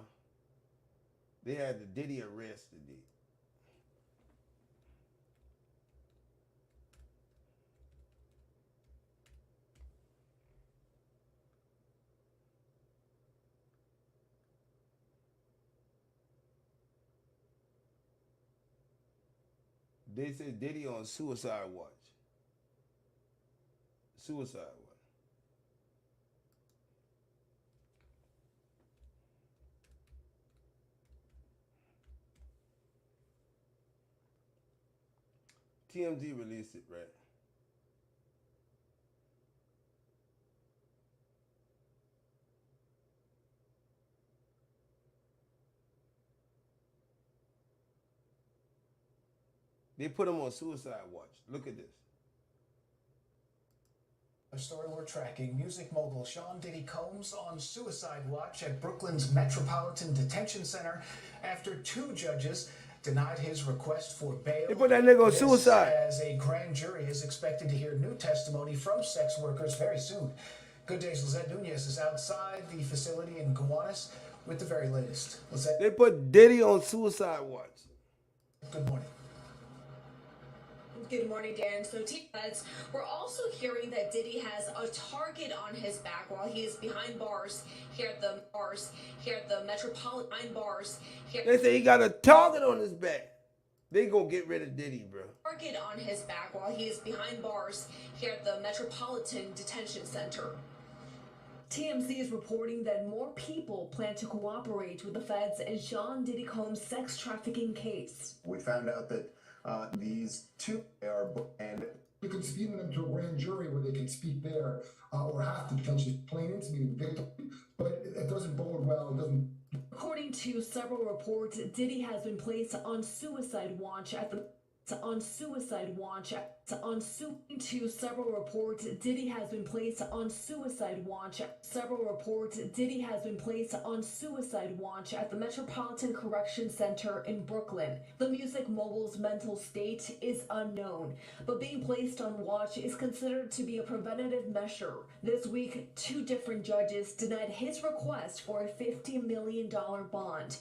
they had the Diddy arrest today. They said Diddy on suicide watch. Suicide watch. TMZ released it, right? They put him on suicide watch. Look at this. A story we're tracking, music mogul Sean Diddy Combs on suicide watch at Brooklyn's Metropolitan Detention Center after two judges denied his request for bail. They put that nigga on suicide. As a grand jury is expected to hear new testimony from sex workers very soon. Good Day's Lizette Nunez is outside the facility in Gowanus with the very latest. Lizette. They put Diddy on suicide watch. Good morning. Good morning, Dan. So, T-Heads, we're also hearing that Diddy has a target on his back while he is behind bars here at the Metropolitan bars. They say he got a target on his back. They gonna get rid of Diddy, bro. Target on his back while he is behind bars here at the Metropolitan Detention Center. TMZ is reporting that more people plan to cooperate with the feds in Sean Diddy Combs' sex trafficking case. We found out that these two are, and you can subpoena them to a grand jury where they can speak there, or have to potentially plaintiffs, meaning victim, but it doesn't bode well. It doesn't. According to several reports, Diddy has been placed on suicide watch at the to several reports, Diddy has been placed on suicide watch. Several reports, Diddy has been placed on suicide watch at the Metropolitan Correction Center in Brooklyn. The music mogul's mental state is unknown, but being placed on watch is considered to be a preventative measure. This week, 2 different judges denied his request for a $50 million bond.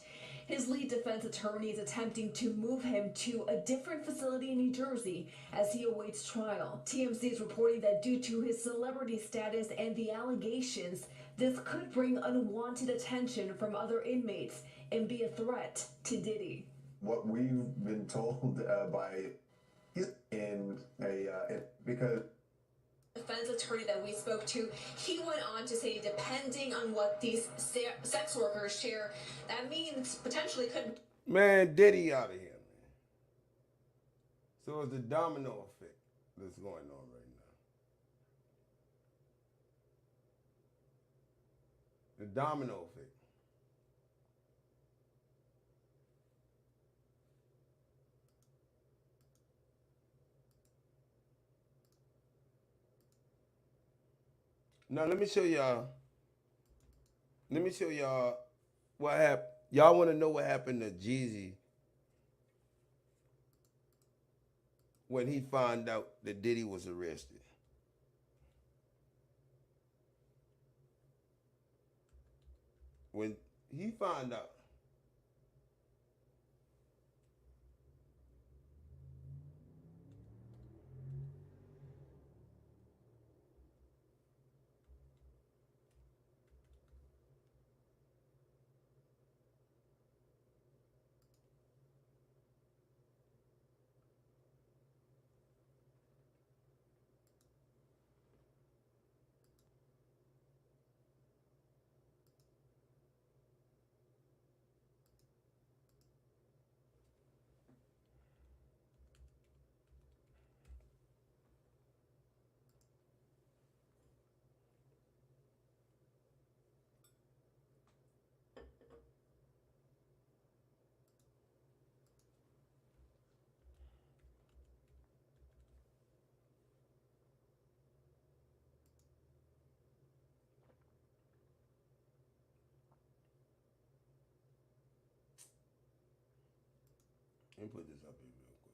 His lead defense attorney is attempting to move him to a different facility in New Jersey as he awaits trial. TMZ is reporting that due to his celebrity status and the allegations, this could bring unwanted attention from other inmates and be a threat to Diddy. what we've been told by because Defense attorney that we spoke to, he went on to say, depending on what these sex workers share, that means potentially could. Man, Diddy out of here, man. So it's the domino effect that's going on right now. The domino effect. Now let me show y'all what happened. Y'all want to know what happened to Jeezy when he found out that Diddy was arrested? When he found out, let me put this up here real quick.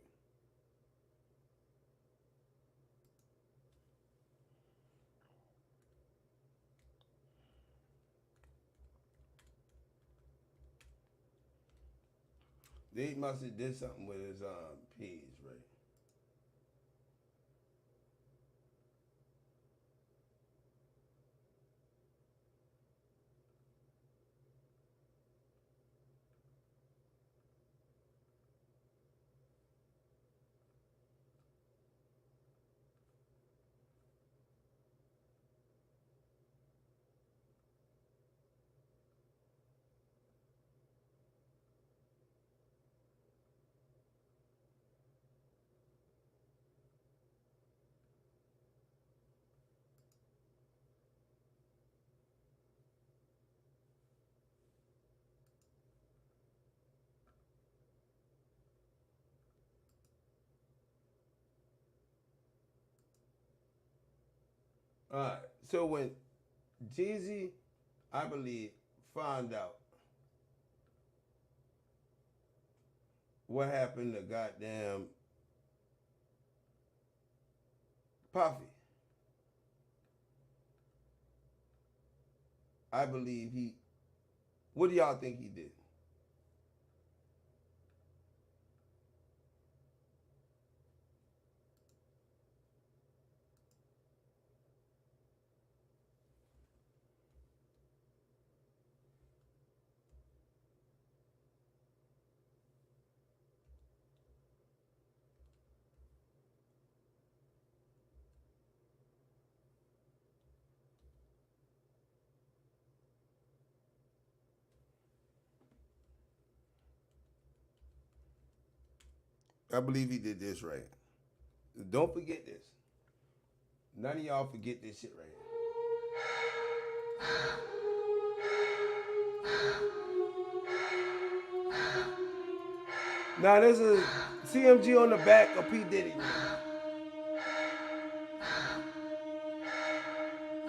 They must have did something with his page, right? All right. So when Jeezy, I believe, found out what happened to goddamn Puffy, I believe what do y'all think he did? I believe he did this right. Don't forget this. None of y'all forget this shit right here. Now this is CMG on the back of P. Diddy.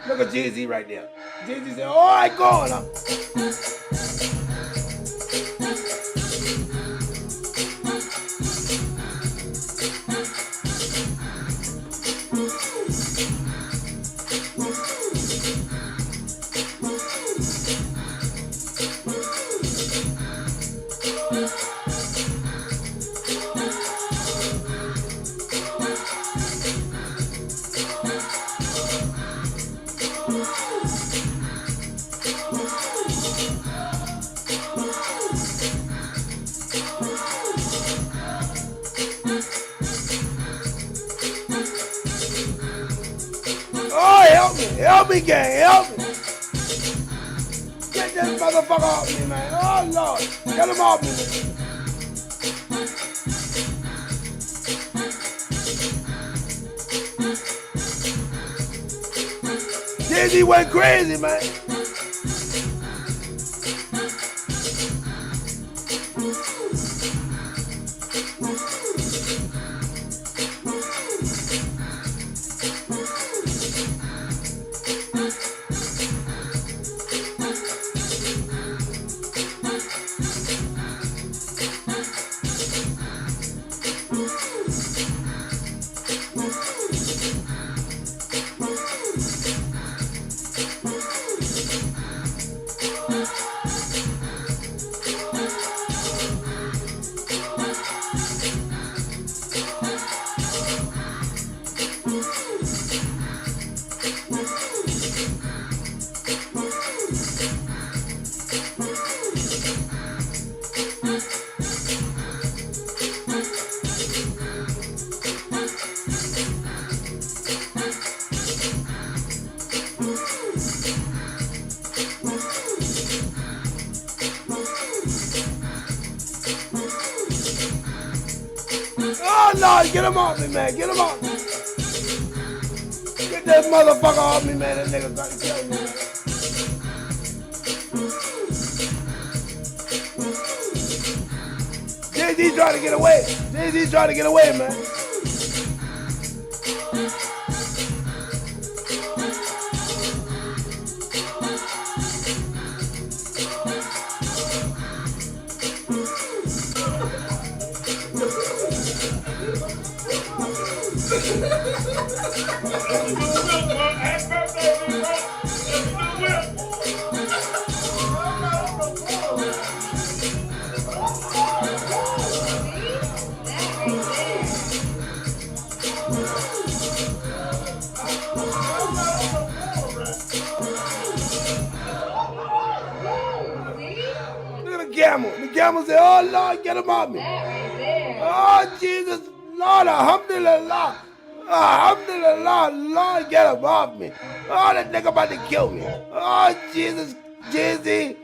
Look at Jay-Z right there. Jay-Z said, all right, go on now. Help me, gang, help me. Get this motherfucker off me, man. Oh, Lord. Get him off me, man. Dizzy went crazy, man. Oh, Lord, get him off me, man. Get him off me. Get that motherfucker off me, man. That nigga got to kill me, man. Jay-Z trying to get away. Jay-Z trying to get away, man. The camel said, oh Lord, get him off me. Oh Jesus, Lord, alhamdulillah. Alhamdulillah, Lord, get him off me. Oh, that nigga about to kill me. Oh Jesus, Jay-Z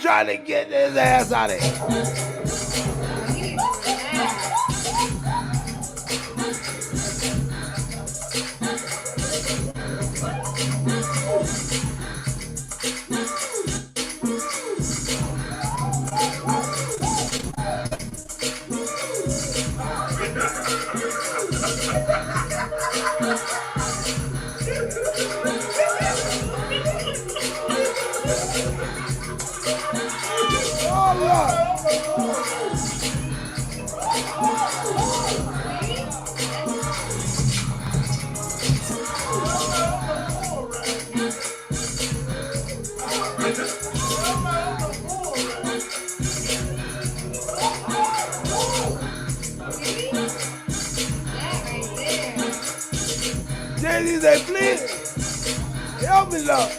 trying to get his ass out of here. Jay-Z said, please, help me, Lord.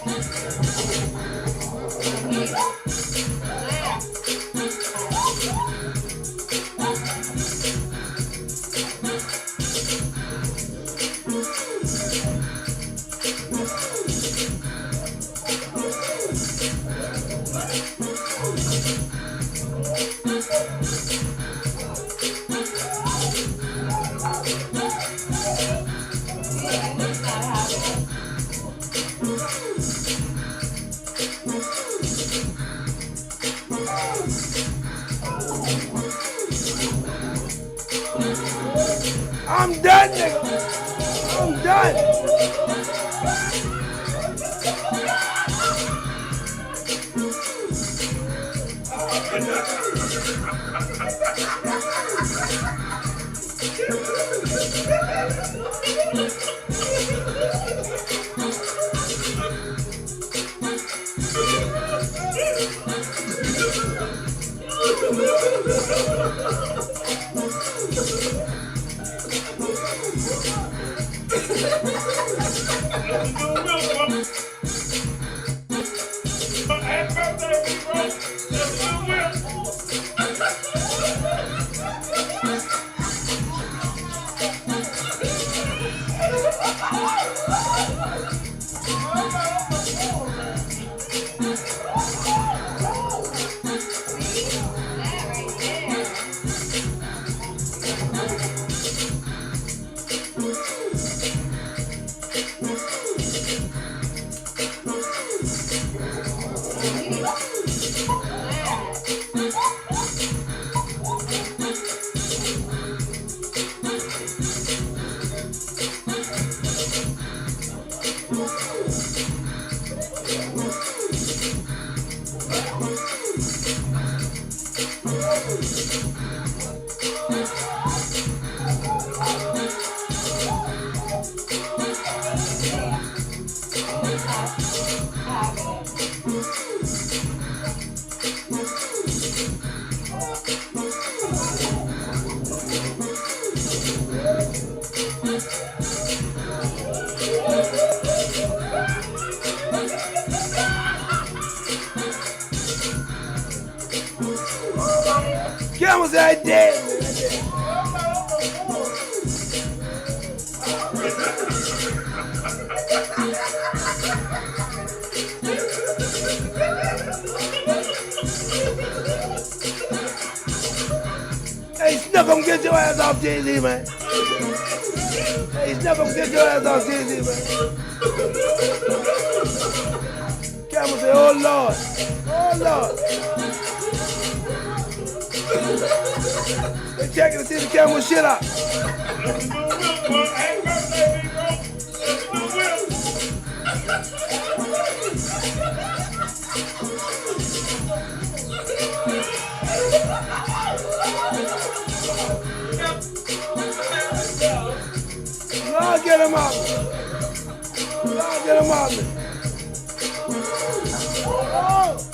I'm done, nigga. I'm done. Cameras out there. Hey, Snuck, come get your ass off Jay-Z, man. Hey, Snuck, come get your ass off Jay-Z, man. Camera say, oh, Lord. Oh, Lord. They checking to see the camera shit up. Lord, get him out. Lord, get him out. Oh.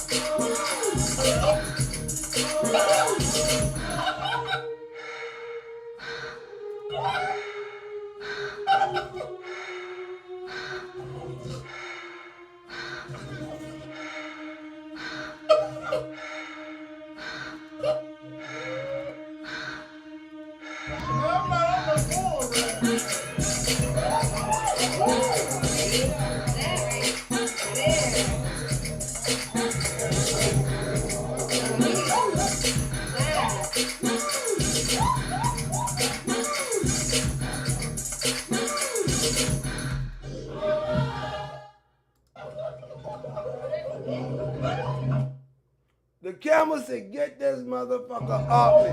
The camera said, get this motherfucker off me.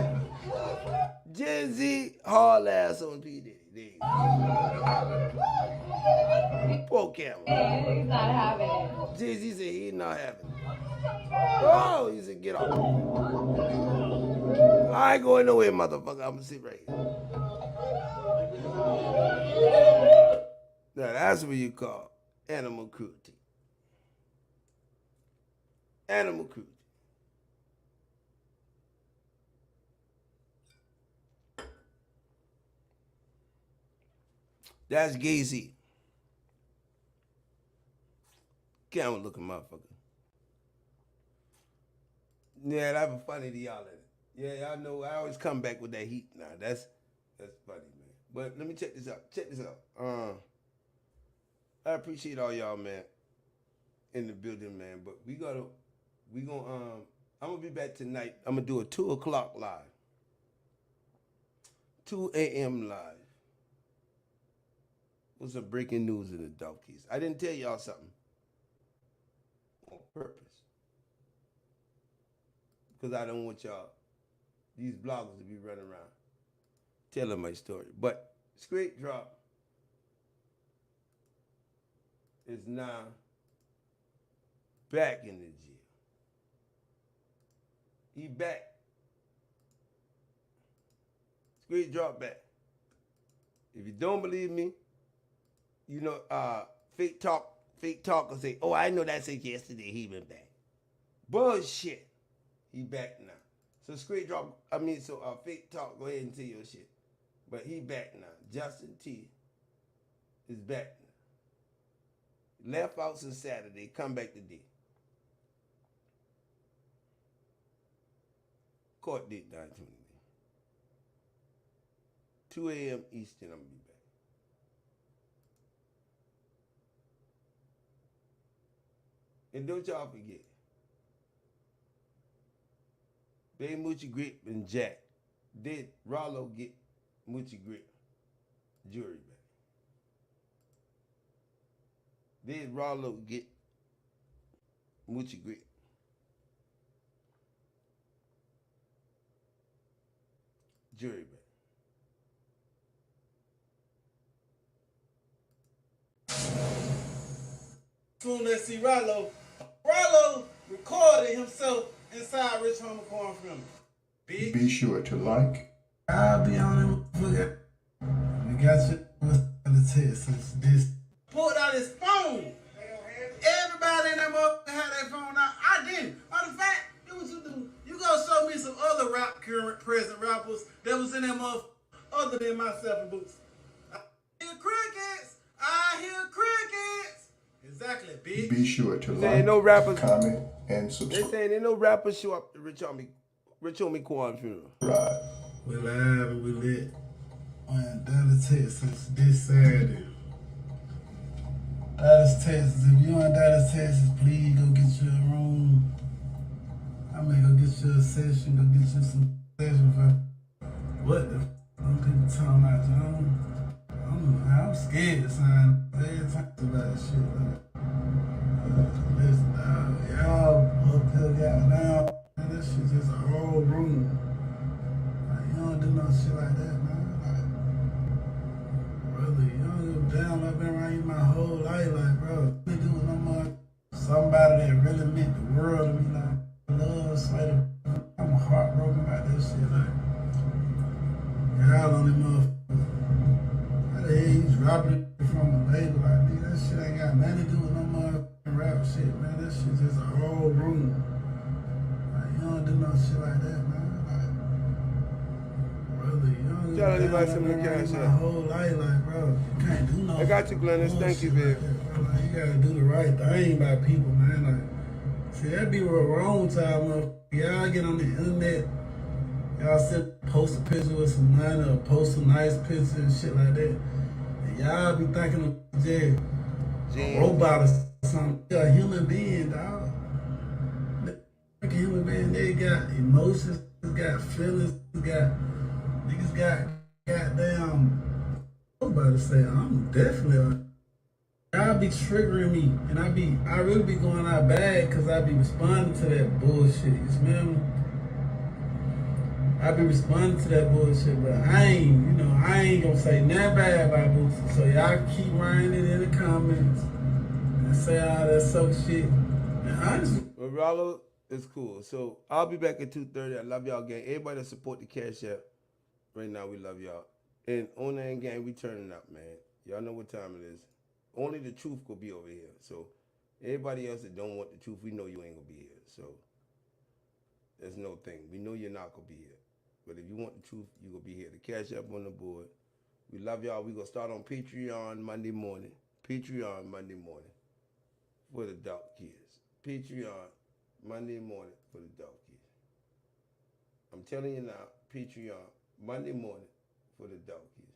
Jay-Z haul ass on P. Diddy. Poor camera. He's not having it. Jay-Z said he's not having it. Oh, he said, get off. I ain't going nowhere, motherfucker. I'm gonna sit right here. Now that's what you call animal cruelty. Animal cruelty. That's Gazy. Camera looking motherfucker. Yeah, that was funny to y'all. Yeah, y'all know I always come back with that heat now. That's funny, man. But let me check this out. Check this out. I appreciate all y'all, man, in the building, man. But I'm gonna be back tonight. I'm gonna do a 2 o'clock live. 2 a.m. live. With some breaking news in the Dolph case. I didn't tell y'all something. On purpose. Because I don't want y'all, these bloggers to be running around telling my story. But Straight Drop is now back in the jail. He back. Straight Drop back. If you don't believe me, you know, fake talkers say, oh, I know that since yesterday he been back. Bullshit. He back now. So Fake Talk, go ahead and tell your shit. But he back now. Justin T is back now. Left out since Saturday, come back today. Court date 9/20. 2 a.m. Eastern, I'm gonna be back. And don't y'all forget, Baby Moochie Grip and Jack did Rollo get Moochie Grip jury back? Did Rollo get Moochie Grip jury back? Soon as see Rollo recorded himself inside Rich Homie Corn Film. Be sure to like. I'll be on him. We got you with the test. This pulled out his phone. Everybody in that motherfucker had their phone out. I didn't. Matter of fact, do what you do. You go show me some other current present rappers that was in that motherfucker other than myself and Boots. I hear crickets. I hear crickets. Exactly, bitch. Be sure to like, comment, and subscribe. They saying ain't no rappers show up to Rich Homie Quan funeral. Right. We live and we lit on Dallas, Texas this Saturday. Dallas, Texas. If you in Dallas, Texas, please go get you a room. I may go get you a session, go get you some session for what the them people talking about, John? I'm scared, son. They talk about shit. Listen, y'all up here got down. This shit just a whole room. Like, you don't do no shit like that, man. Like, brother, you don't give a damn. I've been around you my whole life, like, bro. You do with no more somebody that really meant the world to me, like, love, sweater. I'm heartbroken about this shit, like, y'all on them motherfuckers. He's dropping it from a label like me. That shit ain't got nothing to do with no motherfucking rap shit, man. That shit just a whole room. Like, you don't do no shit like that, man. Like, brother, you don't Tell anybody some new cash my whole life, like, bro, you can't do no. I got you, Glennis. Thank you, baby. Like, you gotta do the right thing by people, man. Like, see, that be wrong time, motherfucker. Y'all get on the internet. Y'all sit, post a picture with some money or post a nice picture and shit like that. And y'all be thinking of a robot or something. You're a human being, dog. Like a human being, they got emotions, got feelings, niggas got goddamn. Nobody say I'm definitely. Y'all be triggering me, and I really be going out bad because I be responding to that bullshit. You smell me? I be responding to that bullshit, but I ain't gonna say nothing bad about Boosie. So y'all keep writing it in the comments and say all that suck shit. And honestly, well, Rollo is cool. So I'll be back at 2:30. I love y'all, gang. Everybody that support the Cash App right now, we love y'all. And on that gang, we turning up, man. Y'all know what time it is. Only the truth could be over here. So everybody else that don't want the truth, we know you ain't gonna be here. So there's no thing. We know you're not gonna be here. But if you want the truth, you gonna be here. The Cash App on the board. We love y'all. We gonna start on Patreon Monday morning. Patreon Monday morning for the adult kids. Patreon Monday morning for the adult kids. I'm telling you now, Patreon Monday morning for the adult kids.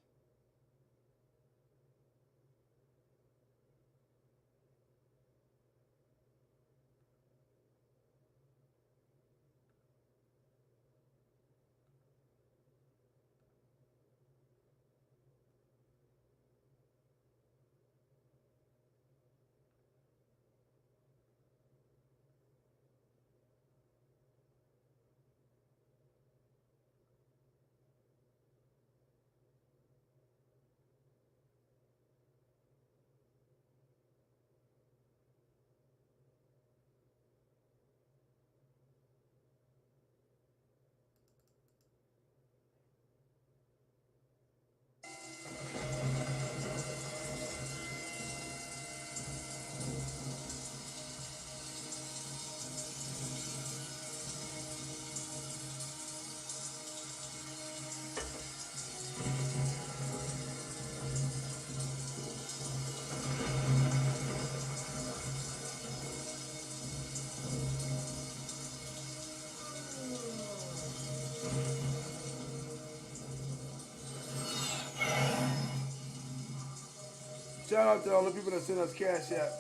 Shout out to all the people that sent us cash app.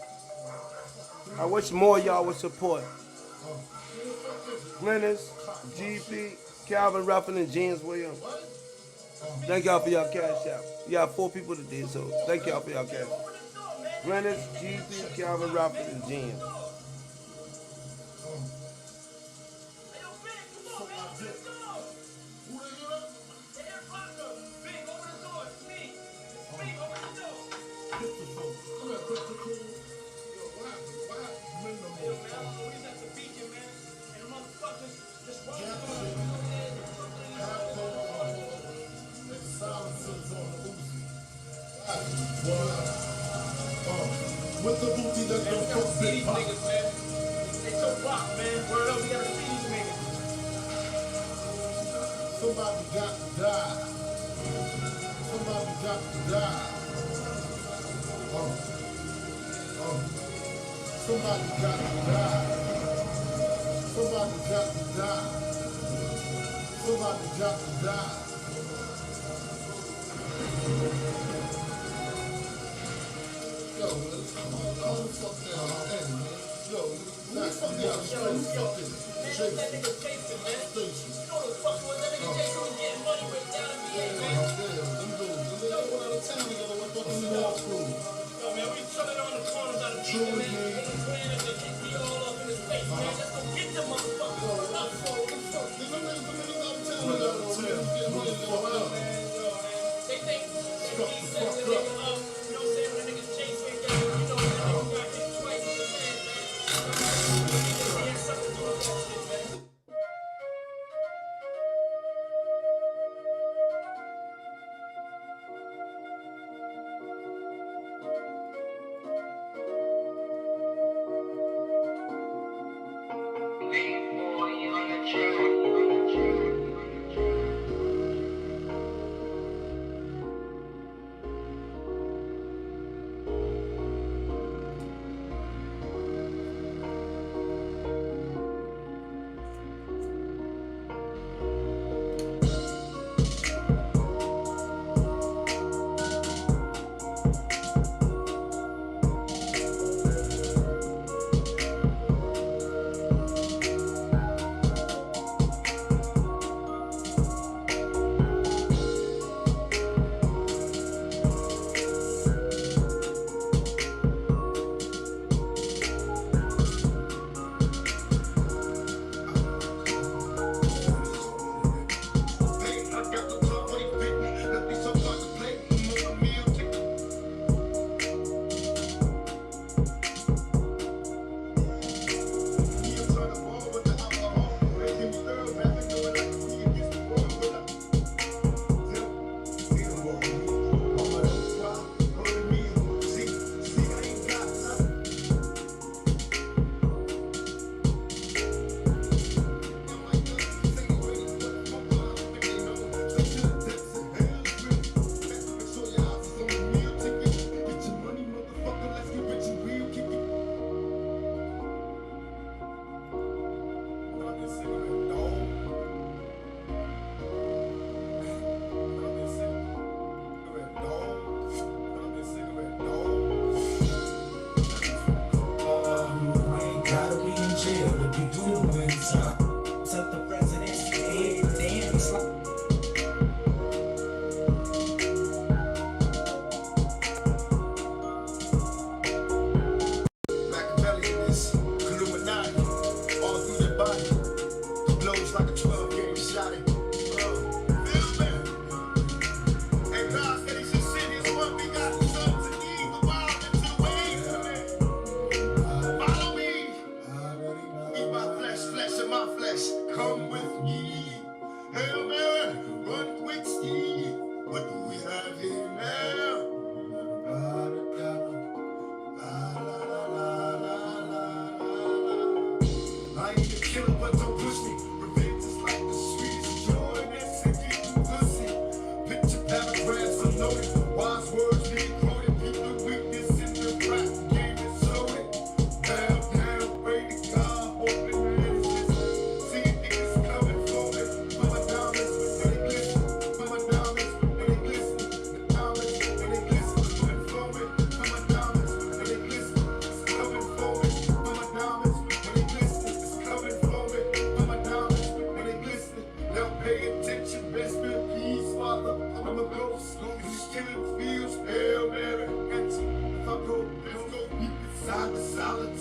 I wish more of y'all would support. Glennis, GP, Calvin Ruffin, and James Williams. Thank y'all for y'all cash app. You got 4 people today, so thank y'all for y'all cash app. Glennis, GP, Calvin Ruffin, and James. With the booty that don't fuck big pop. Niggas, man. They so rock, man. Word up, we gotta see these niggas. Somebody got to die. Somebody got to die. Somebody got to die. Somebody got to die. Somebody got to die. Yo, all the fuck down, man. Yo, that's fuck down, That nigga Jason, man. You know the fuck was that nigga Jason was getting money right down in VA, man. Yo, one out of town together, what fucking law school? Yo, man, we chilling on the corners out of True, man. Niggas playing and they kick me all up in his face, man. Let's go get them motherfuckers. Up, so, niggas out of town together, get money, go out. They think that he said the nigga up. You know what I'm saying? When the niggas chase me down, you know that nigga got hit twice in the head, man. He had something to do with that shit, man.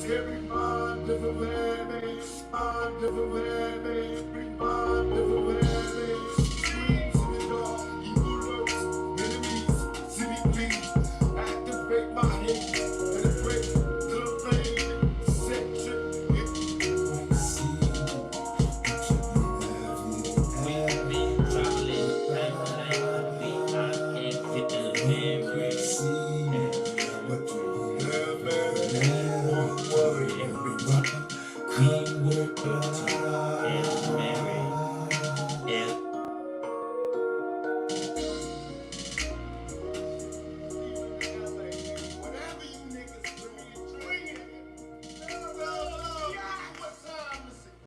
Every mind of a man, mind of a man, every mind.